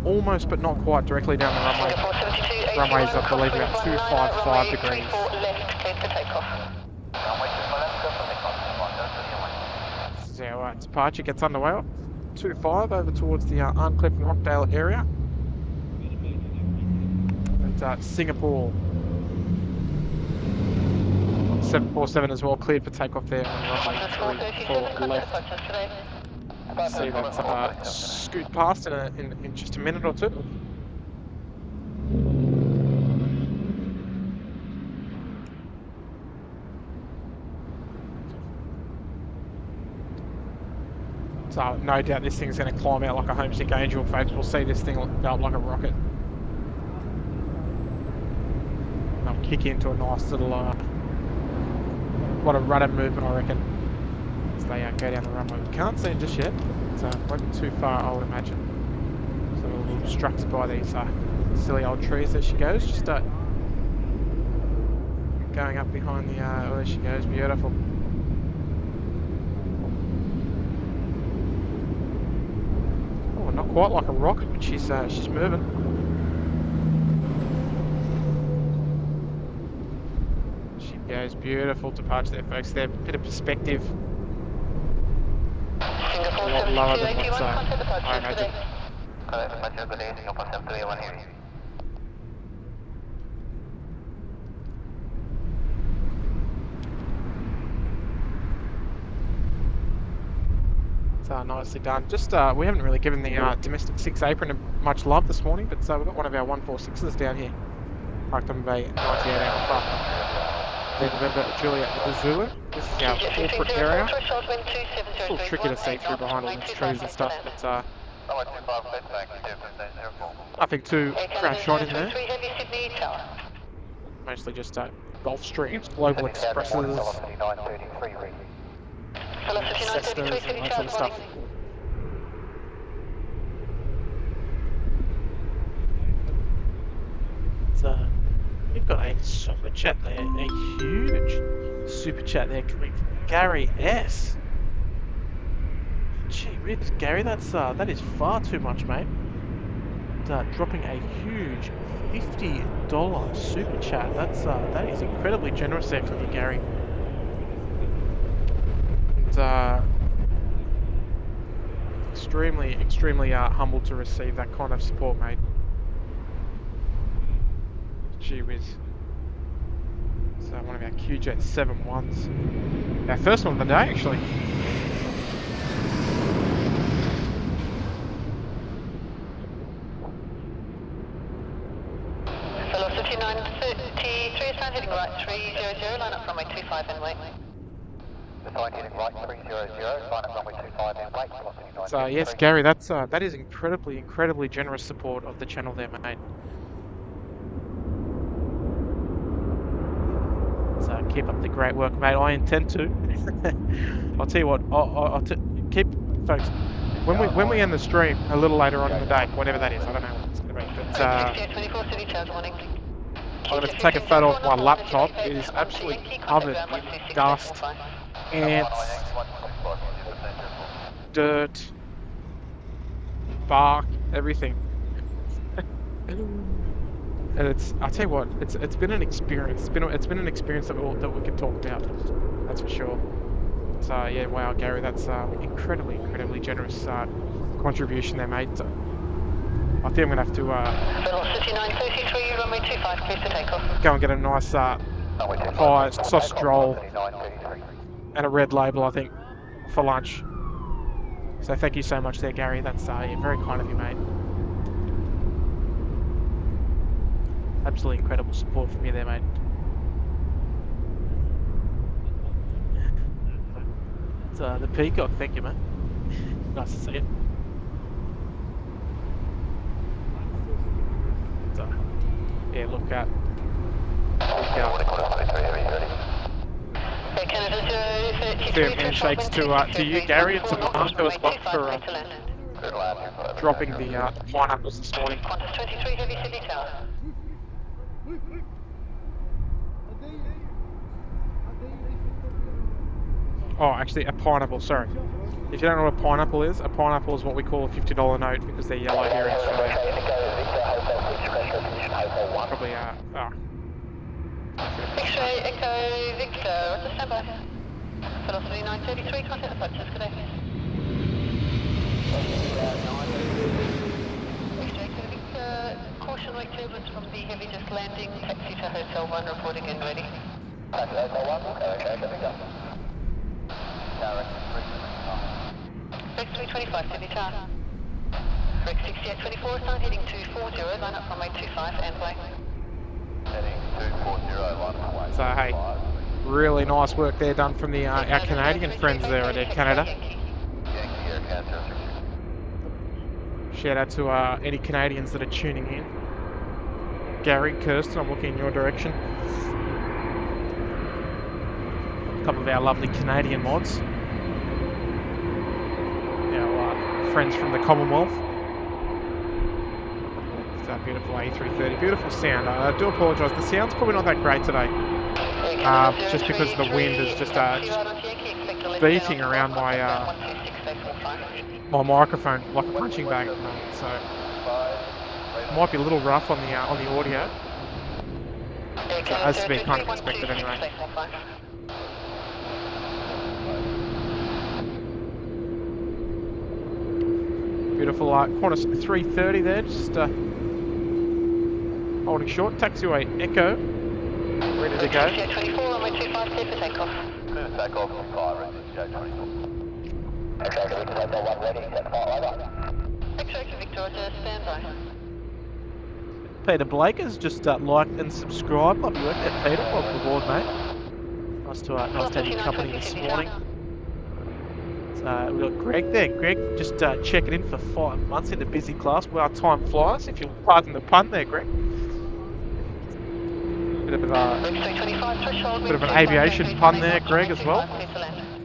[SPEAKER 1] almost but not quite directly down the runway. Runway's I believe about 255 degrees. This is our
[SPEAKER 6] Alright, departure gets underway. 25 over towards the Arncliffe and Rockdale area. And Singapore. 747 as well, cleared for takeoff there on runway 34 left. See that scoot past in just a minute or two. So no doubt this thing's going to climb out like a homesick angel, folks. We'll see this thing go up like a rocket. I'll kick into a nice little, what a rudder movement, I reckon. As they go down the runway. We can't see it just yet. It's won't be too far, I would imagine. So we're a little distracted by these silly old trees. There she goes. Just going up behind the. Oh, there she goes. Beautiful. Oh, not quite like a rocket, but she's moving. She goes. Beautiful departure there, folks. There, a bit of perspective. A lot lower than what I imagine. Nicely done. Just we haven't really given the domestic 6 apron much love this morning, but we've got one of our 146s down here, parked on Bay 98 Alpha. Then November Juliet Zulu. This is our corporate area. It's a little tricky to see through behind all these trees and stuff, but nothing too crash on in there. Mostly just Gulfstreams, Global Expresses, Cessnas and that sort of stuff. We've got a super chat there, a huge super chat there coming from Gary S. Gee whiz, Gary, that is far too much, mate. Dropping a huge $50 super chat. That is incredibly generous there from you, Gary. And extremely humbled to receive that kind of support, mate. Gee whiz. So one of our QJet 7-1s. Our first one of the day, actually.
[SPEAKER 5] Velocity 933 is now heading right 300, line up runway 25 and wait.
[SPEAKER 2] Heading right 300, line up runway 25 and wait.
[SPEAKER 6] So yes, Gary, that is incredibly generous support of the channel there, mate. So keep up the great work, mate. I intend to. I'll tell you what. I'll keep, folks. When we end the stream a little later on in the day, whatever that is, I don't know what it's going to be. But I'm going to take a photo of my laptop. It is absolutely covered in dust, ants, dirt, bark, everything. And I'll tell you what, it's been an experience. It's been an experience that we can talk about. That's for sure. So yeah, wow, Gary, that's incredibly generous contribution there, mate. So, I think I'm gonna have to
[SPEAKER 5] Velocity 933, runway 25, clear for takeoff.
[SPEAKER 6] go and get a nice pie, sausage roll, and a red label, I think, for lunch. So thank you so much there, Gary. That's yeah, very kind of you, mate. Absolutely incredible support from you there, mate. It's the Peacock, thank you, mate. Nice to see it. So, yeah, look at. Fair handshakes to you, Gary, and to Marco as well for dropping the pineapples this morning.
[SPEAKER 5] Qantas 23, heavy Sydney Tower.
[SPEAKER 6] Oh, actually, a pineapple, sorry. If you don't know what a pineapple is what we call a $50 note because they're yellow here in Australia. Probably,
[SPEAKER 5] X-ray Echo Victor, what's the standby? Velocity 933, contact the purchase, good day. Rex 325, Sydney Tower. Rex 6824, sign heading 240, line up runway 25 and way.
[SPEAKER 2] Heading 240, line up runway.
[SPEAKER 6] So hey, really nice work there done from the our Canadian friends there at Air Canada.
[SPEAKER 2] Yankee Air Canada 062.
[SPEAKER 6] Shout out to any Canadians that are tuning in. Gary, Kirsten, I'm looking in your direction. A couple of our lovely Canadian mods. Our friends from the Commonwealth. It's a beautiful A330, beautiful sound. I do apologise, the sound's probably not that great today. Just because the wind is just beating around my my microphone like a punching bag at the moment, so it might be a little rough on the audio. So, as to be kind of expected anyway. Beautiful Qantas 330 there, just holding short. Taxiway Echo, ready to go.
[SPEAKER 5] 24, runway 25, clear for takeoff.
[SPEAKER 2] Clear to take off from 5, ready to 24. Okay, we can have that one ready, set fire over.
[SPEAKER 5] X-ray to Victoria, stand by.
[SPEAKER 6] Peter Blake has just liked and subscribed. Love you work there, Peter. Welcome aboard, mate. Nice to have your company this morning. We've got Greg there. Greg just checking in for 5 months in the busy class. Well, time flies, if you'll pardon the pun there, Greg. Bit of an aviation pun there, Greg, as well.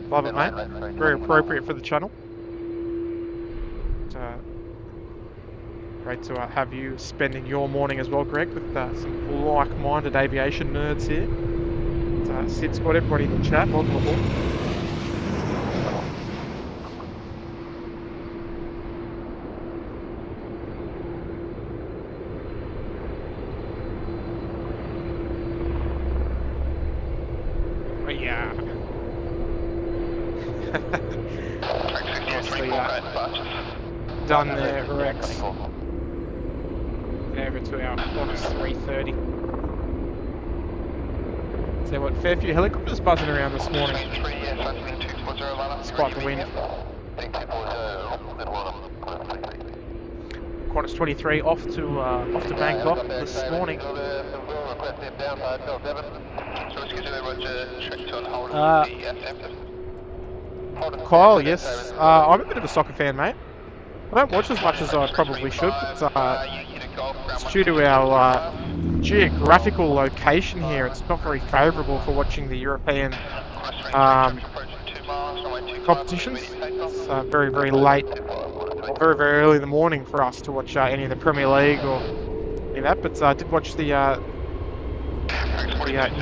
[SPEAKER 6] Love it, mate. Very appropriate for the channel. Great to have you spending your morning as well, Greg, with some like-minded aviation nerds here. SydSquad, everybody in the chat, welcome aboard. Done there, Rex. Over to our Qantas 330. So what, fair few helicopters buzzing around this morning. Despite the wind. Qantas 23 off to Bangkok this morning. Kyle, yes. I'm a bit of a soccer fan, mate. I don't watch as much as I probably should, but it's due to our geographical location here. It's not very favourable for watching the European competitions. It's very, very late, or very, very early in the morning for us to watch any of the Premier League or any of that. But I did watch the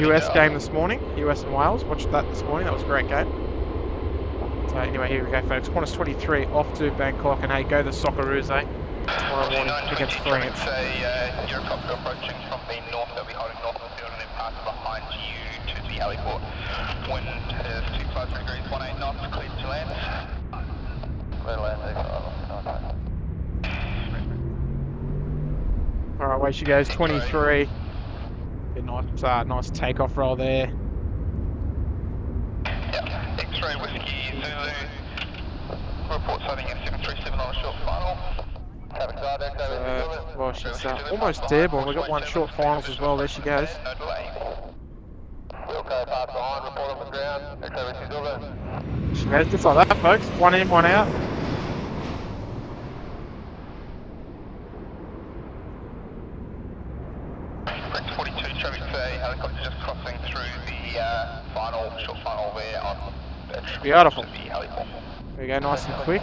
[SPEAKER 6] US game this morning, US and Wales. Watched that this morning. That was a great game. So anyway, here we go, folks. Qantas 23 off to Bangkok, and hey, go the Socceroos, eh? Tomorrow morning against France.
[SPEAKER 2] Eurocopter approaching from the north, they'll be holding north of the field and then pass behind you to the heliport. Wind is 253 degrees, 18 knots, cleared to land. Clear to land,
[SPEAKER 6] Alright, away she goes, 23. Nice takeoff roll there.
[SPEAKER 2] Yeah, X-ray Whiskey Zulu. Report sighting S737 on a short final.
[SPEAKER 6] Well, she's almost airborne. We've got one short finals as well. There she goes.
[SPEAKER 2] No delay. We'll go past behind, report on the ground. X-ray Whiskey Zulu.
[SPEAKER 6] She goes just like that, folks. One in, one out.
[SPEAKER 2] Rex 42, traffic today. Helicopter just crossing through the short final there on
[SPEAKER 6] Beautiful.
[SPEAKER 2] the heliport.
[SPEAKER 6] There we go, nice and quick.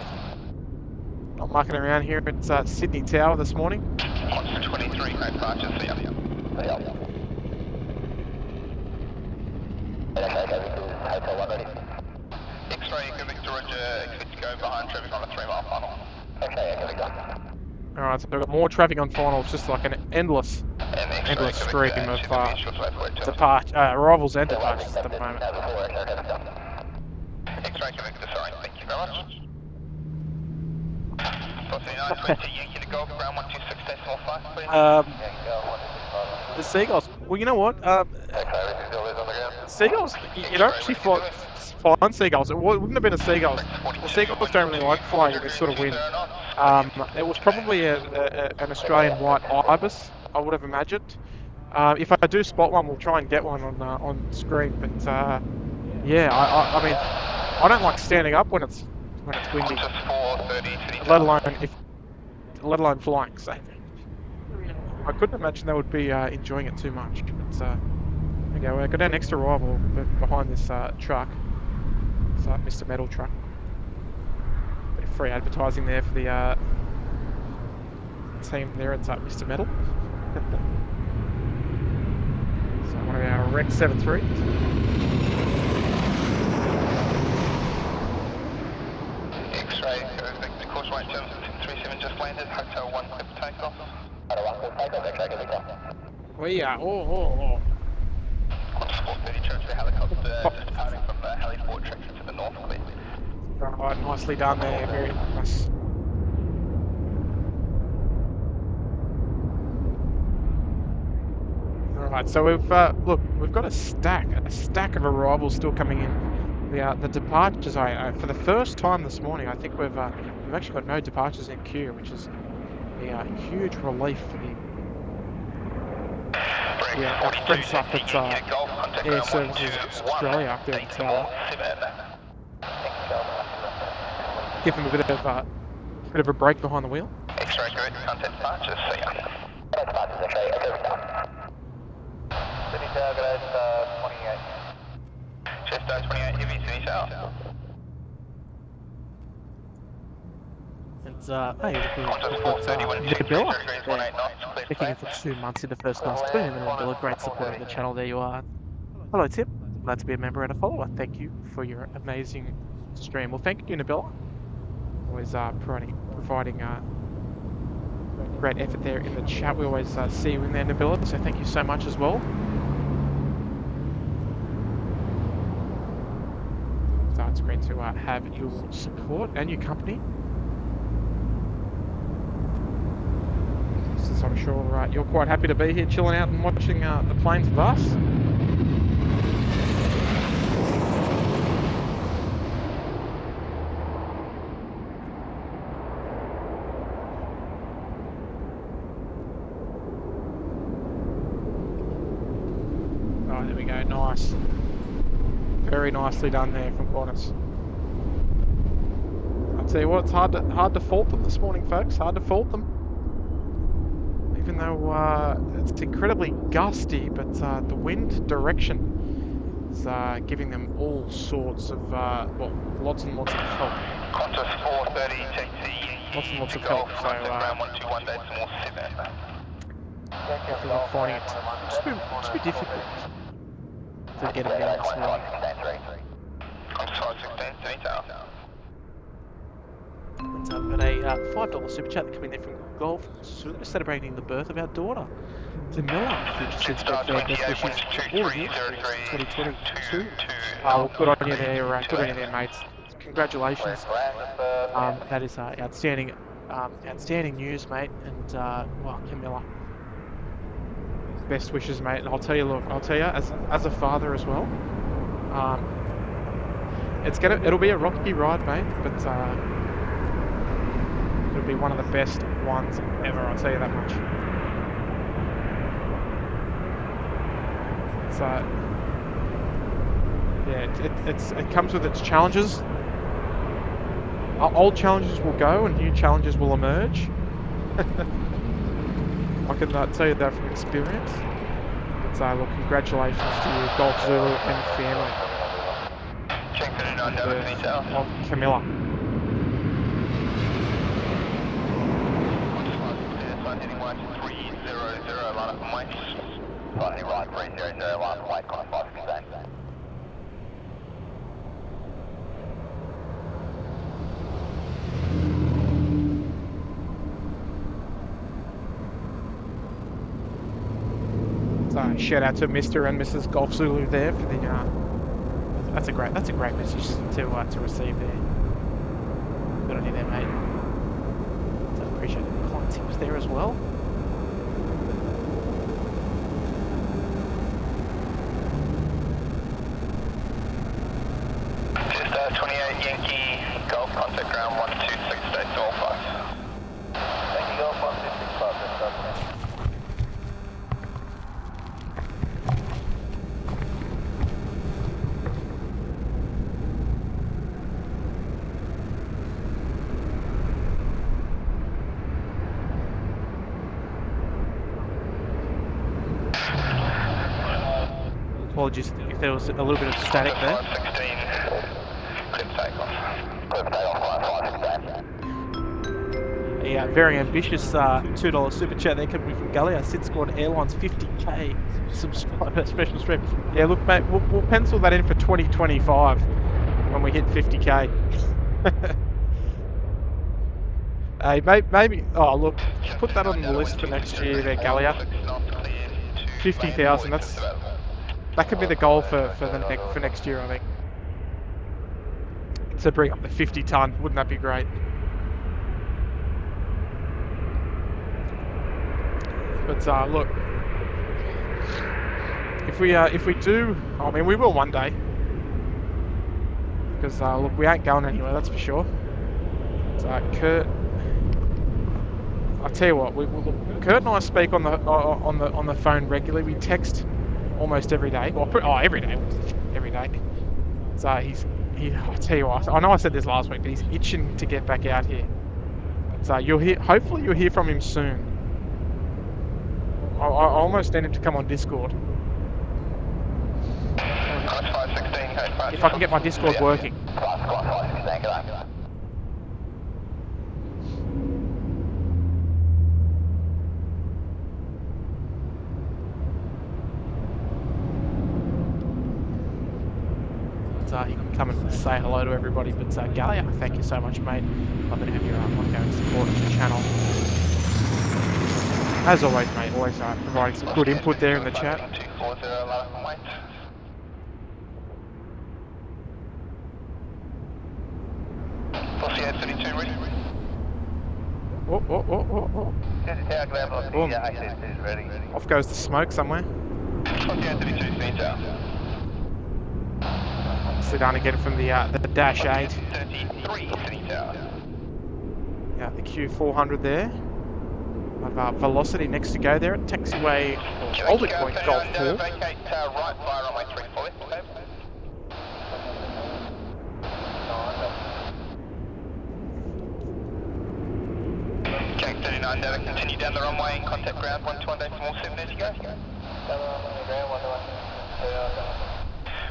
[SPEAKER 6] Not mucking around here at Sydney Tower this morning.
[SPEAKER 2] Qantas 23, great departure, see ya. X-ray, Victor Roger, expect to go behind traffic on a 3-mile final. Okay, here we go.
[SPEAKER 6] Alright, so we've got more traffic on finals, just like an endless stream of arrivals and departures at the moment.
[SPEAKER 2] X-ray, Victor, sorry, thank you very much. 4920, Yankee to Golf, ground 126.5, please.
[SPEAKER 6] The Seagulls. Well, you know what?
[SPEAKER 1] seagulls, you don't actually find seagulls. It wouldn't have been a seagulls. The seagulls don't really like flying in this sort of wind. It was probably an Australian white ibis, I would have imagined. If I do spot one, we'll try and get one on screen. But yeah, I mean, I don't like standing up when it's windy, let alone flying. So I couldn't imagine they would be enjoying it too much. But okay, we've got our next arrival behind this truck. It's Mr. Metal truck. Bit of free advertising there for the team there at Mr. Metal. So one of our Rec 73s.
[SPEAKER 2] X-ray, the course right terms 37 just landed, hotel 1 clip takeoff. Hotel 1 clip takeoff, X-ray, good to go.
[SPEAKER 1] We are,
[SPEAKER 2] Qantas 430 transfer helicopter just departing from heliport direction to the north, clear.
[SPEAKER 1] Right, nicely done there, very nice. Alright, so we've got a stack of arrivals still coming in. The departures, for the first time this morning, I think we've actually got no departures in queue, which is a huge relief for the our friends up at Air Services Australia up there in Tower. Give them a bit of a break behind the wheel.
[SPEAKER 2] X-ray, good, contact departures, see ya. Departures, X-ray, Sydney Tower, good 28. Chester 28, heavy, Sydney Tower.
[SPEAKER 6] It's we've got Nabilla checking in for 2 months in the first class. Been in Nabilla, great support of the channel. There you are. Hello Tim, glad to be a member and a follower. Thank you for your amazing stream. Well, thank you Nabilla. Always providing great effort there in the chat. We always see you in there, Nabilla, so thank you so much as well. So it's great to have your support and your company. So I'm sure you're quite happy to be here chilling out and watching the planes with us. Oh, there we go, nice. Very nicely done there from Qantas. I'll tell you what, it's hard to fault them this morning, folks. Hard to fault them. Even though it's incredibly gusty, but the wind direction is giving them all sorts of, well, lots and lots of help.
[SPEAKER 2] Qantas 430 TT.
[SPEAKER 1] Lots and lots of help, so
[SPEAKER 2] ground 121 days more 7.
[SPEAKER 1] I'm finding it just be difficult to get it down this morning.
[SPEAKER 2] Qantas 516, Sydney Tower.
[SPEAKER 6] Let's have a $5 super chat coming there from Golf Zulu, celebrating the birth of our daughter, Camilla, who just said best wishes to all of you in 2022. Well, good on you there, mates. Congratulations. That is outstanding news, mate. And well, Camilla, best wishes, mate. And I'll tell you, as a father as well, it'll be a rocky ride, mate, but it'll be one of the best ones ever, I'll tell you that much. So, yeah, it comes with its challenges. Old challenges will go and new challenges will emerge. I can tell you that from experience. But look, congratulations to you, Golf Zulu and family.
[SPEAKER 2] Check the 9 Delta
[SPEAKER 1] of Camilla.
[SPEAKER 2] Heading right 300, line up and wait. Heading right 300, line up and wait, Qantas 516.
[SPEAKER 1] So shout out to Mr. and Mrs. Golf Zulu there for the that's a great message to receive there. Good on you there, mate. So I appreciate the content there as well.
[SPEAKER 2] ground 126, stay to all 5. Thank you, Golf 165, that's up.
[SPEAKER 6] Apologies if there was a little bit of static there.
[SPEAKER 2] 16, clear for takeoff. Clear for takeoff, 516.
[SPEAKER 6] A very ambitious $2 super chat there coming from Gallia. SydSquad Airlines 50k subscriber special stream. Yeah, look, mate, we'll pencil that in for 2025 when we hit 50k. Hey, maybe. Oh, look, put that on the list for next year there, Gallia. 50,000. That could be the goal for next year, I think. To bring up the 50 ton, wouldn't that be great? But look, if we do, I mean, we will one day. Because look, we ain't going anywhere, that's for sure. So Kurt, I'll tell you what, Kurt and I speak on the phone regularly. We text almost every day. Well, every day. So I'll tell you what, I know I said this last week, but he's itching to get back out here. So hopefully you'll hear from him soon. I almost need him to come on Discord. If I can get my Discord working. He can come and say hello to everybody. But Gallia, thank you so much, mate. Lovely to have your ongoing support of the channel. As always, mate, always providing some good input there in the chat. Oh. Boom. Off goes the smoke somewhere. Sit down again from the Dash 8. Yeah, the Q400 there. Of Velocity next to go there at taxiway Oldie Point Golf 4.
[SPEAKER 2] Jack 39 Delta, continue down the runway and contact ground 121 small 7 as you go.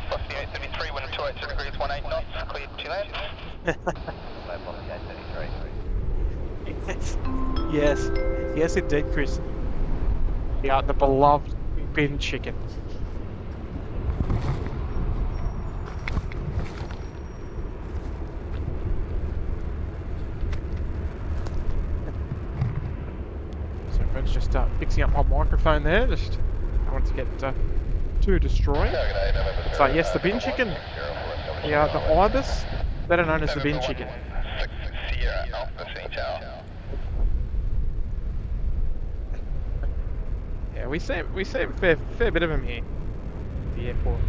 [SPEAKER 2] Plus the 833, wind of 282 degrees, 18 knots, cleared to land.
[SPEAKER 6] Yes indeed, Chris. Yeah, the beloved bin chicken. So friends, just fixing up my microphone there. Just I want to get too destroyed. So yes, the bin chicken. Yeah, the Ibis, better known as the bin chicken. Yeah, we see a fair bit of them here at the airport.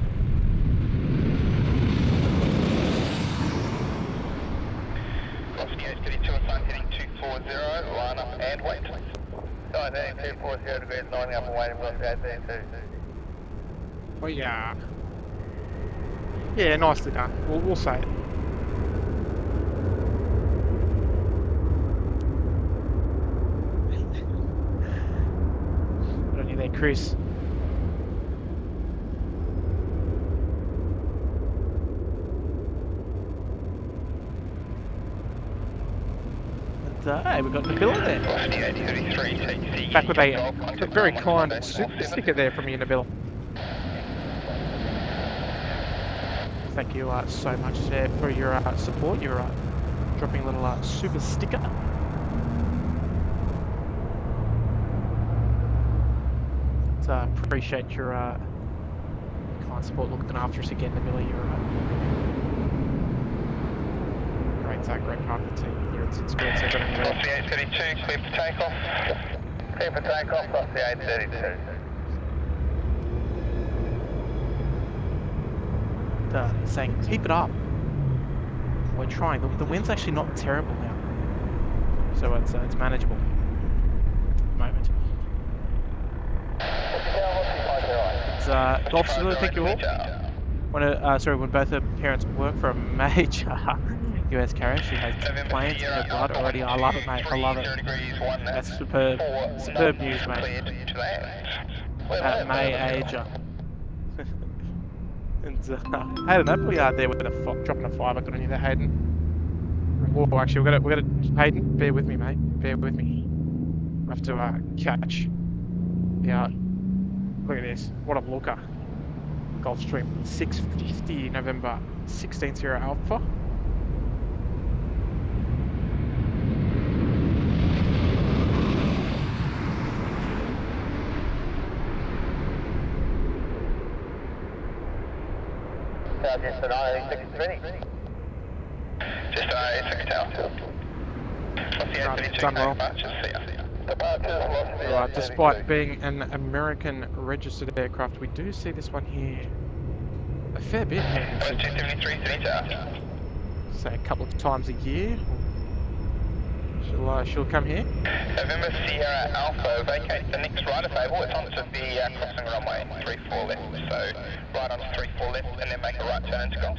[SPEAKER 2] Oscar 32 assigned heading 240, line up and wait. Oh, heading 240 degrees, lining up and waiting, Oscar 832.
[SPEAKER 6] Oh yeah. Yeah, nicely done. We'll say it. Good on you there, Chris. And hey, we've got Nabila there. Back with a very kind super sticker there from you, Nabila. Thank you so much for your support. You're dropping a little super sticker. Appreciate your kind support, looking after us again, Nabila. You're great part of the team here at SydSquad. So
[SPEAKER 2] the 832, clear for takeoff. Clear for takeoff, off the 832.
[SPEAKER 6] Saying keep it up. we're trying. The wind's actually not terrible now, so it's manageable at the moment. It's Golf Zulu, thank you all. When both her parents work for a major US carrier, she has planes in her blood already. I love it, mate. I love it. That's superb. Superb news, mate. At Mayager. And Hayden, that we are there with dropping a 5. I got on you there, Hayden. Oh, actually, we got Hayden. Bear with me, mate. Bear with me. I have to catch. Yeah. Look at this. What a looker. Gulfstream 650 November 16 Alpha.
[SPEAKER 2] Just an A380. Just an A380. What's the A380
[SPEAKER 6] done well.
[SPEAKER 2] Departures,
[SPEAKER 6] Right, despite being an American registered aircraft, we do see this one here a fair bit.
[SPEAKER 2] 273,
[SPEAKER 6] Say a couple of times a year. She'll come here.
[SPEAKER 2] November Sierra Alpha, vacate the next right of table. It's onto the crossing runway 34 left. So right onto 34 left and then make a right turn into Golf.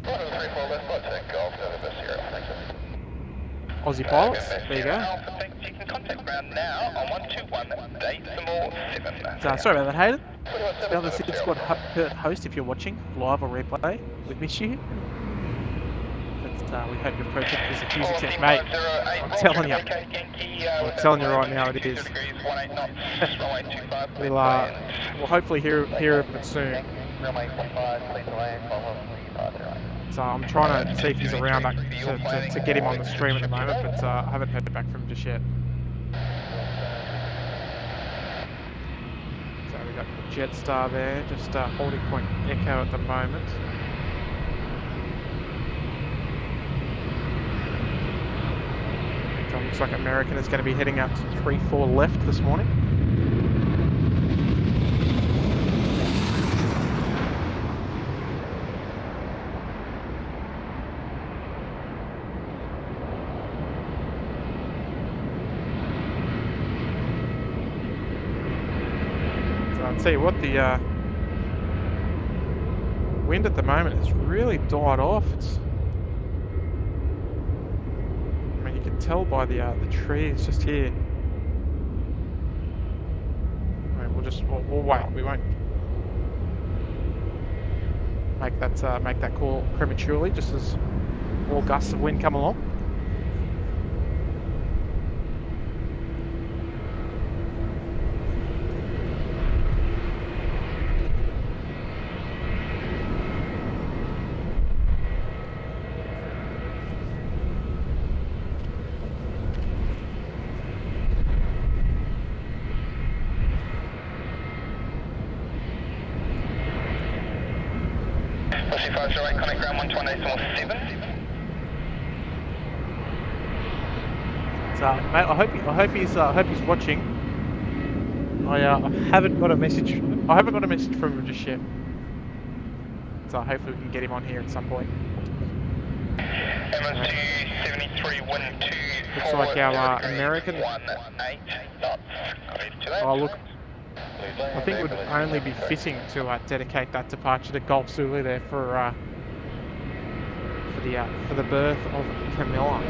[SPEAKER 2] Right on 34 left, right turn Golf, November Sierra Alpha.
[SPEAKER 6] Aussie pilots, there you go.
[SPEAKER 2] Alpha, you can contact ground now on 121 Decimal 7.
[SPEAKER 6] Sorry about that, Hayden. It's now the SydSquad host if you're watching, live or replay. We miss you. But we hope your project is a huge success, mate. I'm telling you right now it is. We'll hopefully hear of it soon. So I'm trying to see if he's around to get him on the stream at the moment, but I haven't heard back from him just yet. So we've got Jetstar there, just holding point Echo at the moment. So it looks like American is going to be heading out to 3-4 left this morning. I'll tell you what, the wind at the moment has really died off. I mean, you can tell by the trees just here. I mean, we'll wait. We won't make that call prematurely, just as more gusts of wind come along.
[SPEAKER 2] Connect ground 121.7.
[SPEAKER 6] So, mate, I hope he's watching. I haven't got a message. I haven't got a message from him just yet. So hopefully we can get him on here at some point.
[SPEAKER 2] Emma 273 wind 2.
[SPEAKER 6] Looks like our American.
[SPEAKER 2] 18 knots.
[SPEAKER 6] Oh look. I think it would only be fitting to dedicate that departure to Golf Zulu there for the birth of Camilla,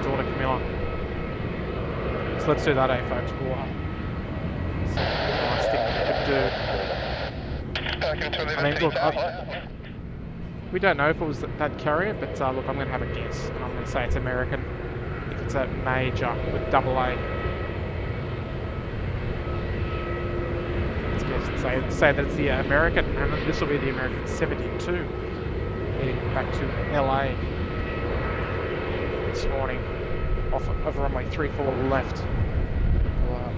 [SPEAKER 6] daughter Camilla. So let's do that, folks. We'll see the nice thing we could do. I mean, look, we don't know if it was that carrier, but look, I'm going to have a guess, and I'm going to say it's American. If it's a major with double A. Say that it's the American, and this will be the American 72 heading back to LA this morning off of runway 34 left.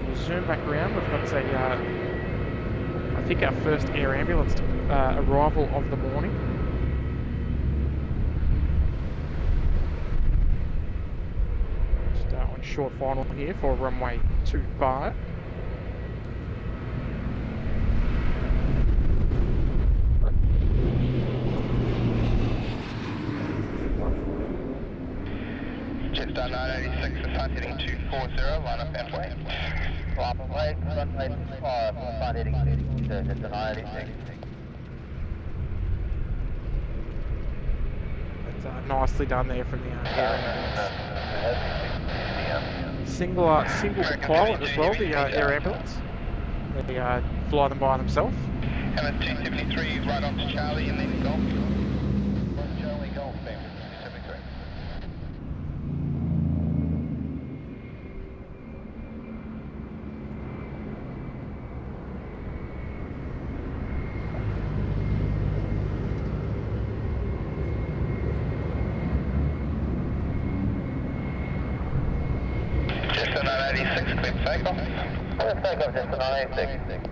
[SPEAKER 6] We'll zoom back around. We've got I think our first air ambulance arrival of the morning. Just on short final here for runway 25.
[SPEAKER 2] 986, assign heading 240, line up and wait. Runway 5, assign heading 240, it's a 986.
[SPEAKER 6] That's nicely done there from the air ambulance. Single pilot as well, the air ambulance. They fly them by themselves.
[SPEAKER 2] Hammer 273, right on to Charlie and then Golf. Charlie, Golf, 273. Just a 986, clear takeoff. Clear takeoff, just a 986.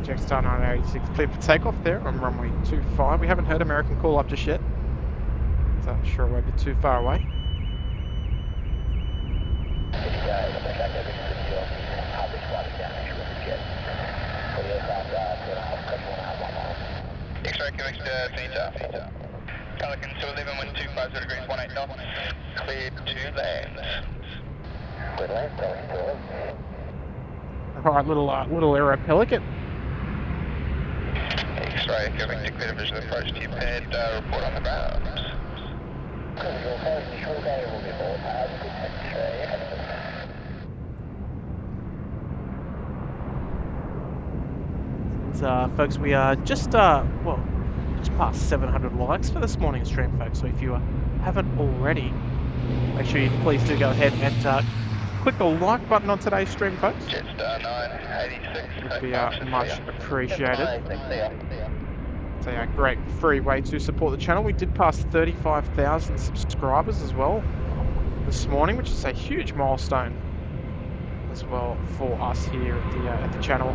[SPEAKER 6] Jetstar 986 cleared for takeoff there on runway 25. We haven't heard American call up just yet, so I'm sure it won't be too far away.
[SPEAKER 2] X-ray Quebec to Peter. Pelican 211, wind 250 degrees, 18 knots. Cleared to land. Cleared to land, Pelican 211.
[SPEAKER 6] Alright, little aero pelican.
[SPEAKER 2] X-ray Quebec to clear visual approach to your pad, report on the ground.
[SPEAKER 6] So, folks, we are just past 700 likes for this morning's stream, folks. So if you haven't already, make sure you please do go ahead and click the like button on today's stream, folks.
[SPEAKER 2] Jetstar 986.
[SPEAKER 6] Would be much appreciated. It's a great free way to support the channel. We did pass 35,000 subscribers as well this morning, which is a huge milestone as well for us here at the channel.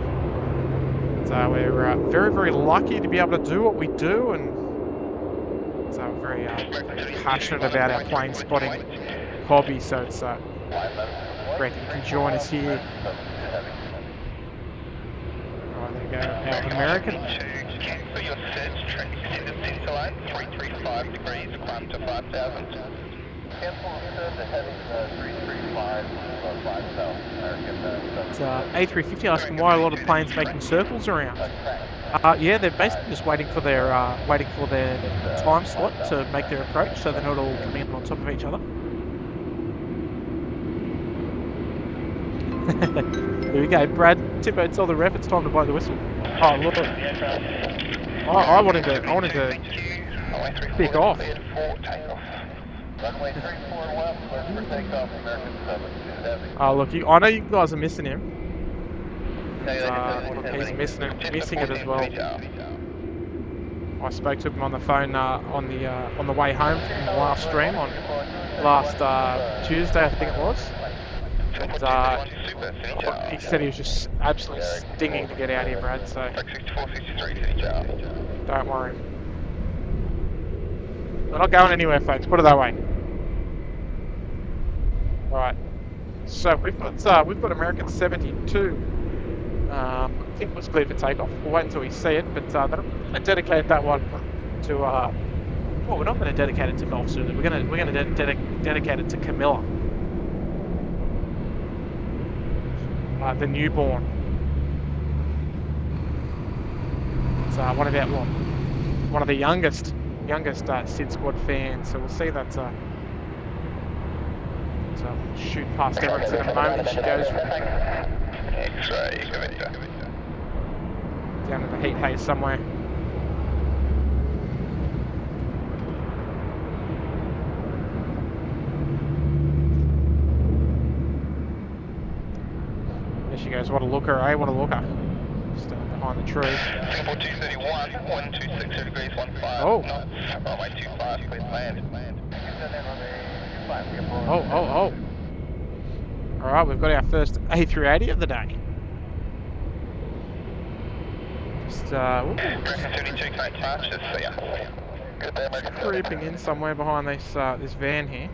[SPEAKER 6] So we're very, very lucky to be able to do what we do, and so we're very passionate about our plane spotting hobby. So it's great that you can join us here. Right, there you go, our American.
[SPEAKER 2] For your search, track extended center line, 335 degrees, climb to 5,000. Cancel the heading 335, 5,000.
[SPEAKER 6] It's A350 asking why a lot of planes making circles around. Yeah, they're basically just waiting for their time slot to make their approach, so they're not all coming in on top of each other. There we go, Brad. Timbo, tell the ref it's time to blow the whistle. Oh look! I wanted to pick off. Oh look, I know you guys are missing him. Look, he's missing it as well. I spoke to him on the phone on the way home from the last stream on last Tuesday, I think it was. And, he said he was just absolutely stinging to get out here, Brad. So don't worry. We're not going anywhere, folks. Put it that way. All right. So we've got American 72. I think it was cleared for takeoff. We'll wait until we see it, but I dedicated that one to. Well, we're not going to dedicate it to Golf Zulu. We're going to dedicate it to Camilla, the newborn. It's one of the youngest SydSquad fans. So we'll see that. So shoot past Emirates in a moment. She goes down in the heat haze somewhere. There she goes. What a looker, eh? What a looker. Just behind the tree.
[SPEAKER 2] Singapore 231, 126 degrees, 15
[SPEAKER 6] oh.
[SPEAKER 2] knots. Runway 25, please land.
[SPEAKER 6] Oh. Alright, we've got our first A380 of the day. Just creeping in somewhere behind this van here.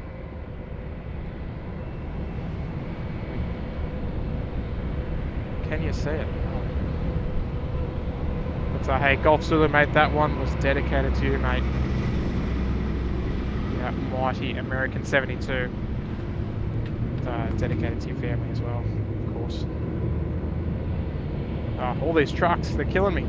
[SPEAKER 6] Can you see it? But hey, Golf Zulu, mate, that one was dedicated to you, mate. Yeah, mighty American 72. Dedicated to your family as well, of course. All these trucks, they're killing me.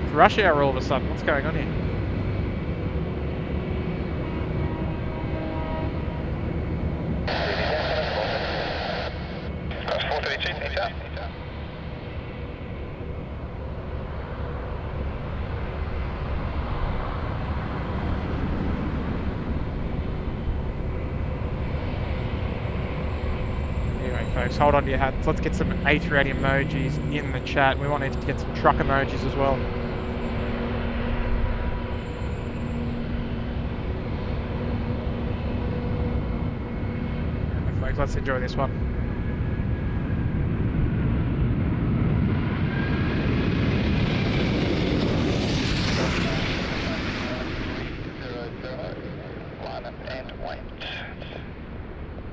[SPEAKER 6] It's rush hour all of a sudden. What's going on here?
[SPEAKER 2] Cross 432, east out.
[SPEAKER 6] Anyway, folks, hold on to your hats. Let's get some A380 emojis in the chat. We want to get some truck emojis as well. Anyway, folks, let's enjoy this one.
[SPEAKER 2] Line up and wait.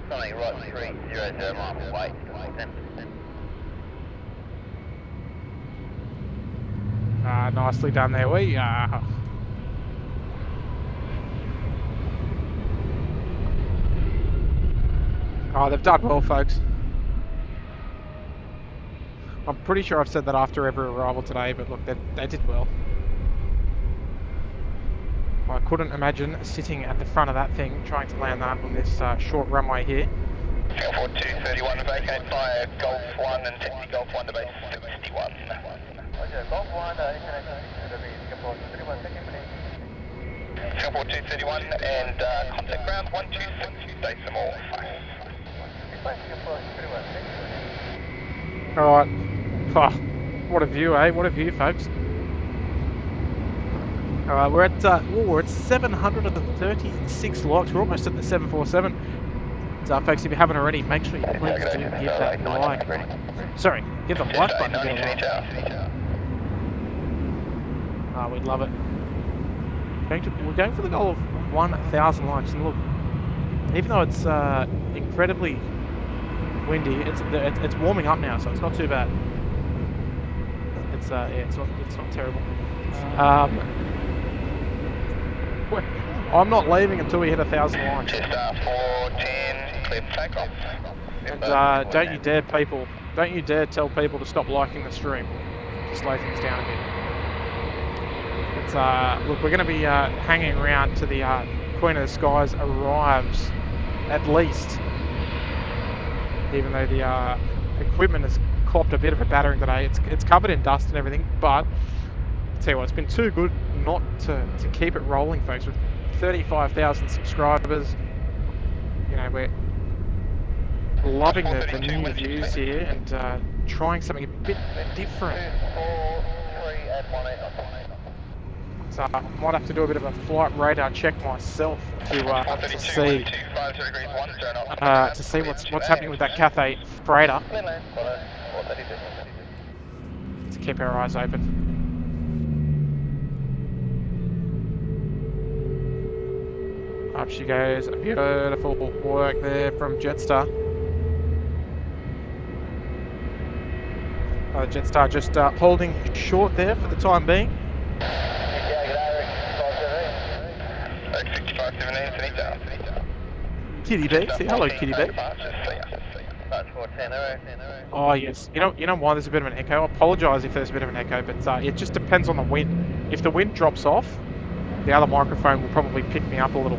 [SPEAKER 2] Something right 300 mile wait.
[SPEAKER 6] Nicely done there. We are. Oh, they've done well, folks. I'm pretty sure I've said that after every arrival today, but look, they did well. I couldn't imagine sitting at the front of that thing trying to land that on this short runway here.
[SPEAKER 2] Singapore 231, vacate via Golf 1 and taxi Golf 1 to base 61. Roger, Golf 1, Singapore 231, second please. Singapore 231 and contact ground 126, decimal 5. Singapore 231,
[SPEAKER 6] Alright. Oh, what a view, eh? What a view, folks. Alright, we're at 736 locks. We're almost at the 747. So, folks, if you haven't already, make sure you please do hit that like. Sorry, hit the like button to get it on. We'd love it. We're going for the goal of 1,000 likes. And look, even though it's incredibly windy, it's warming up now, so it's not too bad. It's it's not terrible. I'm not leaving until we hit 1,000 likes.
[SPEAKER 2] Just 410, clear takeoff.
[SPEAKER 6] And don't you dare tell people to stop liking the stream. To slow things down a bit. It's look, we're going to be hanging around to the Queen of the Skies arrives, at least. Even though the equipment has copped a bit of a battering today, it's covered in dust and everything. But I tell you what, it's been too good not to keep it rolling, folks. With 35,000 subscribers, you know, we're loving the new views here and trying something a bit different. So I might have to do a bit of a flight radar check myself to see what's happening with that Cathay freighter. To keep our eyes open. Up she goes. Beautiful work there from Jetstar. Jetstar just holding short there for the time being. Kitty B, say hello, Kitty B. Oh yes, you know why there's a bit of an echo. I apologise if there's a bit of an echo, but it just depends on the wind. If the wind drops off, the other microphone will probably pick me up a little.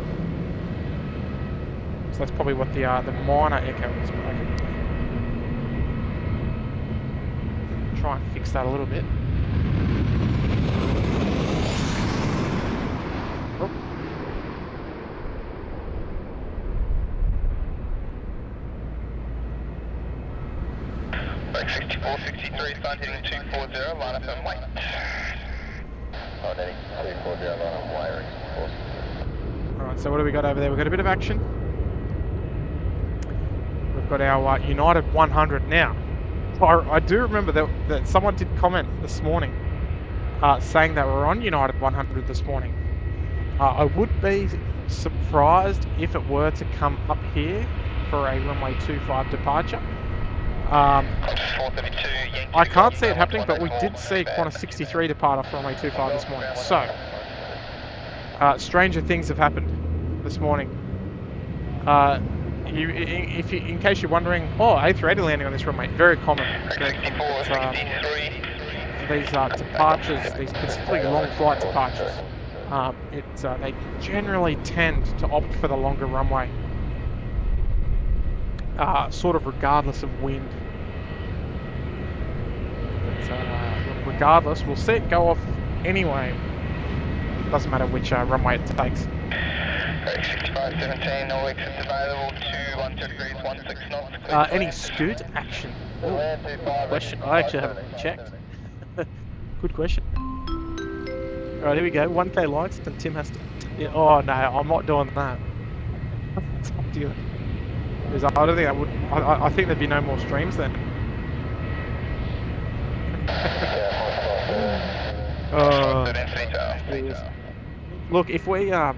[SPEAKER 6] So that's probably what the minor echo is. But I can try and fix that a little bit. Oh.
[SPEAKER 2] Break 64, 63, start hitting 240, line up and wait. Oh, heading 240, line up wiring.
[SPEAKER 6] Alright, so what do we got over there? We've got a bit of action. We've got our United 100 now. I do remember that someone did comment this morning saying that we're on United 100 this morning. I would be surprised if it were to come up here for a runway 25 departure. I can't see it happening, but we did see Qantas 63 depart off runway 25 this morning. So, stranger things have happened this morning. In case you're wondering, oh, A380 landing on this runway, very common. Very common. These departures, these particularly long flight departures, they generally tend to opt for the longer runway, sort of regardless of wind. But, regardless, we'll see it go off anyway. Doesn't matter which runway it takes.
[SPEAKER 2] 6517, no exits available, 212 degrees, 16 knots.
[SPEAKER 6] Any scoot action? Ooh, good question. I actually haven't checked. Good question. Alright, here we go. 1k likes, and Tim has to. Yeah, oh no, I'm not doing that. It's up to you. Because I don't think I would. I think there'd be no more streams then. Look, if we I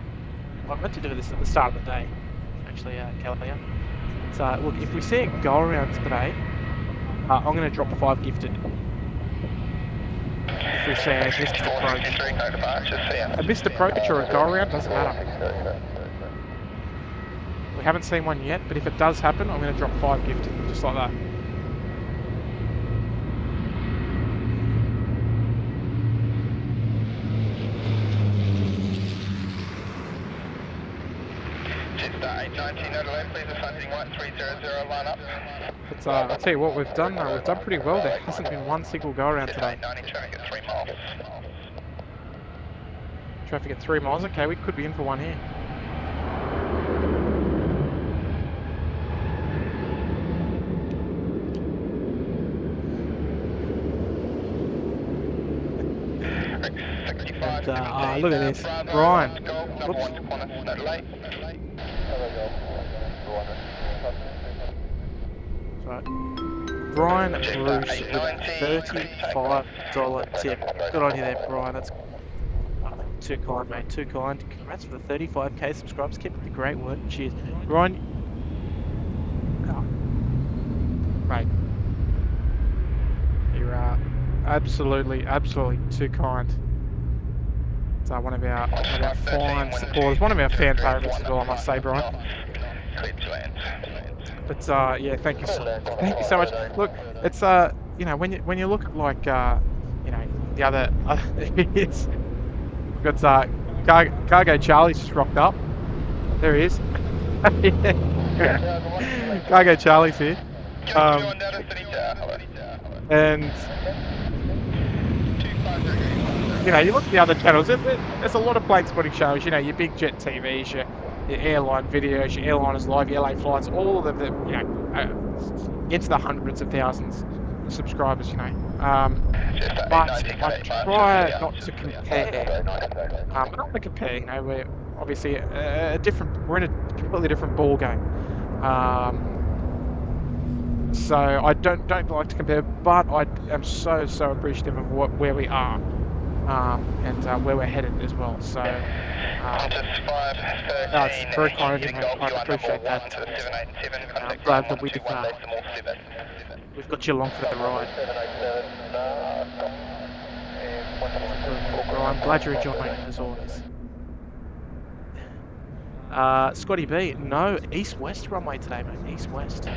[SPEAKER 6] meant to do this at the start of the day, actually, Kelly. So look, if we see it go around today, I'm going to drop 5 gifted. If we see a missed approach, a missed approach or a go around doesn't matter. We haven't seen one yet, but if it does happen, I'm going to drop 5 gifted, just like that. But I'll tell you what, we've done pretty well. There hasn't been one single go around today. Traffic at 3 miles. Okay, we could be in for one here. And, look at this, Ryan. Whoops. Right. Brian Bruce with a $35 tip. Good on you there, Brian. That's too kind, mate. Too kind. Congrats for the 35k subscribers. Keep up the great work. Cheers. Brian. Oh. Mate. You're absolutely too kind. It's one of our fine supporters. One of our fan favourites as well, I must say, Brian. But yeah, thank you so much. Look, it's you know, when you look at like you know, the other it's we've got Cargo Charlie's just rocked up. There he is. Cargo Charlie's here. And you know, you look at the other channels. There's a lot of plane spotting shows. You know, your big jet TVs, your airline videos, your airliners live, your LA flights, all of them, you know, into the hundreds of thousands of subscribers, you know. But I try not to compare. Not to compare, you know, we're obviously we're in a completely different ball game. So I don't like to compare, but I am so appreciative of where we are. And where we're headed as well. So it's very kind of you, mate. I appreciate that. I'm glad that we've got you along for the ride. I'm glad you're enjoying it as always. Scotty B, no east-west runway today, mate. East-west.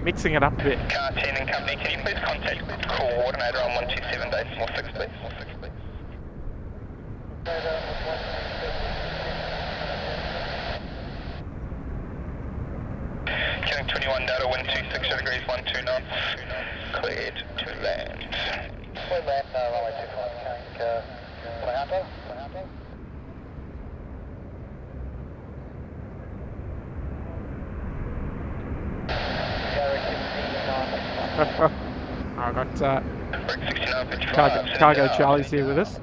[SPEAKER 6] Mixing it up a bit.
[SPEAKER 2] Car 10 and company, can you please contact coordinator on 127.6, please? Killing 21 data, wind 26 degrees, 12 knots, cleared to land. Cleared land, runway 25, carrying Flahato.
[SPEAKER 6] I got Cargo Charlie's here with us.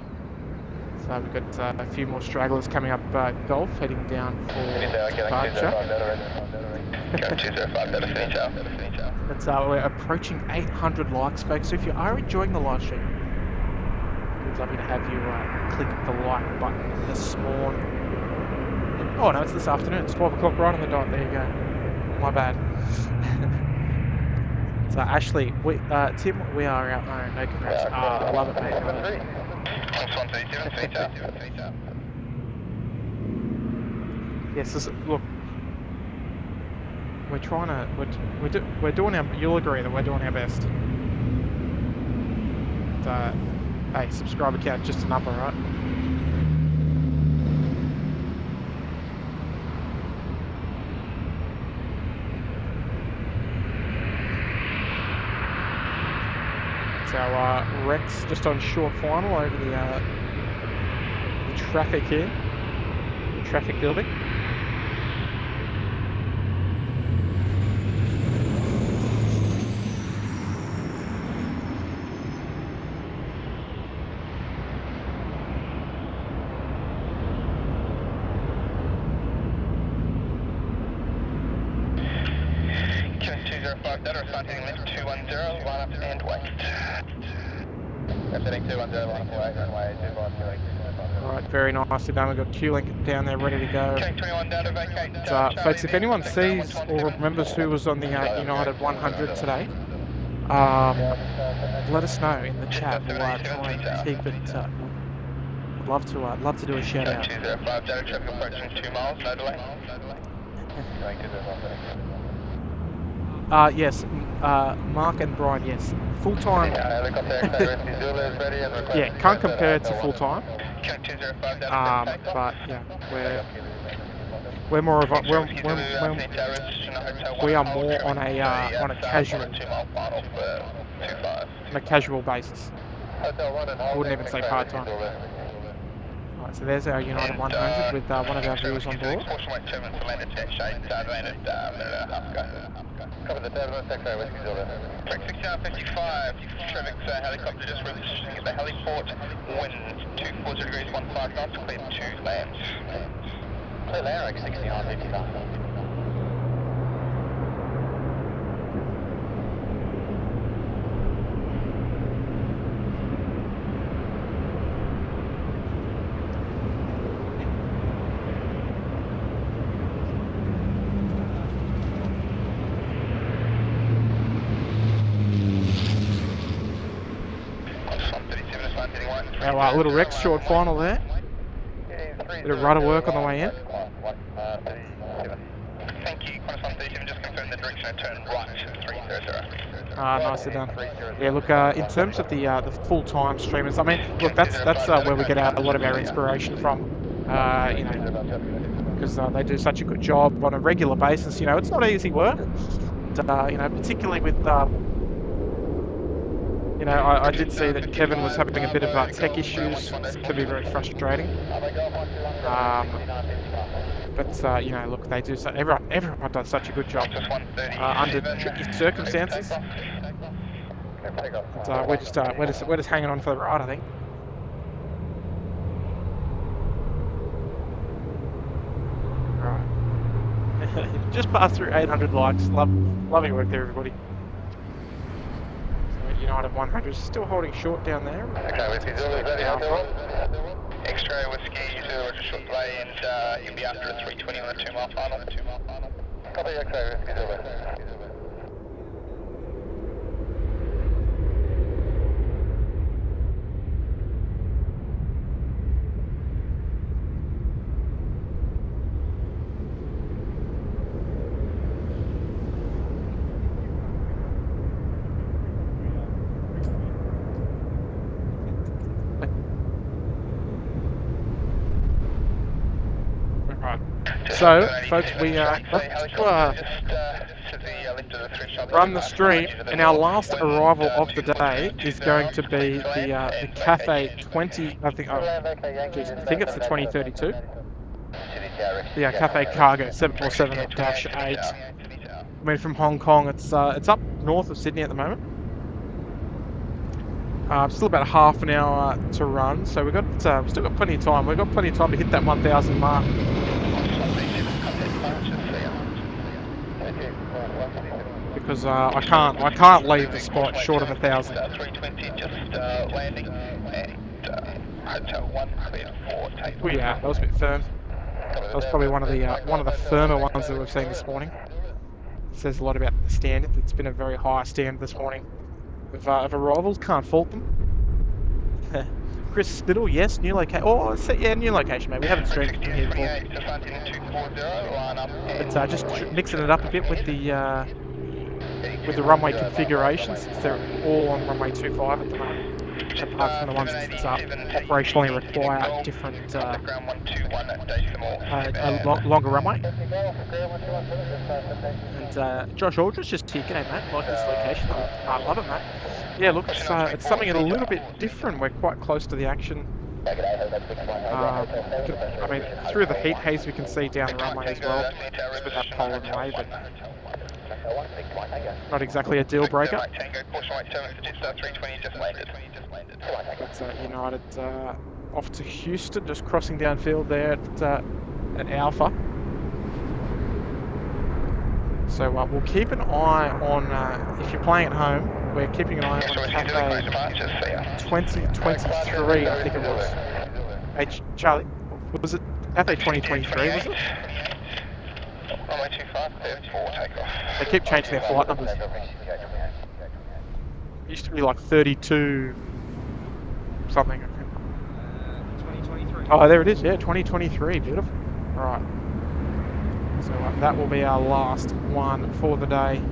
[SPEAKER 6] So we've got a few more stragglers coming up Gulf, heading down for departure. But we're approaching 800 likes, folks. So if you are enjoying the live stream, Lovely to have you click the like button this morning. Oh no, it's this afternoon. It's 12 o'clock right on the dot. There you go. My bad. So Ashley, Tim, we are our own. No congrats. I love it, mate. Yes, look. We're trying to. We're doing our. You'll agree that we're doing our best. Hey, subscriber count just a number, right? So Rex just on short final over the traffic here, the traffic building. Alright, very nicely done. We've got Q-Link down there ready to go. Folks, if anyone sees or remembers who was on the United 100 today, let us know in the chat. We'll try and keep it. Love to do a shout out.
[SPEAKER 2] 205 data traffic approaching 2 miles, motorway.
[SPEAKER 6] Yes, Mark and Brian, yes. Full-time. Yeah, can't compare it to full-time. But yeah, we're more of a we are more on a casual basis. I wouldn't even say part-time. Alright, so there's our United 100 with one of our viewers on board.
[SPEAKER 2] Cover the turbulence, X-ray, Whiskey Zulu. Track 6955, traffic's helicopter just repositioning at the heliport, wind 240 degrees, 15 knots, clear 2 lands. Clear land, 6955.
[SPEAKER 6] Our little Rex short final there. Bit of rudder work on the way in.
[SPEAKER 2] Thank you, Qantas 137, just confirm the direction of turn right, 330.
[SPEAKER 6] Nicely done. Yeah, look, in terms of the full-time streamers, I mean, look, that's where we get a lot of our inspiration from, you know, because they do such a good job on a regular basis. You know, it's not easy work, and, you know, particularly with, you know, I did see that Kevin was having a bit of tech issues. It can be very frustrating. But you know, look, they do. Everyone does such a good job under tricky circumstances. But, we're just hanging on for the ride, I think. Right. Just passed through 800 likes. Love your work there, everybody. United 100 still holding short down there.
[SPEAKER 2] Okay, Whiskey Zulu, ready, X-ray Whiskey Zulu, just short delay, and you'll be after a 320 on the 2 mile final. Copy, X-ray Whiskey Zulu.
[SPEAKER 6] So, folks, we let's run the stream, and our last arrival of the day is going to be the Cafe 20. I think it's the 2032. The Cafe Cargo 747-8. I mean, from Hong Kong, it's up north of Sydney at the moment. Still about half an hour to run, so we've still got plenty of time. We've got plenty of time to hit that 1,000 mark. Because I can't leave the spot short of 1,000.
[SPEAKER 2] 320 just landing, and Hotel 1, cleared for takeoff.
[SPEAKER 6] Oh yeah, that was a bit firm. That was probably one of the firmer ones that we've seen this morning. It says a lot about the standard. It's been a very high standard this morning of arrivals. Can't fault them. Chris Spittle, yes, new location. Oh, yeah, new location, mate. We haven't streamed from here before. But just mixing it up a bit with the runway configurations, since they're all on runway 25 at the moment. Apart from the ones that operationally require different, longer runway. And Josh Aldridge just here, g'day mate, like this location, I love it mate. Yeah, look, it's something a little bit different. We're quite close to the action. I mean, through the heat haze we can see down the runway as well, just with that pole in the way, but not exactly a deal breaker. That's United off to Houston, just crossing downfield there at Alpha. So we'll keep an eye on, if you're playing at home, we're keeping an eye on Cafe 2023, I think it was. Hey, Charlie, was it Cafe 2023, was it? They keep changing their flight numbers. It used to be like 32 something.
[SPEAKER 7] 2023.
[SPEAKER 6] Oh, there it is, yeah, 2023, beautiful. Alright. So that will be our last one for the day.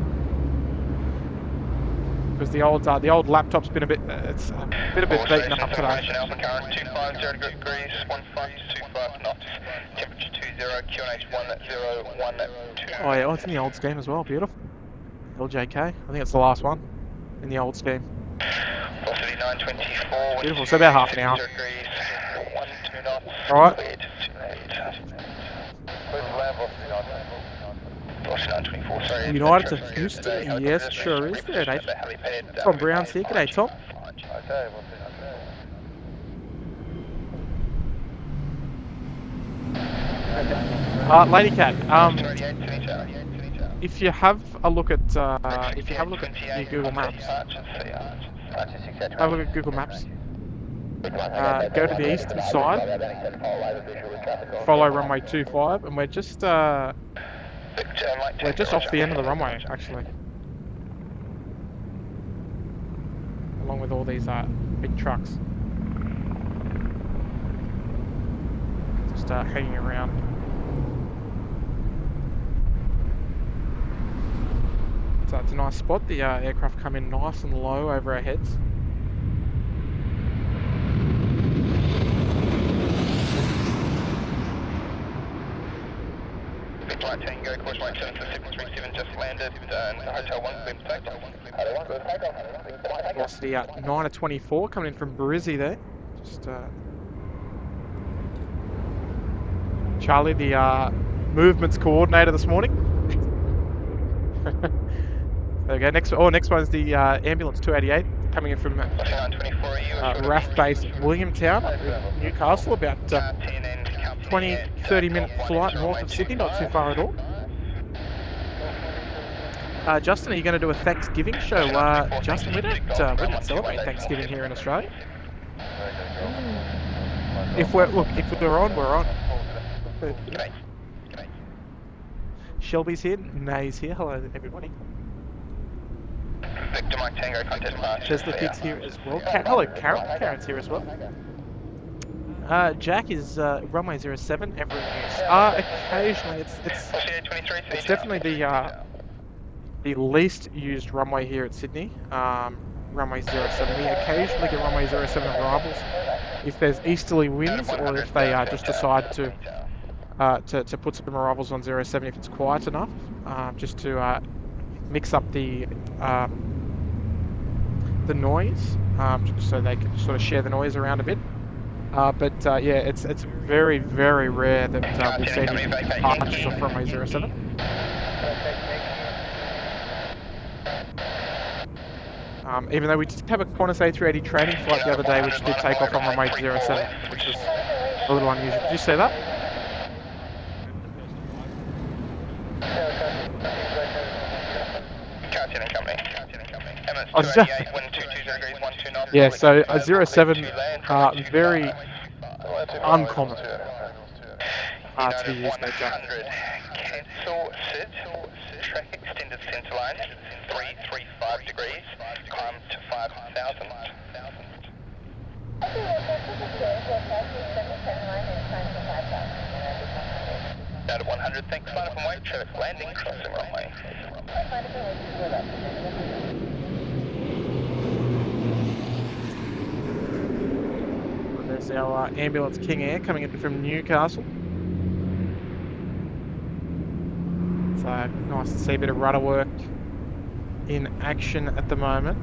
[SPEAKER 6] Because the old laptop's been a bit beaten up today. Oh yeah, it's in the old scheme as well, beautiful. LJK, I think it's the last one in the old scheme. Beautiful, so about half an hour. Alright. United to Houston, yes it sure is there, Dave. Tom Brown's here, g'day Tom. Lady Cat, if you have a look at your Google Maps, have a look at Google Maps. Go to the eastern side, follow runway 25, and we're just off the end of the runway actually, along with all these big trucks. Just hanging around. So it's a nice spot. The aircraft come in nice and low over our heads.
[SPEAKER 2] Tango, course line 737 just landed, and Hotel 1 clear for takeoff.
[SPEAKER 6] Lost the 9 of 24 coming in from Brizzy there. Just Charlie, the movements coordinator this morning. There we go. Next one's the ambulance 288 coming in from RAF base Williamtown, Newcastle, about 20-30 minute flight north of Sydney, not too far at all. Justin, are you going to do a Thanksgiving show? Justin, we don't celebrate Thanksgiving here in Australia. If we're on, we're on. Shelby's here, Nay's here. Hello everybody.
[SPEAKER 2] Victor Mike Tango, contest march.
[SPEAKER 6] Tesla Kid's here as well. Hello Karen. Karen's here as well. Jack is runway 07 every news. Occasionally it's definitely the least used runway here at Sydney. Runway 07. We occasionally get runway 07 arrivals if there's easterly winds, or if they just decide to put some arrivals on 07 if it's quiet enough, just to mix up the noise, so they can sort of share the noise around a bit. But yeah, it's very, very rare that we see any departures off runway 07. Even though we did have a Qantas A380 training flight the other day, which did take off on runway 07, which was a little unusual. Did you see that?
[SPEAKER 2] Captain and company.
[SPEAKER 6] Oh, did you?
[SPEAKER 1] Yeah, so a 07 very uncommon to be used there, Jack.
[SPEAKER 2] Cancel SID, track extended centre line, 335 degrees, climb to 5,000. Out at 100, thanks, line up and wait, traffic landing, crossing runway.
[SPEAKER 1] There's our ambulance King Air coming in from Newcastle. So nice to see a bit of rudder work in action at the moment.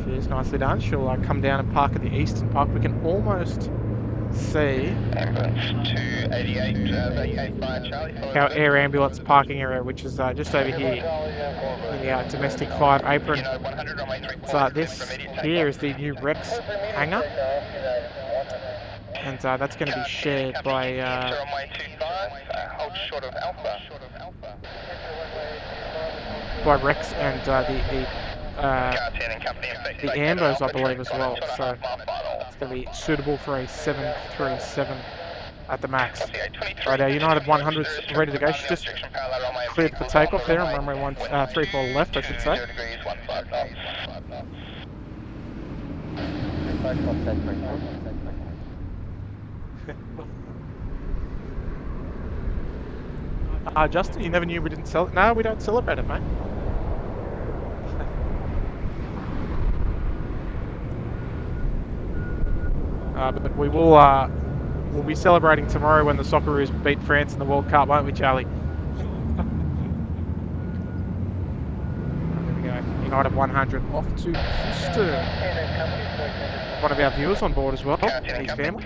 [SPEAKER 1] She's nicely done. She'll come down and park at the eastern park. We can almost see our air ambulance parking area, which is just over here in the domestic flight apron. So this here is the new Rex hangar, and that's going to be shared by Rex and the Ambos, I believe, as well. So it's going to be suitable for a 737 at the max. Right, our United 100's ready to go. She's just cleared for takeoff there on runway 34 left, I should say. Justin, you never knew we didn't sell it? No, we don't celebrate it, mate. But we will we'll be celebrating tomorrow when the Socceroos beat France in the World Cup, won't we, Charlie? There we go. United 100 off to Houston. One of our viewers on board as well. His family.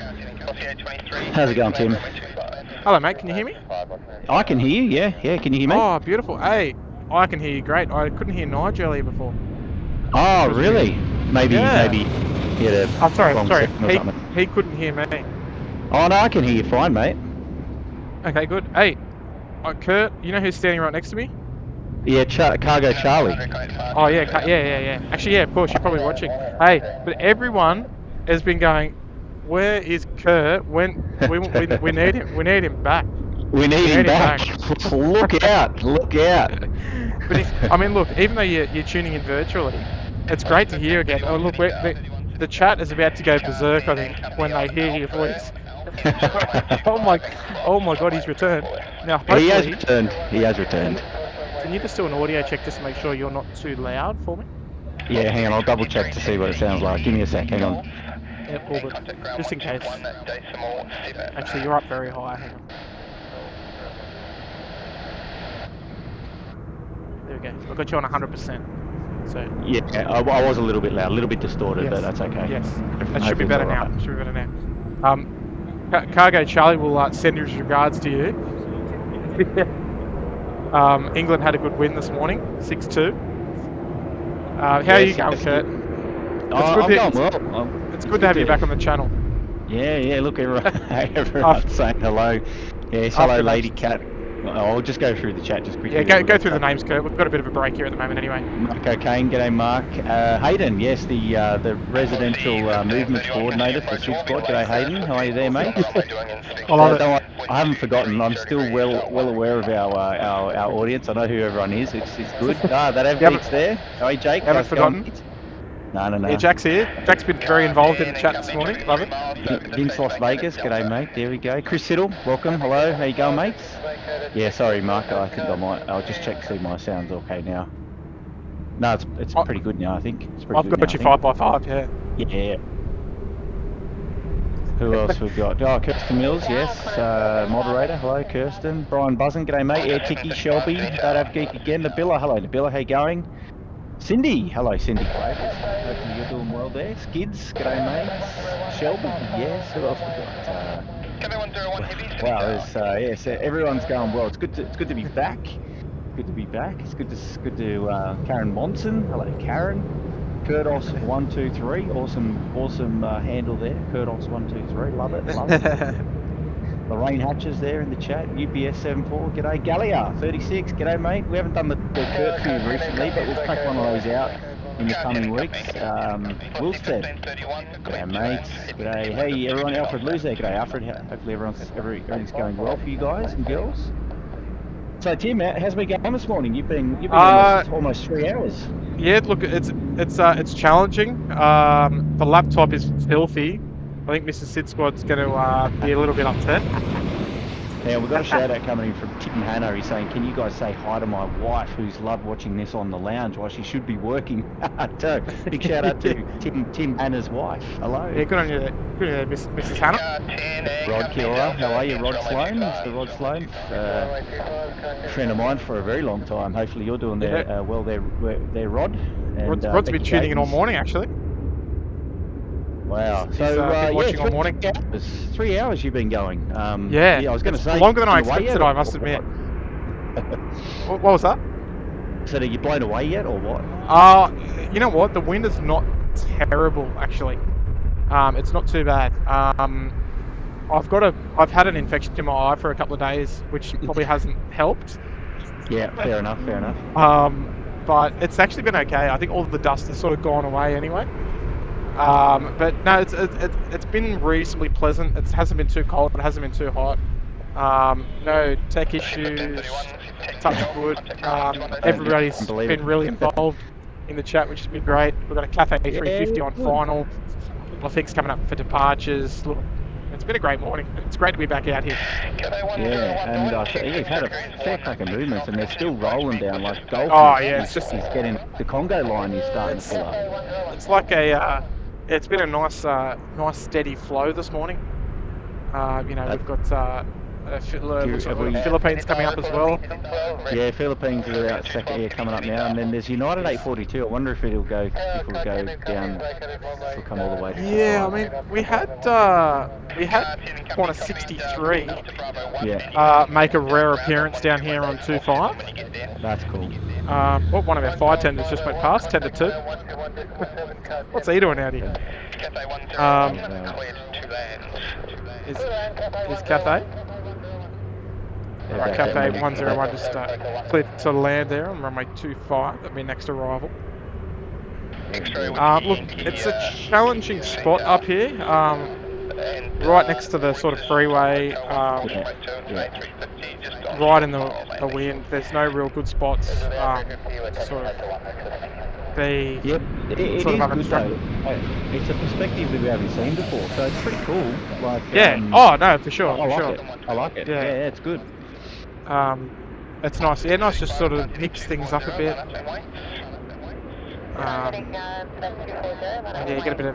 [SPEAKER 8] How's it going, Tim?
[SPEAKER 1] Hello, mate. Can you hear me?
[SPEAKER 8] I can hear you. Yeah. Can you hear me?
[SPEAKER 1] Oh, beautiful. Hey, I can hear you great. I couldn't hear Nigel earlier before.
[SPEAKER 8] Oh, really? Maybe. He had a
[SPEAKER 1] I'm sorry.
[SPEAKER 8] wrong signal or something.
[SPEAKER 1] He couldn't hear me.
[SPEAKER 8] Oh no, I can hear you fine, mate.
[SPEAKER 1] Okay, good. Hey, Kurt, you know who's standing right next to me?
[SPEAKER 8] Yeah, Cargo Charlie.
[SPEAKER 1] Oh yeah, yeah. Actually, yeah, of course, you're probably watching. Hey, but everyone has been going, where is Kurt? When we need him. We need him back.
[SPEAKER 8] We need him back. Look out! Look out!
[SPEAKER 1] But I mean, look, even though you're tuning in virtually, it's great to hear again. Oh, look, the chat is about to go berserk, I think, when they hear your voice. oh my God, he's returned. Now, hopefully,
[SPEAKER 8] he has returned.
[SPEAKER 1] Can you just do an audio check just to make sure you're not too loud for me?
[SPEAKER 8] Yeah, hang on, I'll double check to see what it sounds like. Give me a sec, hang on.
[SPEAKER 1] Yeah, all good. Just in case. Actually, you're up very high, hang on. There we go. I've got you on 100%. So
[SPEAKER 8] yeah, I was a little bit loud, a little bit distorted,
[SPEAKER 1] yes.
[SPEAKER 8] But that's okay.
[SPEAKER 1] Yes, that should be better now. Right. Should be better now. Cargo Charlie will send his regards to you. England had a good win this morning, 6-2. How are you going, Kurt?
[SPEAKER 8] I'm going well.
[SPEAKER 1] It's good to have you back on the channel.
[SPEAKER 8] Yeah. Look, everyone's saying hello. Yes, hello, Lady Cat. I'll just go through the chat just quickly.
[SPEAKER 1] Yeah, go through the names, Kurt. We've got a bit of a break here at the moment anyway.
[SPEAKER 8] Marco Kane, g'day Mark. Hayden, yes, the residential movements coordinator for SydSquad. G'day Hayden, how are you there, mate? I haven't forgotten. I'm still well aware of our audience. I know who everyone is. It's good. That Avgeek's there. Hey Jake,
[SPEAKER 1] haven't forgotten.
[SPEAKER 8] No.
[SPEAKER 1] Yeah, Jack's here. Jack's been very involved in the chat this morning. Love it.
[SPEAKER 8] Vince Las Vegas, g'day mate. There we go. Chris Siddle, welcome. Hello. How you going, mates? Yeah, sorry, Mark. I think I'll just check to see my sound's okay now. No, it's pretty good now. I think it's pretty good.
[SPEAKER 1] I've got you 5x5. Yeah.
[SPEAKER 8] Yeah. Who else we've got? Oh, Kirsten Mills, yes. Moderator. Hello, Kirsten. Brian Buzzin, g'day mate. Air Tiki Shelby. That Avgeek again. Nabila. Hello, Nabila. How you going? Cindy, hello Cindy. Hopefully you're doing well there. Skids, g'day mates. Shelby, yes. Who else we got? Wow, yes, everyone's going well. It's good to be back. Good to be back. It's good to Karen Monson. Hello Karen. Kurdos 123. Awesome handle there. Kurdos 123. Love it. Lorraine Hatches there in the chat. UPS 74. G'day. Gallia 36. G'day, mate. We haven't done the Kurt feud recently, but we'll crack one of those out in the coming weeks. Wilstead, g'day mates, g'day. Hey everyone, Alfred Lou's there, g'day Alfred. Hopefully everything's going well for you guys and girls. So Tim, how's my game this morning? You've been almost 3 hours.
[SPEAKER 6] Yeah, look, it's challenging. The laptop is filthy. I think Mrs. SydSquad's going to be a little bit upset.
[SPEAKER 8] Yeah, we've got a shout out coming in from Tim Hanna. He's saying, can you guys say hi to my wife who's loved watching this on the lounge while she should be working? So, big shout out to Tim Hanna's wife. Hello.
[SPEAKER 6] Yeah, good on you there. Good on you there, Mrs. Hanna.
[SPEAKER 8] Rod Kiora, how are you? Rod Sloan, Mr. Rod Sloan. Friend of mine for a very long time. Hopefully you're doing well there, Rod. And,
[SPEAKER 6] Rod's been tuning in all morning, actually.
[SPEAKER 8] Wow.
[SPEAKER 6] He's been watching all morning.
[SPEAKER 8] 3 hours you've been going.
[SPEAKER 6] Yeah,
[SPEAKER 8] I was going to say
[SPEAKER 6] longer than I expected, I must admit. What was that?
[SPEAKER 8] So are you blown away yet, or what?
[SPEAKER 6] You know what? The wind is not terrible, actually. It's not too bad. I've had an infection in my eye for a couple of days, which probably hasn't helped.
[SPEAKER 8] Yeah, fair enough.
[SPEAKER 6] But it's actually been okay. I think all the dust has sort of gone away anyway. But no, it's been reasonably pleasant. It hasn't been too cold. It hasn't been too hot. No tech issues. Touch wood. Everybody's been really involved in the chat, which has been great. We've got a Cathay A350 on final. A lot of things coming up for departures. Look, it's been a great morning. It's great to be back out here.
[SPEAKER 8] Yeah, and you've had a fair crack of movements, and they're still rolling down like golf.
[SPEAKER 6] Oh yeah, it's just
[SPEAKER 8] he's getting the Congo line. He's starting to pull up.
[SPEAKER 6] It's like it's been a nice steady flow this morning. We've got Philippines coming up as well.
[SPEAKER 8] Yeah, Philippines is about second coming up now, and then there's United 842. I wonder if it'll go down. It'll come all the way.
[SPEAKER 6] Yeah, I mean we had corner 63.
[SPEAKER 8] Yeah.
[SPEAKER 6] Make a rare appearance down here on 2.5.
[SPEAKER 8] That's cool.
[SPEAKER 6] One of our fire tenders just went past 10 to 2. What's he doing out here? Is Cathay? Right, Cathay 101 just cleared to land there on runway 25. That'll be next arrival. Look, it's a challenging spot up here. Right next to the sort of freeway. Right in the wind. There's no real good spots. Sort of be
[SPEAKER 8] it
[SPEAKER 6] sort
[SPEAKER 8] is
[SPEAKER 6] of
[SPEAKER 8] good though. It's a perspective that we haven't seen before, so it's pretty cool. Like
[SPEAKER 6] oh no, for sure.
[SPEAKER 8] I like it. Yeah, it's good.
[SPEAKER 6] It's nice. Yeah, nice. Just sort of mix things up a bit. You get a bit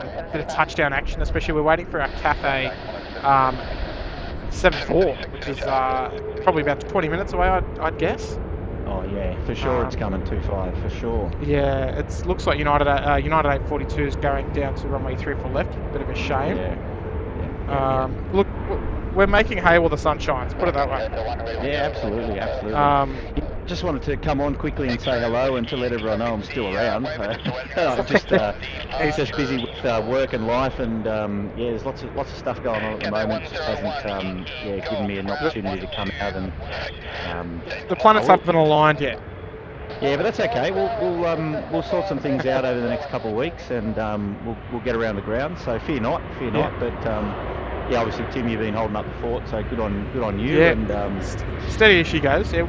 [SPEAKER 6] of touchdown action, especially we're waiting for our Cathay 74, which is probably about 20 minutes away, I'd guess.
[SPEAKER 8] Oh yeah, for sure it's coming 25, for sure.
[SPEAKER 6] Yeah, it looks like United 842 is going down to runway 34 left. Bit of a shame.
[SPEAKER 8] Yeah.
[SPEAKER 6] Look, we're making hay while the sun shines. Put it that way.
[SPEAKER 8] Yeah, absolutely. Just wanted to come on quickly and say hello and to let everyone know I'm still around. I'm just busy with work and life, and there's lots of stuff going on at the moment. Just hasn't given me an opportunity to come out and.
[SPEAKER 6] The planets haven't aligned yet.
[SPEAKER 8] Yeah, but that's okay. We'll sort some things out over the next couple of weeks, and we'll get around the ground. So fear not. But obviously Tim, you've been holding up the fort, so good on you.
[SPEAKER 6] Yeah.
[SPEAKER 8] And
[SPEAKER 6] steady as she goes. Yeah.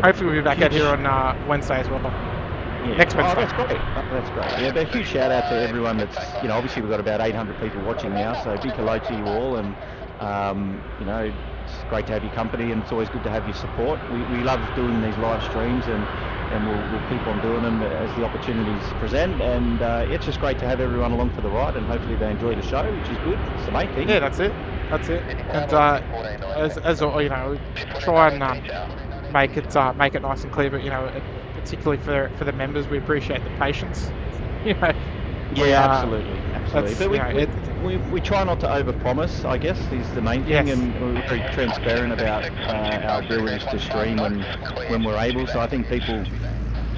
[SPEAKER 6] Hopefully we'll be back out here on Wednesday as well.
[SPEAKER 8] Yeah.
[SPEAKER 6] Next Wednesday.
[SPEAKER 8] That's great. That's great. Yeah, but a huge shout out to everyone that's obviously we've got about 800 people watching now, so big hello to you all, and it's great to have your company, and it's always good to have your support. We love doing these live streams, and we'll keep on doing them as the opportunities present, and it's just great to have everyone along for the ride, and hopefully they enjoy the show, which is good. It's the main thing.
[SPEAKER 6] Yeah, that's it. And as we try and make it nice and clear, but particularly for the members, we appreciate the patience.
[SPEAKER 8] Absolutely. But we try not to overpromise, I guess, is the main thing, and we're very transparent about our abilities to stream when we're able. So I think people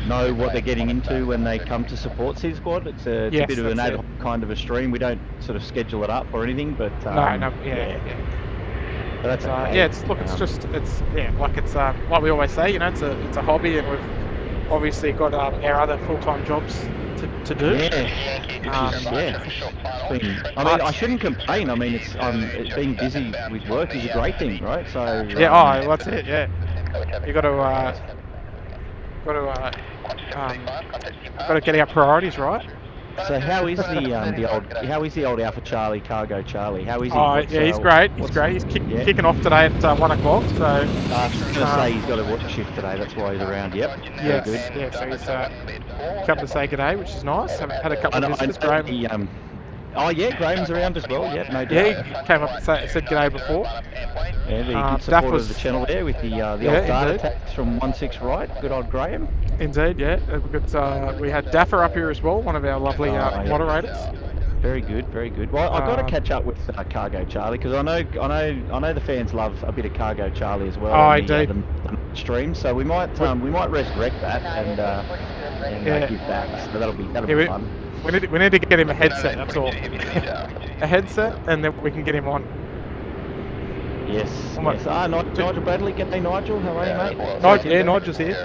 [SPEAKER 8] know what they're getting into when they come to support SydSquad. It's a bit of an ad hoc kind of a stream. We don't sort of schedule it up or anything, but
[SPEAKER 6] But that's
[SPEAKER 8] okay.
[SPEAKER 6] it's like we always say, it's a hobby, and obviously got our other full-time jobs to do.
[SPEAKER 8] Yeah. I mean, I shouldn't complain. I mean, it's being busy with work is a great thing, right? So
[SPEAKER 6] Yeah. Oh, that's it. Yeah. You got to get our priorities right.
[SPEAKER 8] So how is the old Alpha Charlie Cargo Charlie? How is he?
[SPEAKER 6] Oh, yeah, he's great. He's great. He's kicking off today at 1 o'clock. So
[SPEAKER 8] I was going to say he's got a work shift today. That's why he's around. Yep.
[SPEAKER 6] Yes,
[SPEAKER 8] Very good.
[SPEAKER 6] yeah. So he's come to say good day, which is nice. Haven't had a couple of visitors. Graham.
[SPEAKER 8] Oh yeah, Graham's around as well. Yeah, no doubt.
[SPEAKER 6] Yeah, he came up and said good day before.
[SPEAKER 8] Yeah, the good support of the channel there with the old data tags from 16 right. Good old Graham.
[SPEAKER 6] Indeed, yeah. We had Daffer up here as well, one of our lovely moderators.
[SPEAKER 8] Very good, very good. Well, I've got to catch up with Cargo Charlie because I know the fans love a bit of Cargo Charlie as well.
[SPEAKER 6] Oh,
[SPEAKER 8] indeed. The stream, so we might resurrect that and give back. So that'll be fun.
[SPEAKER 6] We need to get him a headset. That's all. A headset, and then we can get him on.
[SPEAKER 8] Yes. Nigel Bradley, g'day Nigel. How are you, mate?
[SPEAKER 6] Nigel's here.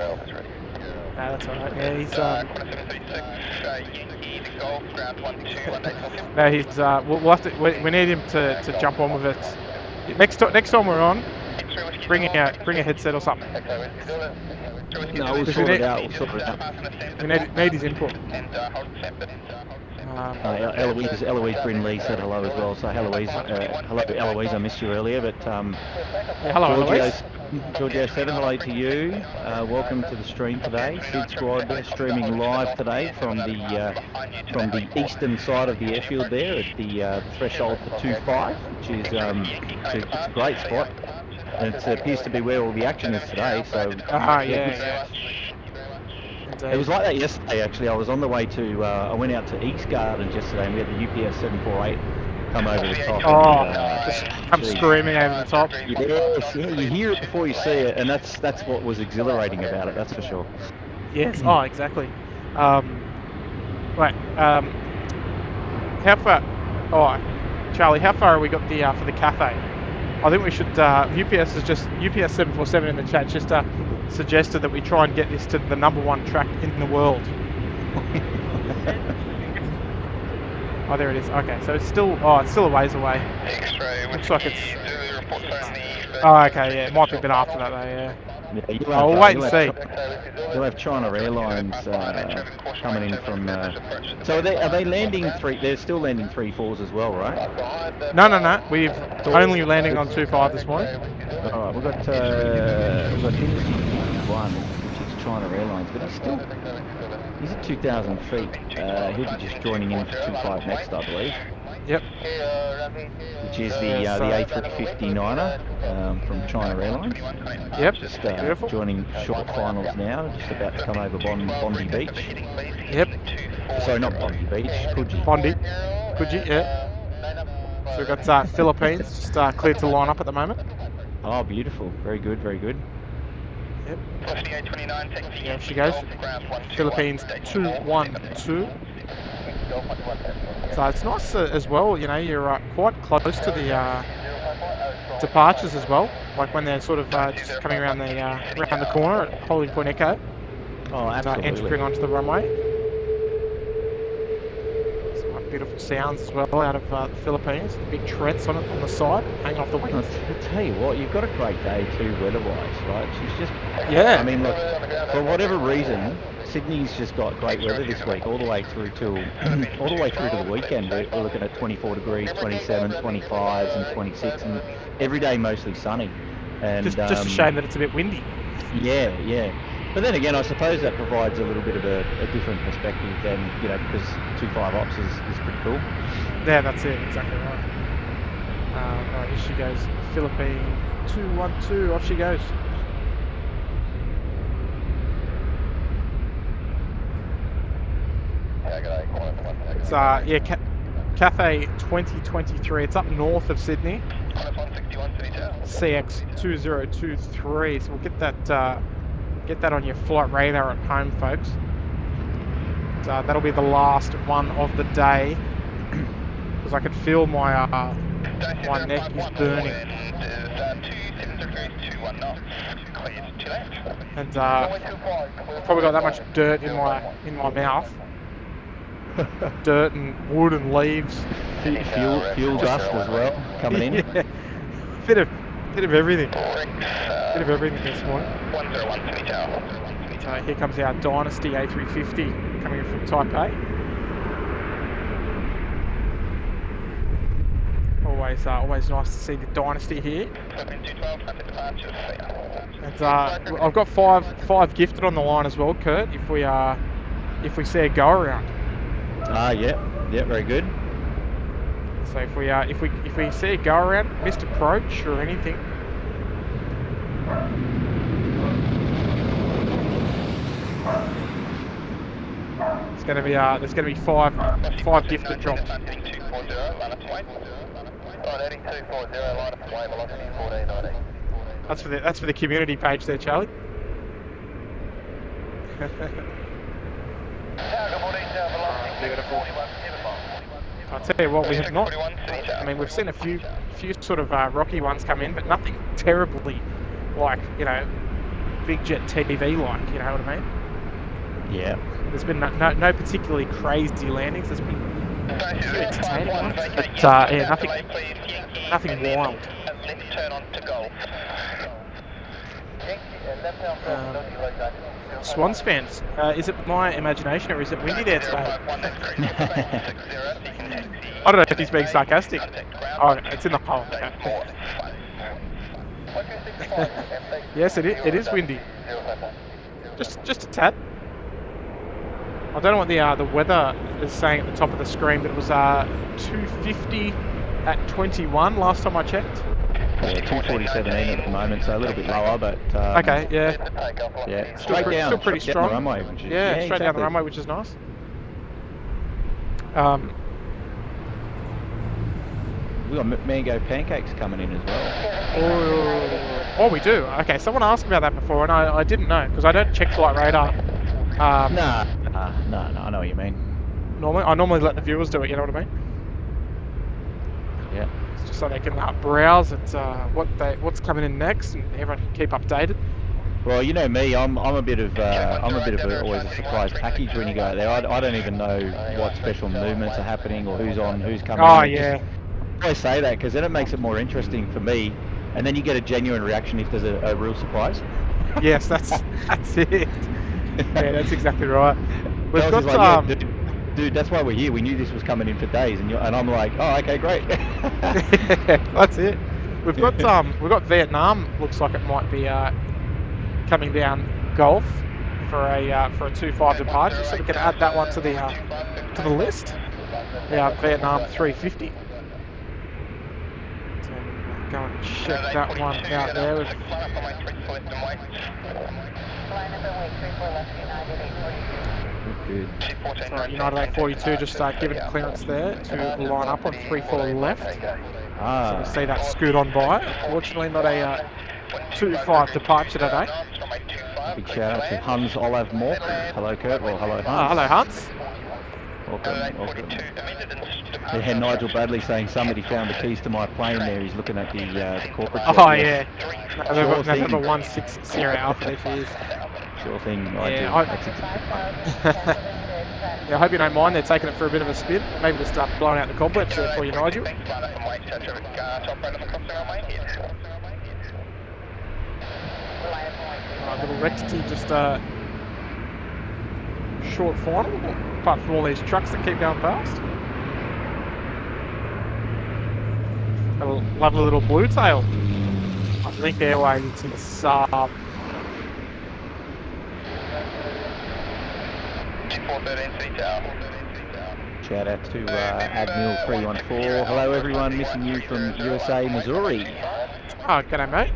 [SPEAKER 6] No, that's alright. Yeah, he's no, he's we'll have to. We need him to jump on with us. Next time we're on, bring a headset or something.
[SPEAKER 8] No, we'll sort it out.
[SPEAKER 6] We need his input.
[SPEAKER 8] Eloise Brindley said hello as well. So hello Eloise, I missed you earlier, but
[SPEAKER 6] hello Eloise.
[SPEAKER 8] Giorgio 7, hello to you. Welcome to the stream today. SydSquad streaming live today from the eastern side of the airfield there at the threshold for 25, which is it's a great spot. And it appears to be where all the action is today. So
[SPEAKER 6] yeah.
[SPEAKER 8] It was like that yesterday actually. I was on the way to I went out to East Gardens yesterday and we had the UPS 748 come over the top.
[SPEAKER 6] Just come screaming over the top.
[SPEAKER 8] Yes, yeah, you hear it before you see it, and that's what was exhilarating about it. That's for sure.
[SPEAKER 6] Yes. Oh, exactly. Right. How far? Oh, Charlie, how far have we got for the cafe? I think we should. UPS 747 in the chat just suggested that we try and get this to the #1 track in the world. Oh, there it is. Okay, so it's still a ways away. Looks like it's. Oh, okay, yeah, it might be a bit after that though. Yeah. We'll wait and see.
[SPEAKER 8] You'll have China Airlines coming in from. So are they landing three? They're still landing 3-4s as well, right?
[SPEAKER 6] No. We've only landing on 25 this morning.
[SPEAKER 8] All right, we've got Dynasty 1, which is China Airlines, but he's at 2,000 feet. He'll be just joining in for 25 next, I believe.
[SPEAKER 6] Yep.
[SPEAKER 8] Which is the A350 from China Airlines.
[SPEAKER 6] Yep.
[SPEAKER 8] Just
[SPEAKER 6] beautiful.
[SPEAKER 8] Joining short finals now, just about to come over Bondi Beach.
[SPEAKER 6] Yep.
[SPEAKER 8] Sorry, not Bondi Beach, Coogee.
[SPEAKER 6] Coogee, yeah. So we've got Philippines just cleared to line up at the moment.
[SPEAKER 8] Oh, beautiful. Very good, very good.
[SPEAKER 6] Yep. Yeah, she goes. Philippines 212. So it's nice as well, you know, you're quite close to the departures as well, like when they're sort of just coming around the corner at Holding Point Echo.
[SPEAKER 8] Oh, absolutely.
[SPEAKER 6] And entering onto the runway. Some beautiful sounds as well out of the Philippines. The big treads on the side, hanging off the wings.
[SPEAKER 8] I'll tell you what, you've got a great day too, weather-wise, right? She's just,
[SPEAKER 6] yeah.
[SPEAKER 8] I mean, look, for whatever reason, Sydney's just got great weather this week, all the way through to the weekend. We're looking at 24 degrees, 27, 25s, and 26, and every day mostly sunny. And
[SPEAKER 6] just a shame that it's a bit windy.
[SPEAKER 8] Yeah. But then again, I suppose that provides a little bit of a different perspective than, you know, because 25 ops is pretty cool.
[SPEAKER 6] Yeah, that's it, exactly right. Alright, here she goes. Philippine 212, off she goes. It's Cathay 2023. It's up north of Sydney. CX 2023. So we'll get that on your flight radar at home, folks. That'll be the last one of the day because I can feel my neck is burning. And I've probably got that much dirt in my mouth. Dirt and wood and leaves.
[SPEAKER 8] Fuel dust as well coming in.
[SPEAKER 6] Yeah. Bit of everything. Bit of everything this morning. So here comes our Dynasty A350 coming in from Type A. Always nice to see the Dynasty here. And I've got five gifted on the line as well, Kurt. If we see a go around.
[SPEAKER 8] Yeah, very good.
[SPEAKER 6] So if we see a go around, missed approach or anything. It's gonna be there's gonna be five gifted drops. That's for the community page there, Charlie.
[SPEAKER 1] Beautiful.
[SPEAKER 6] I'll tell you what, we have not. I mean, we've seen a few sort of rocky ones come in, but nothing terribly like, you know, big jet TV like. You know what I mean?
[SPEAKER 8] Yeah.
[SPEAKER 6] There's been no particularly crazy landings. There's been entertaining ones, but yeah, nothing wild. Swans fans, is it my imagination or is it windy there today? I don't know if he's being sarcastic. Oh, it's in the hole. Yes, it is windy. Just a tad. I don't know what the weather is saying at the top of the screen, but it was 250 at 21 last time I checked.
[SPEAKER 8] Yeah, 247 at the moment, so a little bit lower, but
[SPEAKER 6] okay, yeah.
[SPEAKER 8] Yeah, straight down,
[SPEAKER 6] still pretty strong.
[SPEAKER 8] The runway, which is,
[SPEAKER 6] yeah, straight
[SPEAKER 8] exactly.
[SPEAKER 6] down the runway, which is nice.
[SPEAKER 8] We got mango pancakes coming in as well.
[SPEAKER 6] Oh, we do. Okay, someone asked about that before, and I didn't know because I don't check flight radar.
[SPEAKER 8] No, I know what you mean.
[SPEAKER 6] I normally let the viewers do it. You know what I mean?
[SPEAKER 8] Yeah.
[SPEAKER 6] It's just so they can browse at what's coming in next, and everyone can keep updated.
[SPEAKER 8] Well, you know me, I'm a bit of always a surprise package when you go out there. I don't even know what special movements are happening or who's coming.
[SPEAKER 6] Oh
[SPEAKER 8] in.
[SPEAKER 6] yeah.
[SPEAKER 8] I always say that because then it makes it more interesting for me, and then you get a genuine reaction if there's a real surprise.
[SPEAKER 6] Yes, that's it. Yeah, that's exactly right. We've got
[SPEAKER 8] like, dude, that's why we're here. We knew this was coming in for days, and I'm like, oh, okay, great.
[SPEAKER 6] That's it. We've got Vietnam. Looks like it might be coming down Gulf for a 2-5 departure, so we can add that one to the list. Yeah, Vietnam 350. So go and check that one out there.
[SPEAKER 8] Good.
[SPEAKER 6] So United 842 just giving clearance there to line up on 3-4 left. So we see that scoot on by. Unfortunately, not a 2-5 departure today.
[SPEAKER 8] Big shout out to Hans Olav Mork. Hello, Kurt. Well, hello, Hans.
[SPEAKER 6] Hello, Hans.
[SPEAKER 8] Welcome. Yeah, Nigel Bradley saying somebody found the keys to my plane there. He's looking at the corporate jet.
[SPEAKER 6] Oh, yeah. November 16 Sierra Alpha, there she is.
[SPEAKER 8] Sure thing.
[SPEAKER 6] Yeah, I hope you don't mind. They're taking it for a bit of a spin. Maybe just start blowing out the cobwebs there for you, Nigel. Little Rexy just short final, apart from all these trucks that keep going past. A lovely little blue tail. I think Airways, it's in the sub.
[SPEAKER 8] Shout out to Admiral314. Hello everyone, missing you from USA, Missouri.
[SPEAKER 6] Oh, g'day mate.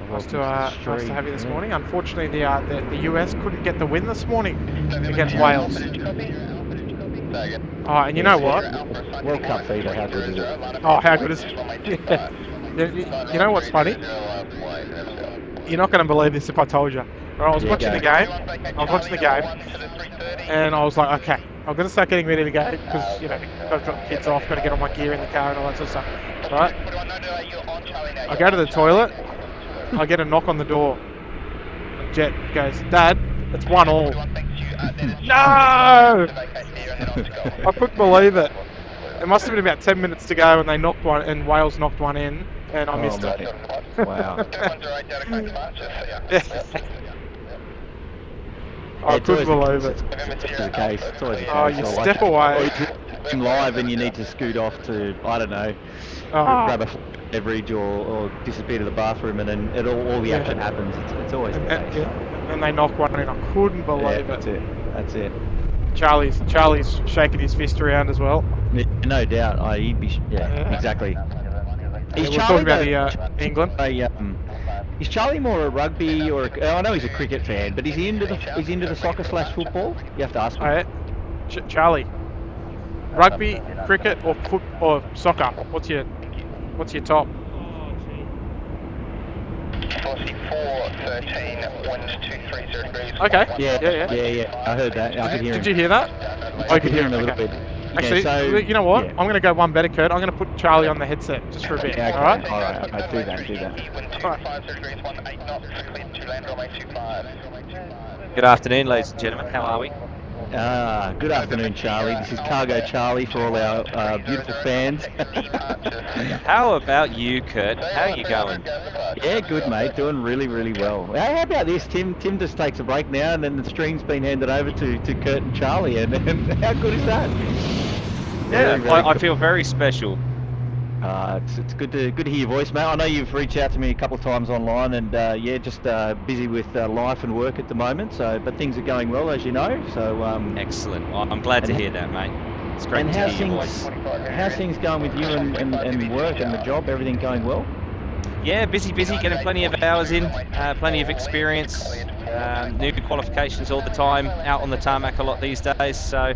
[SPEAKER 6] Nice to have you this morning. Unfortunately, the US couldn't get the win this morning against Wales. Oh, and you know what?
[SPEAKER 8] World Cup feeder, how good is it?
[SPEAKER 6] Oh, how good is it? You know what's funny? You're not going to believe this if I told you. I was watching the game. And I was like, okay, I'm going to start getting ready to go because, you know, got to drop the kids off, got to get all my gear in the car and all that sort of stuff. Right? I go to the toilet.
[SPEAKER 1] I get a knock on the door. And Jet goes, Dad, it's 1-1. No! I couldn't believe it. It must have been about 10 minutes to go, and they knocked one, and Wales knocked one in, and I missed it.
[SPEAKER 8] Wow.
[SPEAKER 1] I couldn't believe it.
[SPEAKER 8] It's the case. It's always the case.
[SPEAKER 1] Oh, you step away.
[SPEAKER 8] Or you're live and you need to scoot off to, I don't know, grab a beverage or disappear to the bathroom, and then all the action happens. It's always the case.
[SPEAKER 1] And they knock one in. I couldn't believe
[SPEAKER 8] That's it. That's it.
[SPEAKER 1] Charlie's shaking his fist around as well.
[SPEAKER 8] No doubt. He'd be. Yeah, exactly.
[SPEAKER 1] We're talking about the England.
[SPEAKER 8] Is Charlie more a rugby or? I know he's a cricket fan, but is he into the soccer / football? You have to ask him.
[SPEAKER 1] Charlie, rugby, cricket, or soccer? What's your top?
[SPEAKER 2] 4413, winds 230 degrees.
[SPEAKER 1] Okay.
[SPEAKER 8] Yeah. I heard that. I could hear him.
[SPEAKER 1] Did you hear that?
[SPEAKER 8] I could hear him a little bit.
[SPEAKER 1] Actually, you know what? I'm going to go one better, Kurt. I'm going to put Charlie on the headset just for a bit.
[SPEAKER 8] Yeah,
[SPEAKER 1] Alright?
[SPEAKER 8] Alright, do that.
[SPEAKER 9] Good afternoon, ladies and gentlemen. How are we?
[SPEAKER 8] Good afternoon, Charlie. This is Cargo Charlie for all our beautiful fans.
[SPEAKER 9] How about you, Kurt? How are you going?
[SPEAKER 8] Yeah, good, mate. Doing really, really well. Hey, how about this? Tim just takes a break now, and then the stream's been handed over to Kurt and Charlie, and how good is that?
[SPEAKER 9] Yeah, I feel very special.
[SPEAKER 8] It's good to hear your voice, mate. I know you've reached out to me a couple of times online, and just busy with life and work at the moment. But things are going well, as you know. So
[SPEAKER 9] excellent. I'm glad to hear that, mate. It's great to hear your voice.
[SPEAKER 8] How's things going with you and work and the job? Everything going well?
[SPEAKER 9] Yeah, busy, getting plenty of hours in, plenty of experience, new qualifications all the time, out on the tarmac a lot these days. So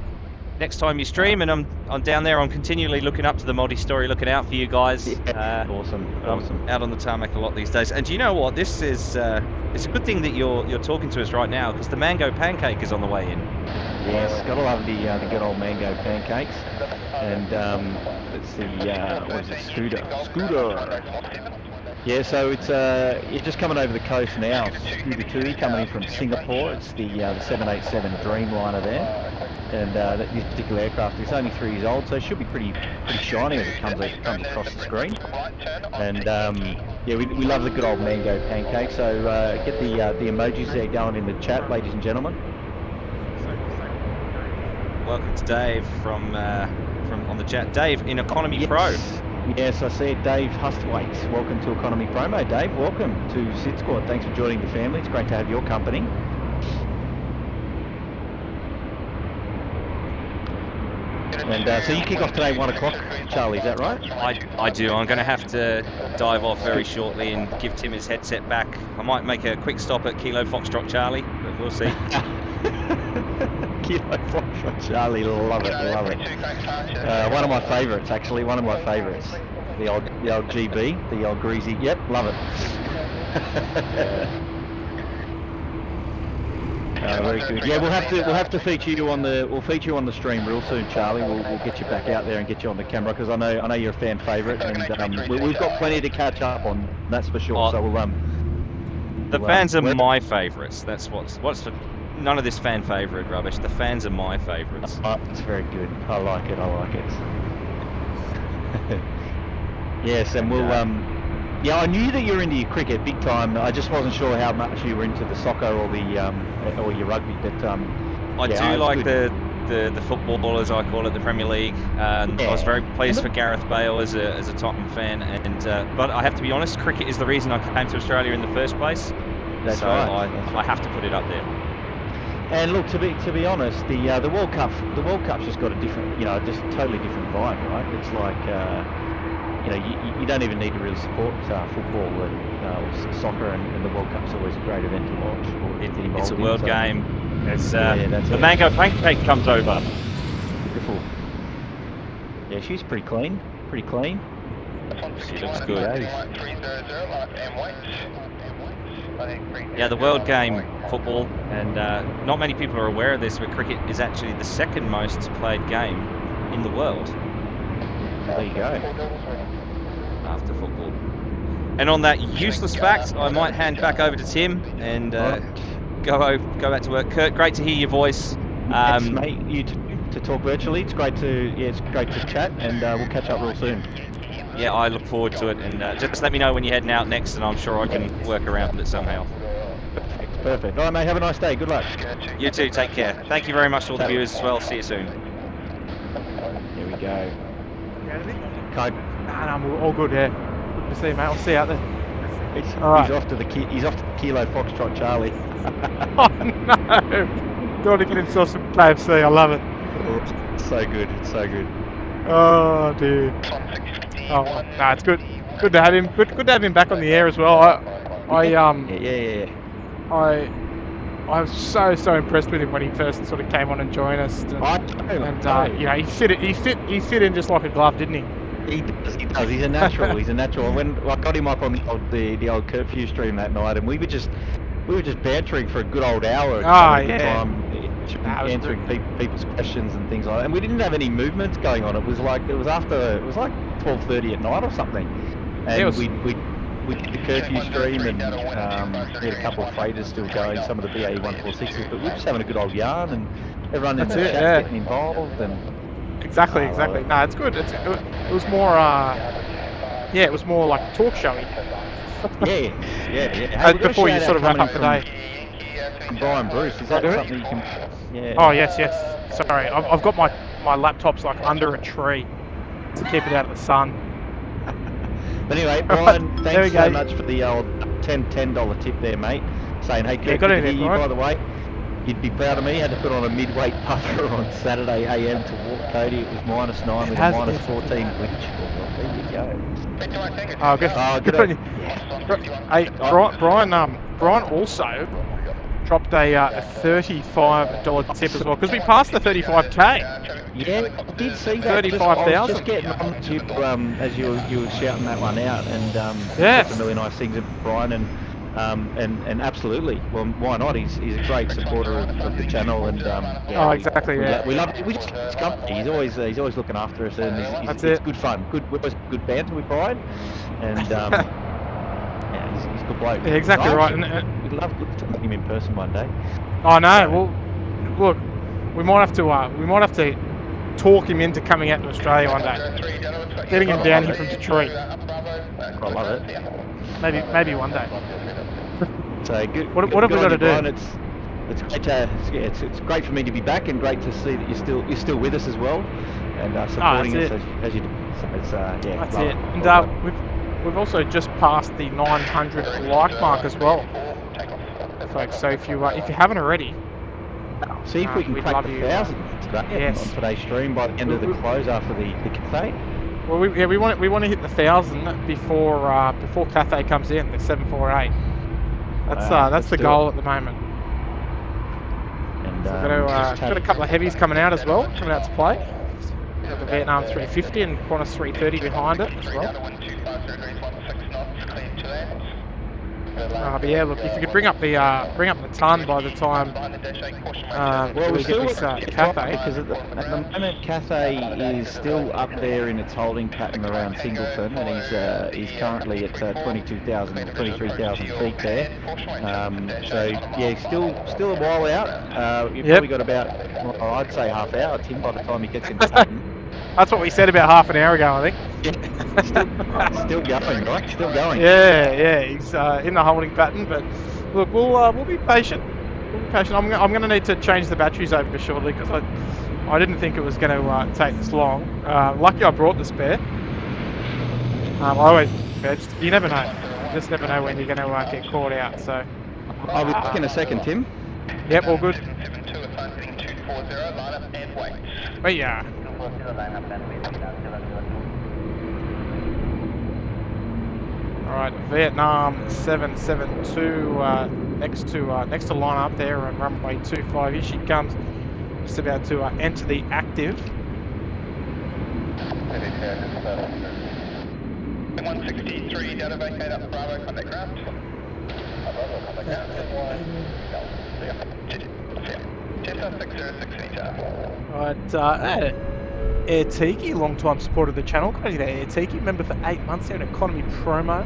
[SPEAKER 9] next time you stream, and I'm down there, I'm continually looking up to the multi-story, looking out for you guys.
[SPEAKER 8] Yeah, awesome.
[SPEAKER 9] I'm out on the tarmac a lot these days. And do you know what? This is it's a good thing that you're talking to us right now, because the mango pancake is on the way in.
[SPEAKER 8] Yes, gotta love the good old mango pancakes. And it's the what is it? Scooter. Yeah, so it's you're just coming over the coast now. Scooter 2 coming in from Singapore. It's the 787 Dreamliner there. And this particular aircraft is only 3 years old, so it should be pretty shiny as it comes across the screen. And yeah, we love the good old mango pancake. So get the emojis there going in the chat, ladies and gentlemen.
[SPEAKER 9] Welcome to Dave from on the chat. Dave in Economy Pro.
[SPEAKER 8] Yes, I see it. Dave Hustwaite. Welcome to Economy Pro, mate. Dave, welcome to SydSquad. Thanks for joining the family. It's great to have your company. And so you kick off today 1 o'clock, Charlie, is that right?
[SPEAKER 9] I do. I'm going to have to dive off very shortly and give Tim his headset back. I might make a quick stop at Kilo Foxtrot Charlie, but we'll see.
[SPEAKER 8] Kilo Foxtrot Charlie, love it. One of my favourites, actually, one of my favourites. The old GB, the old greasy. Yep, love it. Very good. Yeah, we'll have to feature you on the stream real soon, Charlie. We'll get you back out there and get you on the camera, because I know you're a fan favourite, and we've got plenty to catch up on. That's for sure. So
[SPEAKER 9] the fans are my favourites. That's what's none of this fan favourite rubbish. The fans are my favourites.
[SPEAKER 8] That's very good. I like it. Yes, and we'll yeah, I knew that you were into your cricket big time. I just wasn't sure how much you were into the soccer or the or your rugby. But
[SPEAKER 9] I do like the football, as I call it, the Premier League. I was very pleased for Gareth Bale as a Tottenham fan, and but I have to be honest, cricket is the reason I came to Australia in the first place.
[SPEAKER 8] That's
[SPEAKER 9] so
[SPEAKER 8] right.
[SPEAKER 9] I have to put it up there.
[SPEAKER 8] And look, to be honest, the World Cup's just got a different, just a totally different vibe, right? It's like. You don't even need to really support football and soccer, and the World Cup's always a great event to watch.
[SPEAKER 9] It's a world game. It's the mango pancake comes over.
[SPEAKER 8] Beautiful. Yeah, she's pretty clean.
[SPEAKER 9] She looks good. Yeah, the world game, football, and not many people are aware of this, but cricket is actually the second most played game in the world.
[SPEAKER 8] There you go.
[SPEAKER 9] After football. And on that useless fact, I might hand back over to Tim and go back to work. Kurt, great to hear your voice.
[SPEAKER 8] Thanks, mate. You too, to talk virtually. It's great to chat, and we'll catch up real soon.
[SPEAKER 9] Yeah, I look forward to it, and just let me know when you're heading out next, and I'm sure I can work around it somehow.
[SPEAKER 8] Perfect. All right, mate. Have a nice day. Good luck.
[SPEAKER 9] You too. Take care. Thank you very much to all the viewers as well. See you soon.
[SPEAKER 8] Here we go. Code.
[SPEAKER 6] Nah, we're all good, yeah. Good to see you, mate. I'll see you out there.
[SPEAKER 8] He's
[SPEAKER 6] right.
[SPEAKER 8] off to the Kilo Foxtrot Charlie.
[SPEAKER 6] Oh no! Got to get himself some KFC. I love it.
[SPEAKER 8] It's so good. It's so good.
[SPEAKER 6] Oh dear. Oh no, it's good. Good to have him. Good to have him back on the air as well. I was so impressed with him when he first sort of came on and joined us. And you know, he fit in just like a glove, didn't he?
[SPEAKER 8] He does. He's a natural. He's a natural. When I got him up on the old curfew stream that night, and we were just bantering for a good old hour. Answering people's questions and things like that. And we didn't have any movements going on. It was like 12:30 at night or something. And we did the curfew stream, and we had a couple of freighters still going, some of the BA 146s, but we were just having a good old yarn, and everyone in the chat getting involved. And
[SPEAKER 6] exactly. No, it's good. It was more it was more like talk showy.
[SPEAKER 8] yeah.
[SPEAKER 6] Before you sort of wrap up the day.
[SPEAKER 8] Brian Bruce, is that something you can? Yeah.
[SPEAKER 6] Oh yes. Sorry, I've got my laptop's like under a tree to keep it out of the sun.
[SPEAKER 8] But anyway, Brian, thanks so much for the old $10 tip there, mate. Saying, hey, good to hear you, by the way. You'd be proud of me. Had to put on a midweight puffer on Saturday AM to walk Cody. It was -9 with a -14 wind chill. There you go.
[SPEAKER 6] Oh, good on you. Hey, Brian also dropped a $35 tip as well, because we passed the 35k.
[SPEAKER 8] Yeah, I did see that.
[SPEAKER 6] 35,000.
[SPEAKER 8] Just getting on to as you were shouting that one out, and some really nice things of Brian, and absolutely. Well, why not? He's a great supporter of the channel, and
[SPEAKER 6] exactly.
[SPEAKER 8] We love it. We just love his company. He's always looking after us, and it's good fun. Good banter with Brian, and he's a good bloke.
[SPEAKER 6] Yeah, exactly right.
[SPEAKER 8] We'd love to meet him in person one day.
[SPEAKER 6] I know. Well, look, we might have to talk him into coming out to Australia one day. Getting him down here from Detroit.
[SPEAKER 8] I love it.
[SPEAKER 6] Maybe one day.
[SPEAKER 8] So good.
[SPEAKER 6] What have we got to do?
[SPEAKER 8] Brian. It's great. It's great for me to be back, and great to see that you're still with us as well, and supporting us as you do. So it's
[SPEAKER 6] that's it. And we've also just passed the 900 like mark as well, folks. So if you haven't already,
[SPEAKER 8] see if we can crack the 1,000 today on today's stream by the end of the close after the cafe.
[SPEAKER 6] Well, we want to hit the 1,000 before Cathay comes in, the 748. That's the goal at the moment.
[SPEAKER 8] And
[SPEAKER 6] got a couple of heavies coming out as well, coming out to play. Got the Vietnam 350 and Qantas 330 behind it as well. But yeah, look, if you could bring up the ton by the time we get this Cathay,
[SPEAKER 8] because at the moment Cathay is still up there in its holding pattern around Singleton, and he's currently at 23,000 feet there. So yeah, still a while out. You've probably got about, I'd say half hour, Tim, by the time he gets in the pattern.
[SPEAKER 6] That's what we said about half an hour ago, I think.
[SPEAKER 8] Still going, right? Still going.
[SPEAKER 6] Yeah. He's in the holding pattern, but look, we'll be patient. I'm going to need to change the batteries over shortly, because I didn't think it was going to take this long. Lucky I brought the spare. You never know. You just never know when you're going to get caught out. So
[SPEAKER 8] I'll be back in a second, Tim.
[SPEAKER 6] Yep, all good. But yeah. Alright, Vietnam 772 next to line up there on runway 25. Here she comes, just about to enter the active.
[SPEAKER 2] 163 down to vacate up Bravo, contact ground.
[SPEAKER 6] Alright, Air Tiki, long time supporter of the channel. Got you there, Air Tiki, member for 8 months here, an economy promo.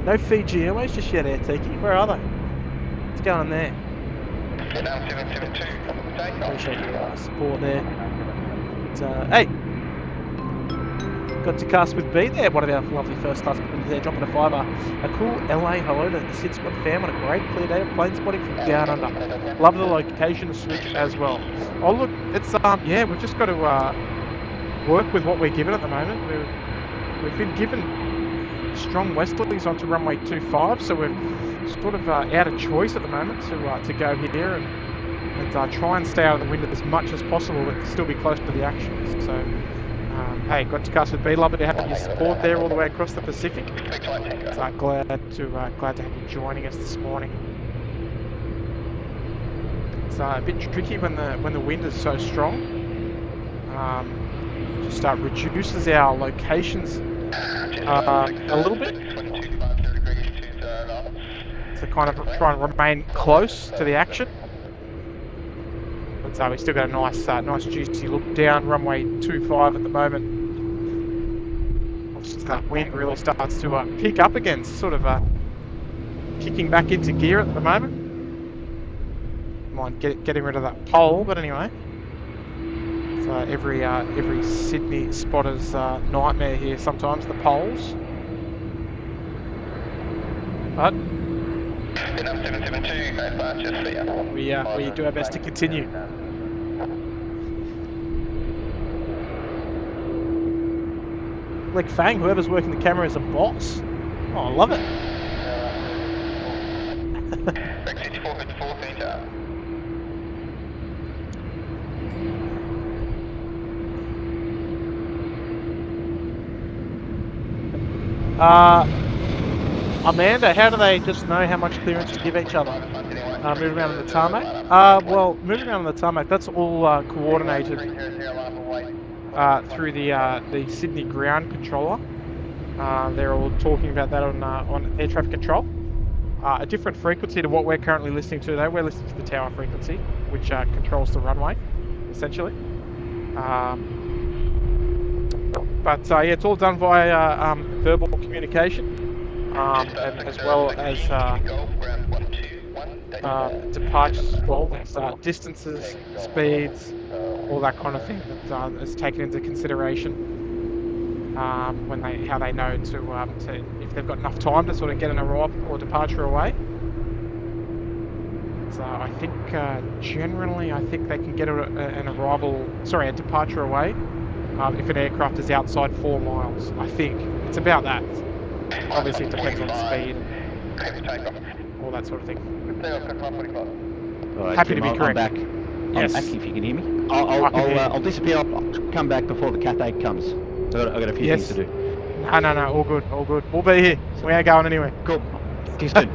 [SPEAKER 6] No Fiji Airways just yet, Air Tiki. Where are they? What's going on there?
[SPEAKER 2] Vietnam 772, takeoff.
[SPEAKER 6] Appreciate your support there. But, hey! Got to cast with B there, one of our lovely first class people there, dropping a fiver. A cool LA hello to the SydSquad fam on a great clear day of plane spotting from down under. Love the location switch as well. Oh look, it's yeah, we've just got to work with what we're given at the moment. We've been given strong westerlies onto runway 25, so we're sort of out of choice at the moment to go here and try and stay out of the wind as much as possible, but still be close to the action. So. Hey, got to cast with B. Love it to have your support there all the way across the Pacific. So glad to have you joining us this morning. It's a bit tricky when the wind is so strong. Just reduces our locations a little bit. So kind of try and remain close to the action. So we still got a nice juicy look down runway 25 at the moment. Obviously that wind really starts to pick up again, sort of kicking back into gear at the moment. Mind getting rid of that pole, but anyway. So every Sydney spotter's nightmare here sometimes, the poles. But we do our best to continue. Like Fang, whoever's working the camera is a boss. Oh, I love it. Amanda, how do they just know how much clearance to give each other? Moving around on the tarmac? Well, moving around on the tarmac, that's all coordinated through the Sydney ground controller. They're all talking about that on air traffic control. A different frequency to what we're currently listening to though. We're listening to the tower frequency, which controls the runway, essentially. But yeah, it's all done via verbal communication. And as well as departures as well, there's distances, speeds, all that kind of thing that is taken into consideration when how they know to if they've got enough time to sort of get an arrival or departure away. So I think generally they can get a departure away if an aircraft is outside 4 miles. I think it's about that. Obviously, it depends on speed and all that sort of thing.
[SPEAKER 8] Right,
[SPEAKER 6] Happy
[SPEAKER 8] Tim,
[SPEAKER 6] to be correct.
[SPEAKER 8] I'm back.
[SPEAKER 6] Yes.
[SPEAKER 8] I'm back if you can hear me. I'll disappear. I'll come back before the Cat 8 comes. So I've got a few things to do.
[SPEAKER 6] No, all good. We'll be here. We ain't going anywhere.
[SPEAKER 8] Cool. See you soon.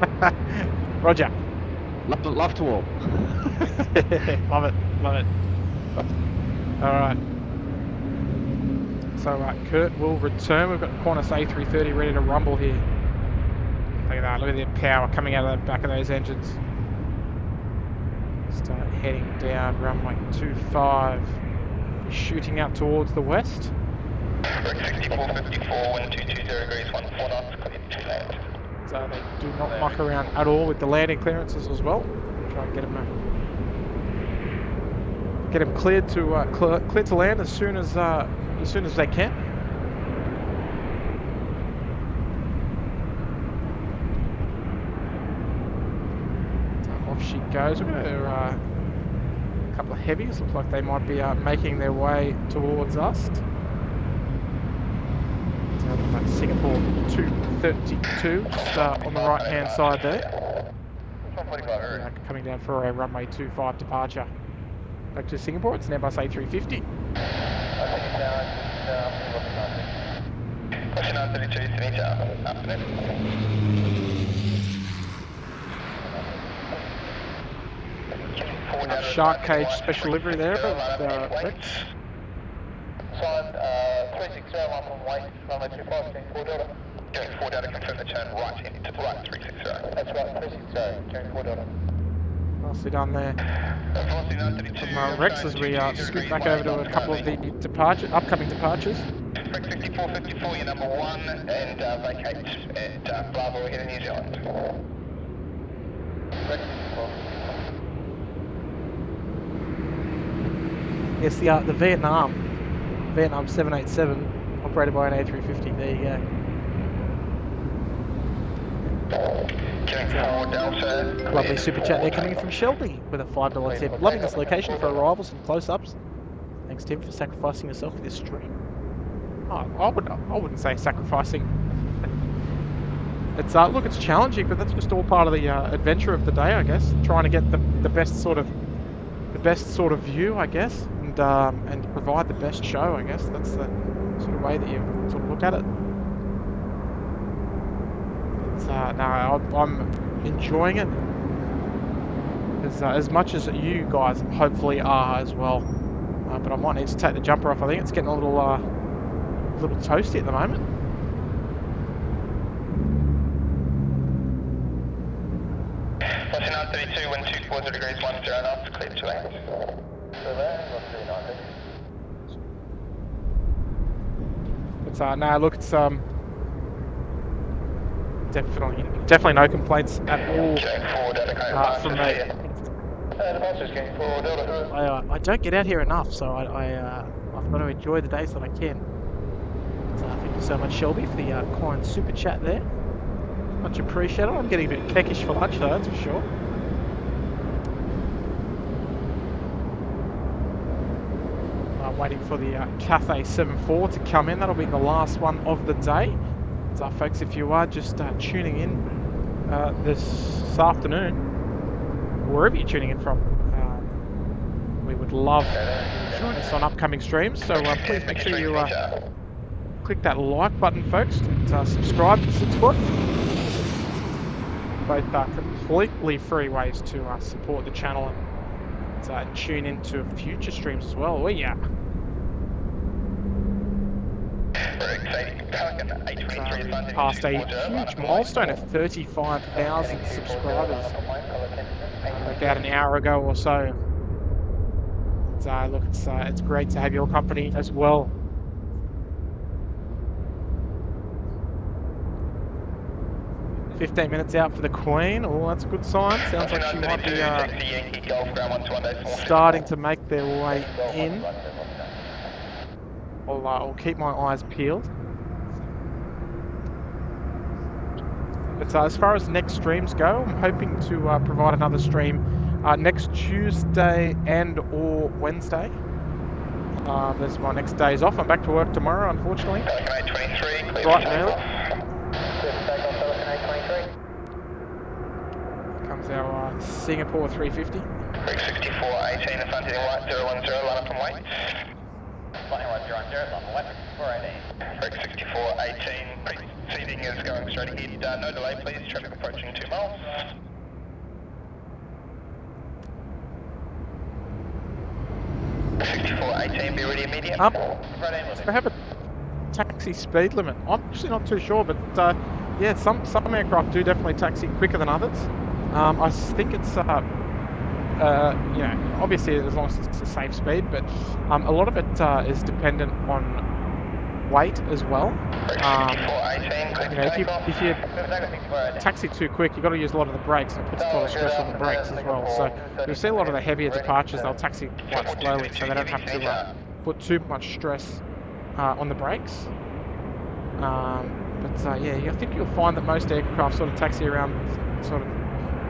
[SPEAKER 6] Roger.
[SPEAKER 8] Love to all.
[SPEAKER 6] Love it. All right. So Kurt will return. We've got Qantas A330 ready to rumble here. Look at that. Look at the power coming out of the back of those engines. Start heading down runway 25. Shooting out towards the west.
[SPEAKER 2] 6454, wind 220 degrees, 14 knots, clear to land.
[SPEAKER 6] So they do not muck around at all with the landing clearances as well. Try and get them cleared to land as soon as they can. Off she goes. We've got a couple of heavies. Looks like they might be making their way towards us. Singapore 232 just on the right hand side there. Coming down for a runway 25 departure. Back to Singapore, it's an Airbus A350. Shark cage special livery there with Rex.
[SPEAKER 2] Signed 360 on white, runway 25, turn 4 Delta. Turn 4 Delta, confirm the turn right into the right 360. That's right, 360, turn 4 Delta.
[SPEAKER 6] Nicely done there. From Rex as we scoot back over to a couple of the upcoming departures.
[SPEAKER 2] Rick 5454, you're number 1, and vacate at Bravo here in New Zealand. Rick 54.
[SPEAKER 6] Yes, the Vietnam 787, operated by an A350. There you go. Lovely super chat there coming in from Shelby with a $5 tip. Loving this location for arrivals and close-ups. Thanks, Tim, for sacrificing yourself for this stream. Oh, I wouldn't say sacrificing. It's look, it's challenging, but that's just all part of the adventure of the day, I guess. Trying to get the best sort of view, I guess, and provide the best show, I guess. That's the sort of way that you sort of look at it. It's, no, I'm enjoying it as much as you guys hopefully are as well. But I might need to take the jumper off. I think it's getting a little toasty at the moment.
[SPEAKER 2] What's 932, wind 240 degrees, 10 knots, clear to land.
[SPEAKER 6] It's no, look, it's definitely no complaints at all from me. I don't get out here enough, so I've got to enjoy the days that I can. So thank you so much, Shelby, for the kind super chat there. Much appreciated. I'm getting a bit peckish for lunch, though, that's for sure. Waiting for the Cathay 74 to come in. That'll be the last one of the day. So, folks, if you are just tuning in this afternoon, wherever you're tuning in from, we would love to join us on upcoming streams. So please make sure you click that like button, folks, and subscribe to SydSquad. Both completely free ways to support the channel and tune into future streams as well. Past a huge milestone of 35,000 subscribers about an hour ago or so. Look, it's great to have your company as well. "15 minutes out for the Queen." Oh, that's a good sign. Sounds like she might be starting to make their way in. I'll keep my eyes peeled. But as far as next streams go, I'm hoping to provide another stream next Tuesday and or Wednesday. That's my next days off. I'm back to work tomorrow, unfortunately. Bright and early. Comes our Singapore 350.
[SPEAKER 2] Rick 6418, the front heading right 010, line up and wait. Flying right 010, line up, 6418. Rick 6418, preceding is going straight ahead. No delay, please. Traffic approaching 2 miles. 6418, be ready immediate.
[SPEAKER 6] So I have a taxi speed limit. I'm actually not too sure, but yeah, some aircraft do definitely taxi quicker than others. I think it's you know, obviously as long as it's a safe speed, but a lot of it is dependent on weight as well. You know, if you taxi too quick, you've got to use a lot of the brakes, and it puts a lot of stress on the brakes as well. So you'll see a lot of the heavier departures, they'll taxi quite slowly, so they don't have to put too much stress on the brakes. But yeah, I think you'll find that most aircraft sort of taxi around sort of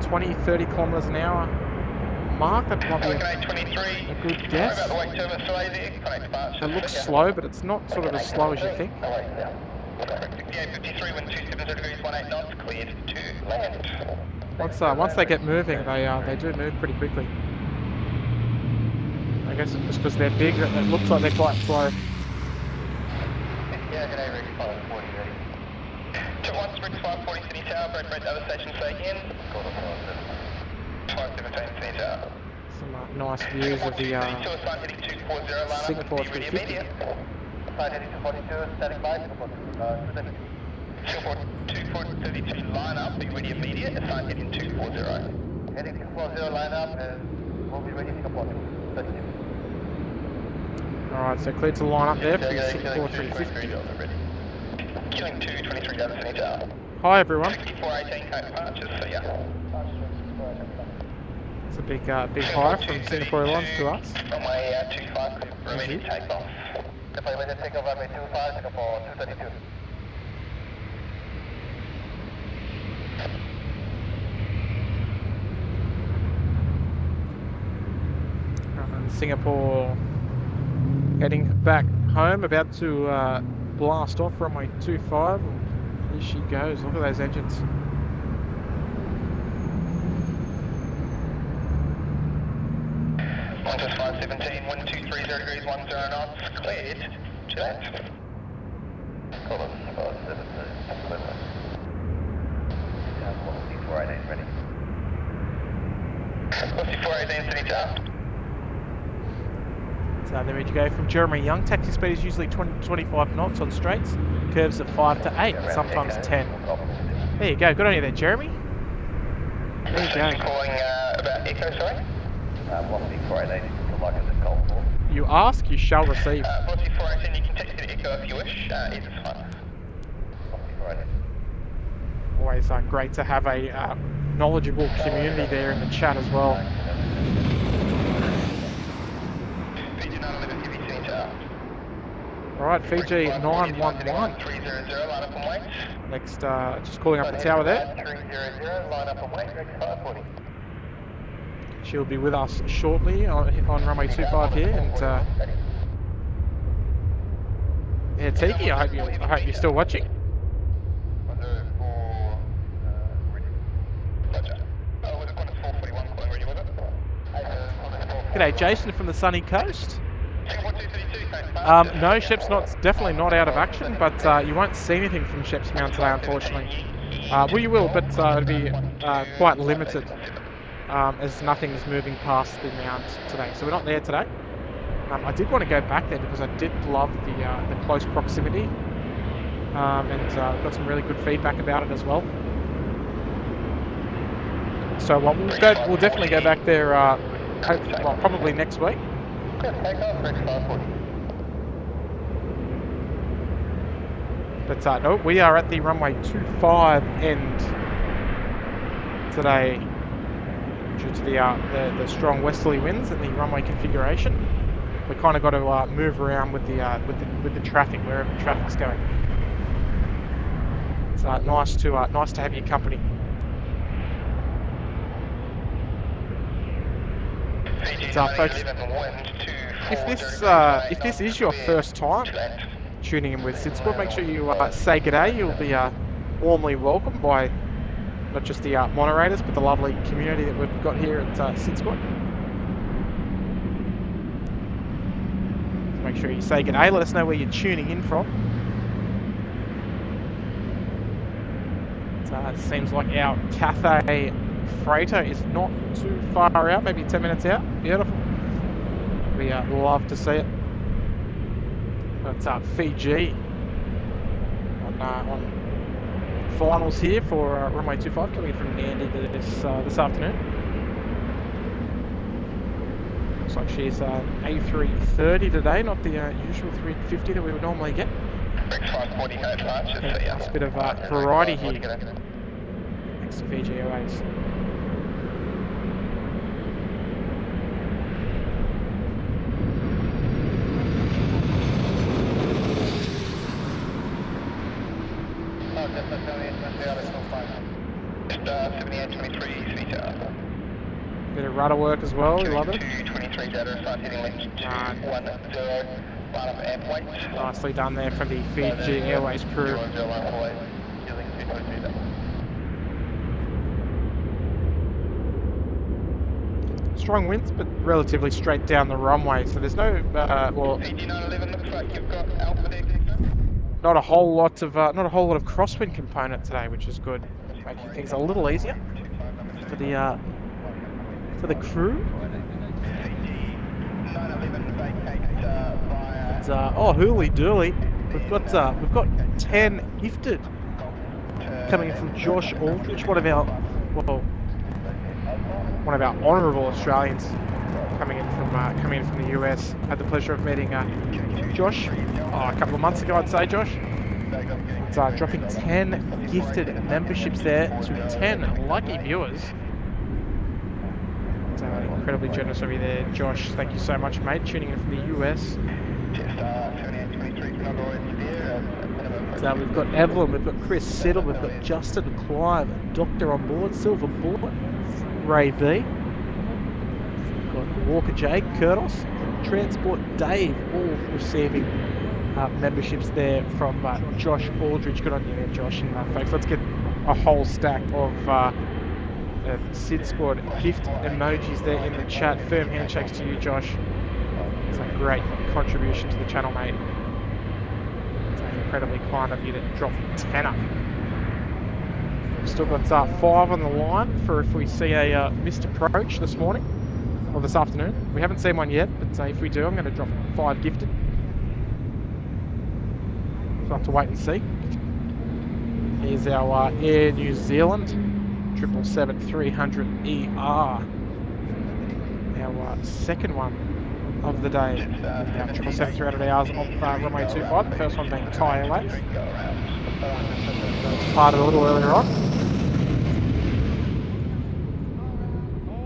[SPEAKER 6] 20-30 kilometers an hour mark. That might be a good guess. It looks slow, but it's not sort of as slow as you think. Once they get moving, they do move pretty quickly. I guess it's just because they're big that it looks like they're quite slow.
[SPEAKER 2] To 1 Rick 540 City Tower, break right other station, say again. 517 City Tower.
[SPEAKER 6] Some nice views of the Singapore 350.
[SPEAKER 2] Side heading to 42, static by, Singapore 2432, line up, be ready immediate, side heading 240. Heading 240, line up, and we'll be ready Singapore 32.
[SPEAKER 6] Alright, so cleared to line up there for your Singapore 350.
[SPEAKER 2] Killing 223 down to Tower.
[SPEAKER 6] Hi everyone.
[SPEAKER 2] 418 departures, so yeah.
[SPEAKER 6] It's a big hi from Singapore Airlines to us.
[SPEAKER 2] Runway 25, remaining takeoff. If I let it take off runway 25, Singapore 232.
[SPEAKER 6] And Singapore heading back home, about to blast off runway 25. Here she goes. Look at those engines.
[SPEAKER 2] One 517, 1230 degrees, 10 knots, cleared. Jet. Hold on, 517, 418 ready. 418, City Tower.
[SPEAKER 6] So there you go from Jeremy Young. Taxi speed is usually 25 knots on straights. Curves of 5 to 8, sometimes 10. There you go. Good on you there, Jeremy. There you go.
[SPEAKER 2] Calling about Echo, sorry? 418, like it's a Golf Ball.
[SPEAKER 6] You ask, you shall receive.
[SPEAKER 2] 418, you can text it Echo if you wish. Either's fine. 418.
[SPEAKER 6] Always great to have a knowledgeable community there in the chat as well. Alright, Fiji 911.
[SPEAKER 2] 300, line up and wait.
[SPEAKER 6] Next, just calling up the tower there.
[SPEAKER 2] 300, line up and wait, 540.
[SPEAKER 6] She'll be with us shortly on runway 25 here, and yeah, Tiki, I hope you're still watching. G'day, Jason from the sunny coast. No, Shep's definitely not out of action, but you won't see anything from Shep's Mount today, unfortunately. Well, you will, but it'll be quite limited, as nothing's moving past the Mount today. So we're not there today. I did want to go back there because I did love the close proximity, and got some really good feedback about it as well. So we'll definitely go back there. Well, probably next week. But no, we are at the runway 25 end today due to the strong westerly winds and the runway configuration. We kind of got to move around with the traffic wherever the traffic's going. It's nice to have your company. Folks, if this is your first time tuning in with SydSquad, make sure you say g'day. You'll be warmly welcomed by not just the moderators, but the lovely community that we've got here at SydSquad. So make sure you say g'day. Let us know where you're tuning in from. It seems like our Cathay Freighter is not too far out, maybe 10 minutes out. Beautiful. We love to see it. That's Fiji on finals here for runway 25, coming in from Nandi this afternoon. Looks like she's A330 today, not the usual 350 that we would normally get. It's a bit of variety here next to Fiji Airways. Bit of rudder work as well, we love it. Nicely done there from the Fiji Airways crew. Strong winds, but relatively straight down the runway, so there's no well, not a whole lot of crosswind component today, which is good, making things a little easier for the crew. And, oh, hooly dooly, we've got 10 gifted coming in from Josh Aldrich, one of our honourable Australians coming in from coming in from the US. Had the pleasure of meeting Josh a couple of months ago, I'd say, Josh. It's dropping 10 gifted memberships there to 10 lucky viewers. It's incredibly generous of you there, Josh. Thank you so much, mate. Tuning in from the US. So we've got Evelyn, we've got Chris Siddle, we've got Justin Clive, Doctor on board, Silver Bullet, Ray B. We've got Walker J, Kurtos, Transport Dave, all receiving memberships there from Josh Aldridge. Good on you there, Josh. And folks, let's get a whole stack of SydSquad gift emojis there in the chat. Firm handshakes to you, Josh. It's a great contribution to the channel, mate. It's incredibly kind of you to drop 10 We've still got 5 on the line for if we see a missed approach this morning or this afternoon. We haven't seen one yet, but if we do, I'm going to drop 5 gifted. We'll have to wait and see. Here's our Air New Zealand 777-300ER. Our second one of the day. Our 777-300ERs of runway 25. The first one being Thai Airways. Departed a little earlier on.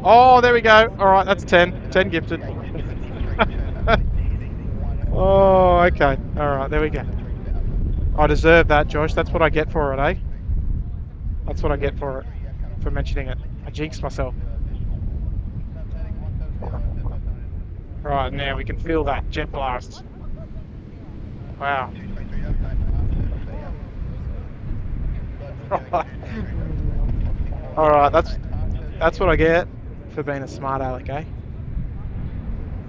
[SPEAKER 6] Oh, there we go. All right, that's 10. 10 gifted. Oh, okay. All right, there we go. I deserve that, Josh. That's what I get for it, eh? That's what I get for it. For mentioning it. I jinxed myself. Right, now we can feel that jet blast. Wow. Alright, that's what I get for being a smart aleck, eh?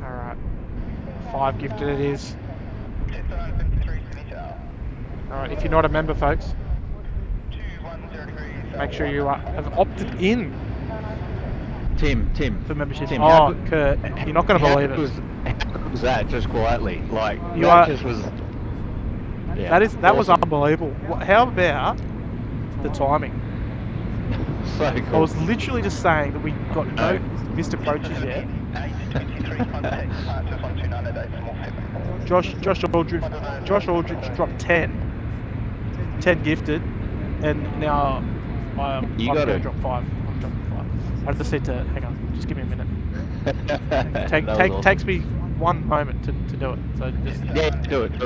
[SPEAKER 6] Alright. 5 gifted it is. Alright, if you're not a member, folks, make sure you have opted in.
[SPEAKER 8] Tim.
[SPEAKER 6] For membership.
[SPEAKER 8] Tim,
[SPEAKER 6] oh, Kurt, you're not going to believe it.
[SPEAKER 8] How good was that, just quietly? Like,
[SPEAKER 6] you are,
[SPEAKER 8] just was... Yeah,
[SPEAKER 6] that was unbelievable. How about the timing?
[SPEAKER 8] So cool.
[SPEAKER 6] I was literally just saying that we got no missed approaches yet. Josh Aldridge dropped 10 gifted, and now I'm going to drop 5. I'm dropping 5. I just need to hang on. Just give me a minute. Takes me one moment to do it. So just
[SPEAKER 8] do it.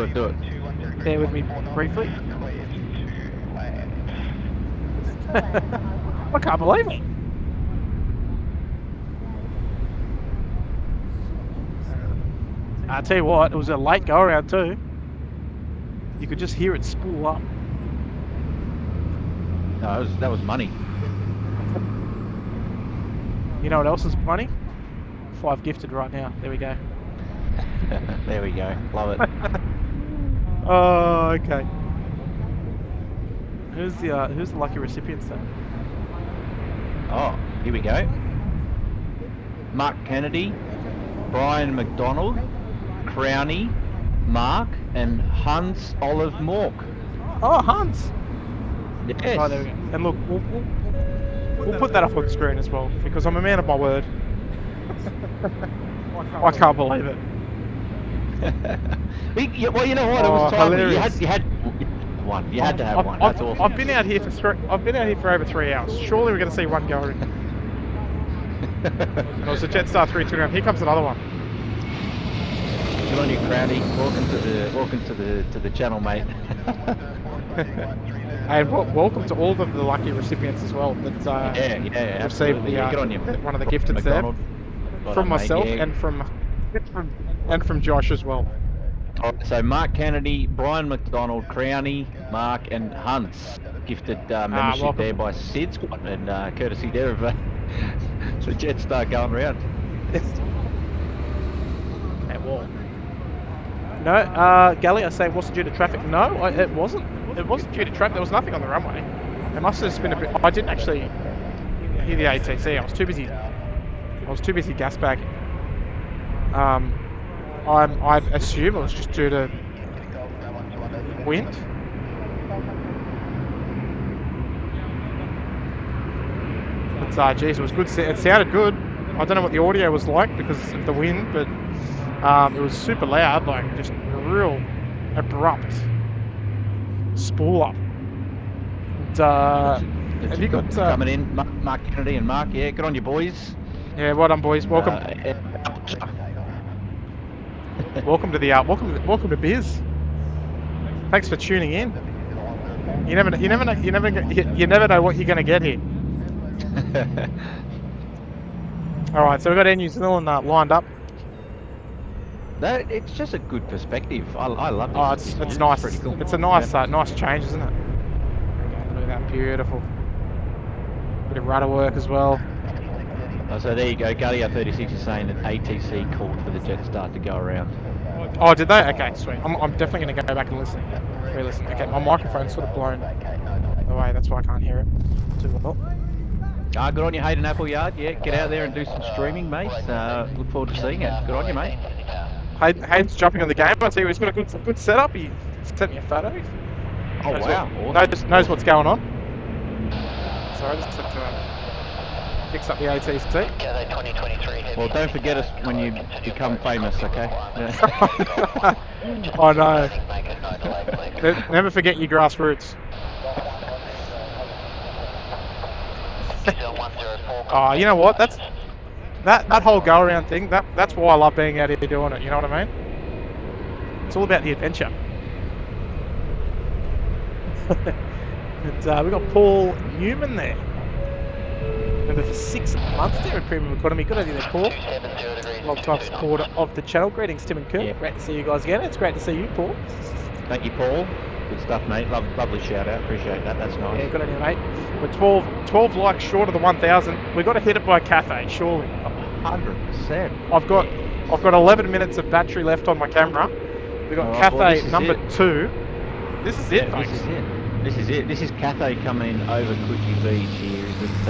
[SPEAKER 6] Bear with me briefly. I can't believe it. I tell you what, it was a late go around too. You could just hear it spool up.
[SPEAKER 8] No, that was money.
[SPEAKER 6] You know what else is money? 5 gifted right now. There we go.
[SPEAKER 8] There we go. Love it.
[SPEAKER 6] Oh, okay. Who's the lucky recipients then?
[SPEAKER 8] Oh, here we go. Mark Kennedy, Brian McDonald, Crowney, Mark, and Hans Olive Mork.
[SPEAKER 6] Oh, Hans.
[SPEAKER 8] Yes.
[SPEAKER 6] Oh, there we go. And look, we'll put that up on screen as well because I'm a man of my word. I can't believe it.
[SPEAKER 8] Well, you know what? It was time. You had one. You had to have one. That's awesome.
[SPEAKER 6] I've been out here for over 3 hours. Surely we're going to see one go. It was a Jetstar 329. Here comes another one.
[SPEAKER 8] Good on you, Crowdy. Welcome to the channel, mate.
[SPEAKER 6] And welcome to all of the lucky recipients as well that received one of the gifteds there from myself and from Josh as well.
[SPEAKER 8] Alright, so Mark Kennedy, Brian McDonald, Crowney, Mark, and Hunts gifted membership there by SydSquad, and courtesy there of the Jetstar going around.
[SPEAKER 6] No, Gally, I say it wasn't due to traffic. No, it wasn't. It wasn't due to traffic. There was nothing on the runway. It must have just been a bit. I didn't actually hear the ATC. I was too busy gas bagging. I assume it was just due to wind. But geez, it was good. It sounded good. I don't know what the audio was like because of the wind, but it was super loud, like just a real abrupt spool up. And, have you got
[SPEAKER 8] coming in, Mark Kennedy and Mark? Yeah, good on you, boys.
[SPEAKER 6] Yeah, well done, boys. Welcome. Welcome to the welcome to Biz. Thanks for tuning in. You never know what you're going to get here. All right, so we've got Air New Zealand lined up.
[SPEAKER 8] No, it's just a good perspective. I love this.
[SPEAKER 6] Oh, it's nice.
[SPEAKER 8] Pretty cool.
[SPEAKER 6] It's a nice nice change, isn't it? Look at that, beautiful. Bit of rudder work as well.
[SPEAKER 8] Oh, so there you go. Galio36 is saying that ATC called for the Jetstar to go around.
[SPEAKER 6] Oh, did they? Okay, sweet. I'm definitely going to go back and listen. Re-listen. Okay, my microphone's sort of blown away. That's why I can't hear it too well.
[SPEAKER 8] Good on you, Hayden Appleyard. Yeah, get out there and do some streaming, mate. Look forward to seeing it. Good on you, mate.
[SPEAKER 6] Hayden's jumping on the game. I see he's got a good setup. He sent me a photo.
[SPEAKER 8] Oh, wow. Awesome.
[SPEAKER 6] Knows what's going on. Sorry, just took fix up the ATC.
[SPEAKER 8] Well, don't forget us when you become famous, okay?
[SPEAKER 6] I know. Never forget your grassroots. Oh, you know what? That whole go around thing. That's why I love being out here doing it. You know what I mean? It's all about the adventure. And we got Paul Newman there. Remember for 6 months there at Premium Economy. Good idea there, Paul. Long time supporter of the channel. Greetings, Tim and Kurt. Yeah. Great to see you guys again. It's great to see you, Paul.
[SPEAKER 8] Thank you, Paul. Good stuff, mate. Lovely shout out. Appreciate that. That's nice.
[SPEAKER 6] Yeah, good on you, mate. We're 12 likes short of the 1,000. We've got to hit it by Cathay, surely.
[SPEAKER 8] 100%.
[SPEAKER 6] I've got 11 minutes of battery left on my camera. We've got Cathay number 2. This is it, folks.
[SPEAKER 8] This is it. This is Cathay coming in over Coogee Beach here. It's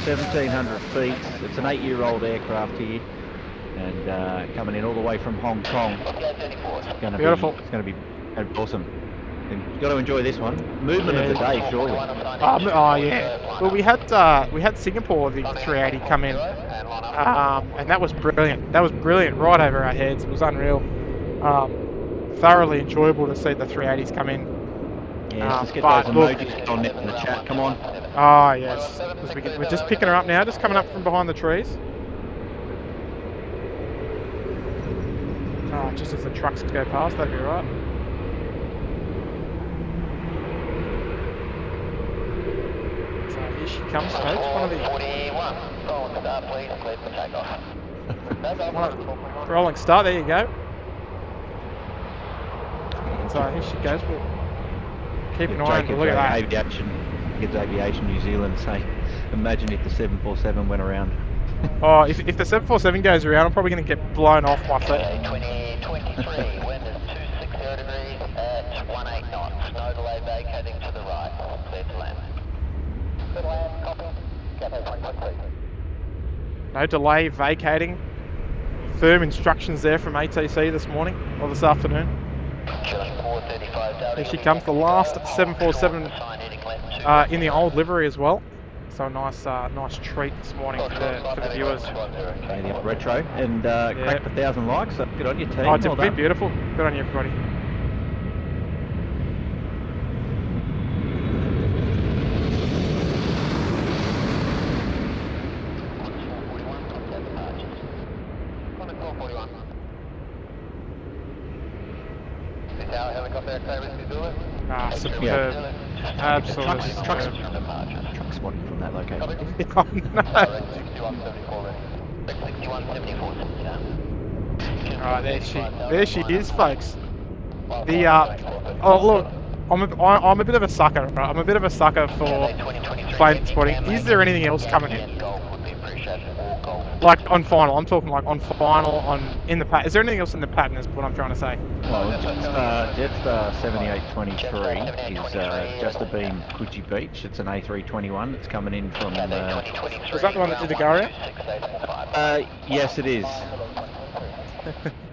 [SPEAKER 8] 1,700 feet. It's an 8-year-old aircraft here, and coming in all the way from Hong Kong. It's going to
[SPEAKER 6] beautiful.
[SPEAKER 8] It's going to be awesome. You've got to enjoy this one. Movement of the day, surely.
[SPEAKER 6] Oh yeah. Well, we had Singapore, the 380 come in, and that was brilliant. That was brilliant right over our heads. It was unreal. Thoroughly enjoyable to see the 380s come in.
[SPEAKER 8] Yeah, let's get those emojis on in the chat. Come on.
[SPEAKER 6] Oh yes. We're just picking her up now. Just coming up from behind the trees. Oh, just as the trucks go past, that'd be right. Here she comes, folks. One of the rolling start. There you go. So here she goes. We'll keep an eye on. Look at that.
[SPEAKER 8] Aviation New Zealand say, imagine if the 747 went around.
[SPEAKER 6] Oh, if the 747 goes around, I'm probably going to get blown off my feet.
[SPEAKER 2] 2023, wind is 260 degrees at 18 knots. No delay, vacating to the right. Clear to land.
[SPEAKER 6] No delay, vacating. Firm instructions there from ATC this morning, or this afternoon. Here she comes, the last 747 in the old livery as well. So a nice treat this morning for the viewers.
[SPEAKER 8] Retro, and cracked 1,000 likes, so good on you, team.
[SPEAKER 6] Oh, it's well beautiful. Good on you, everybody. Superb. Absolutely.
[SPEAKER 8] Truck spotting from that location.
[SPEAKER 6] Oh, no. Alright, there she is, folks. The oh look, I'm a bit of a sucker, right? I'm a bit of a sucker for plane spotting. Is there anything else coming in? Like on final, I'm talking like on final, in the pattern. Is there anything else in the pattern is what I'm trying to say?
[SPEAKER 8] Well, Jetstar 7823 is just a beam Coogee Beach. It's an A321 that's coming in from... was
[SPEAKER 6] that the one that did the go around?
[SPEAKER 8] Yes, it is.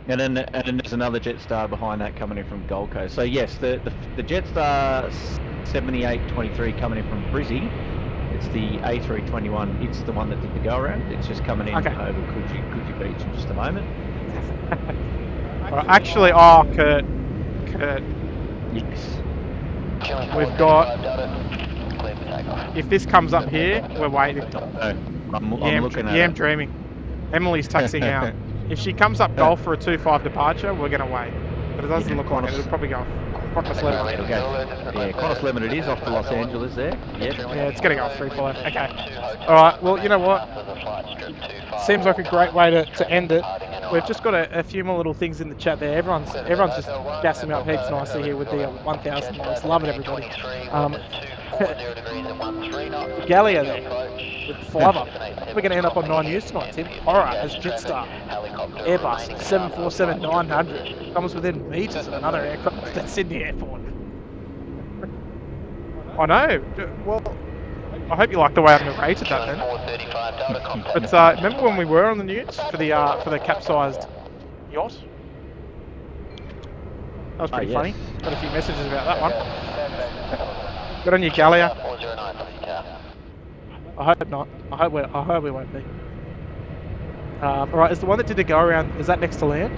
[SPEAKER 8] and then there's another Jetstar behind that coming in from Gold Coast. So yes, the Jetstar 7823 coming in from Brizzy. it's the A321. It's the one that did the go around. It's just coming in over Coogee Beach in just a moment.
[SPEAKER 6] Well, actually, oh, Kurt.
[SPEAKER 8] Yes.
[SPEAKER 6] We've got. If this comes up here, we're waiting.
[SPEAKER 8] I'm looking at
[SPEAKER 6] I'm
[SPEAKER 8] it.
[SPEAKER 6] dreaming. Emily's taxiing out. If she comes up Golf for a 2-5 departure, we're going to wait. But it doesn't look like it. It'll probably go Qantas Limited.
[SPEAKER 8] Okay. Yeah, Qantas Limited is off to Los Angeles there. Yep.
[SPEAKER 6] Yeah, it's going to go 3-5. Okay. Alright, well, you know what? Seems like a great way to end it. We've just got a few more little things in the chat there. Everyone's just gassing me up heaps nicely here with the 1,000 likes. Love it, everybody. Gallia there with 5 up. We're going to end up on 9 news tonight, Tim. Horror as Jetstar. Airbus 747-900 comes within meters of another aircraft at Sydney Airport. I know. Well, I hope you like the way I narrated that then. But remember when we were on the news for the capsized yacht? That was pretty funny. Got a few messages about that one. Good on you, Gallia. I hope not. I hope we won't be. Alright, is the one that did the go around, is that next to land?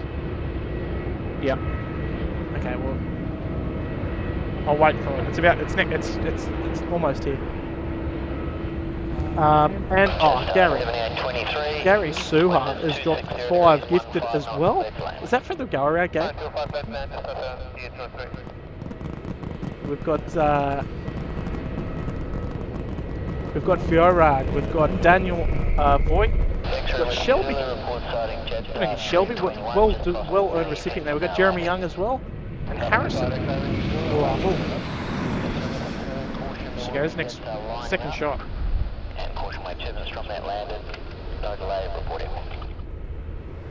[SPEAKER 8] Yep.
[SPEAKER 6] Okay, well, I'll wait for it. It's almost here. And Gary Suha has dropped 5 gifted as well. Is that for the go around game? We've got Fiorad, we've got Daniel Boy, we've got Shelby. Shelby, well earned recipient there. We've got Jeremy Young as well, and Harrison. She goes next, second shot.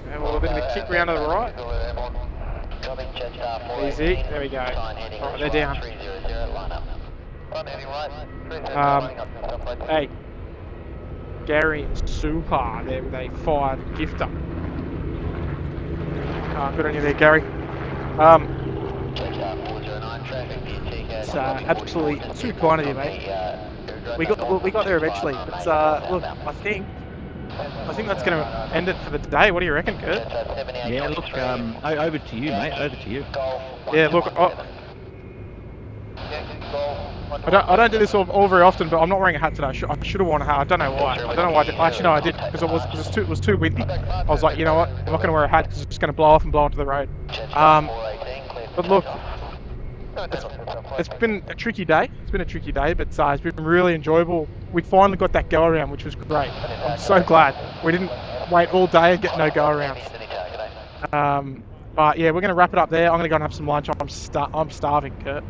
[SPEAKER 6] And we're going to kick round to the right. Easy, there we go. Alright, they're down. Hey, Gary Super there with a 5 gifter. Good on you there, Gary. It's absolutely too kind of you, mate. We got there eventually, but look, I think that's going to end it for the day. What do you reckon, Kurt?
[SPEAKER 8] Yeah, look, over to you, mate. Over to you.
[SPEAKER 6] Yeah, look, I don't do this all very often, but I'm not wearing a hat today. I should have worn a hat. I don't know why. Actually, no, I did because it was too windy. I was like, you know what? I'm not going to wear a hat because it's just going to blow off and blow onto the road. But look, it's been a tricky day. But it's been really enjoyable. We finally got that go around, which was great. I'm so glad we didn't wait all day and get no go arounds. But yeah, we're going to wrap it up there. I'm going to go and have some lunch. I'm starving, Kurt.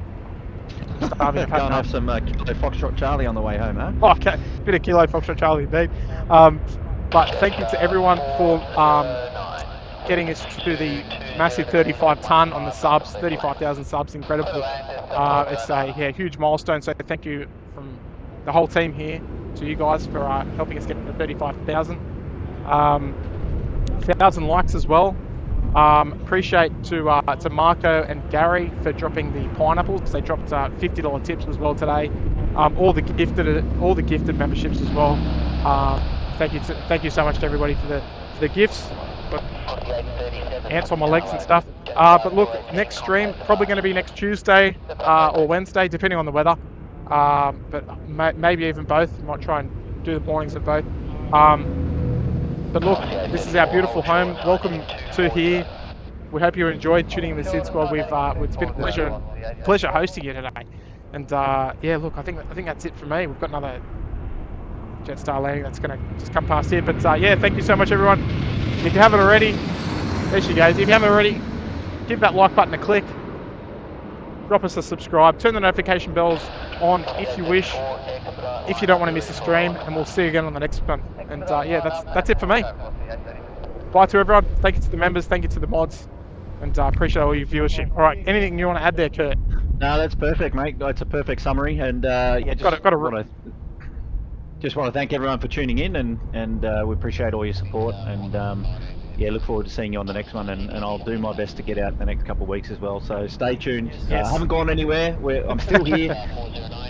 [SPEAKER 8] Go and have some Kilo Foxtrot Charlie on the way home, huh?
[SPEAKER 6] Oh, okay, bit of Kilo Foxtrot Charlie indeed. But thank you to everyone for getting us to the massive 35 ton on the subs, 35,000 subs, incredible. It's a huge milestone. So thank you from the whole team here to you guys for helping us get to 35,000. 1,000 likes as well. Appreciate to Marco and Gary for dropping the pineapples. They dropped $50 tips as well today. All the gifted memberships as well. Thank you so much to everybody for the gifts. Got ants on my legs and stuff. But look, next stream probably going to be next Tuesday or Wednesday, depending on the weather. But maybe even both. Might try and do the mornings of both. But look, this is our beautiful home. Welcome to here. We hope you enjoyed tuning in the SydSquad. It's been a pleasure hosting you today. And yeah, look, I think that's it for me. We've got another Jetstar landing that's going to just come past here. But yeah, thank you so much, everyone. If you haven't already, there she goes. If you haven't already, give that like button a click. Drop us a subscribe. Turn the notification bells on if you wish. If you don't want to miss a stream, and we'll see you again on the next one. And yeah, that's it for me. Bye to everyone. Thank you to the members. Thank you to the mods. And appreciate all your viewership. All right, anything you want to add there, Kurt?
[SPEAKER 8] No, that's perfect, mate. It's a perfect summary. And yeah, just want to thank everyone for tuning in, and we appreciate all your support. And yeah, look forward to seeing you on the next one. And I'll do my best to get out in the next couple of weeks as well. So stay tuned.
[SPEAKER 6] Yes.
[SPEAKER 8] I haven't gone anywhere. I'm still here.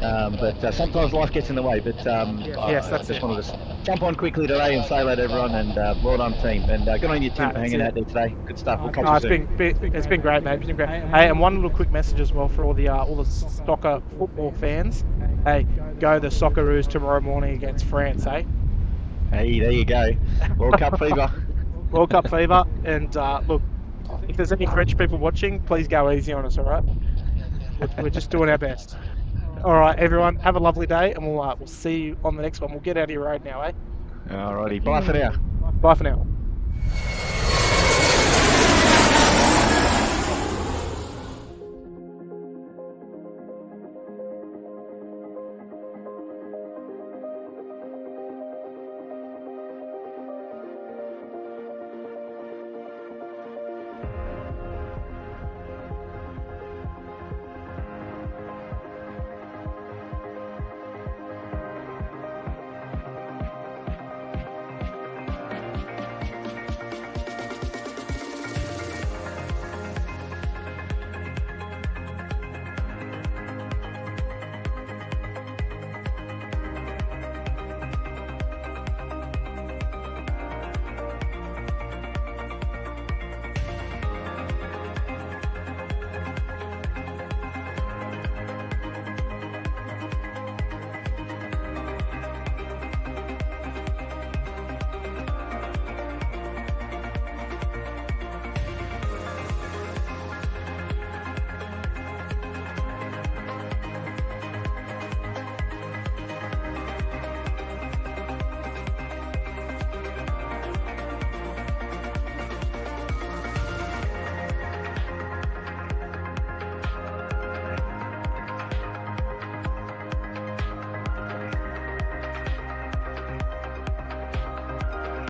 [SPEAKER 8] But sometimes life gets in the way. But
[SPEAKER 6] Yes,
[SPEAKER 8] I
[SPEAKER 6] that's
[SPEAKER 8] just
[SPEAKER 6] it.
[SPEAKER 8] wanted to jump on quickly today and say hello to everyone, and well done, team. And good on you, Tim,
[SPEAKER 6] Nah,
[SPEAKER 8] for
[SPEAKER 6] that's
[SPEAKER 8] hanging
[SPEAKER 6] it.
[SPEAKER 8] out there today. Good stuff. We'll catch
[SPEAKER 6] Oh,
[SPEAKER 8] you
[SPEAKER 6] it's
[SPEAKER 8] soon.
[SPEAKER 6] it's been great, mate. It's been great. Hey, and one little quick message as well for all the soccer football fans. Hey, go the Socceroos tomorrow morning against France, eh?
[SPEAKER 8] Hey, there you go. World Cup fever.
[SPEAKER 6] World Cup fever. And look, if there's any French people watching, please go easy on us, all right? We're just doing our best. All right, everyone, have a lovely day, and we'll see you on the next one. We'll get out of your road now, eh?
[SPEAKER 8] Alrighty, bye for now.
[SPEAKER 6] Bye for now.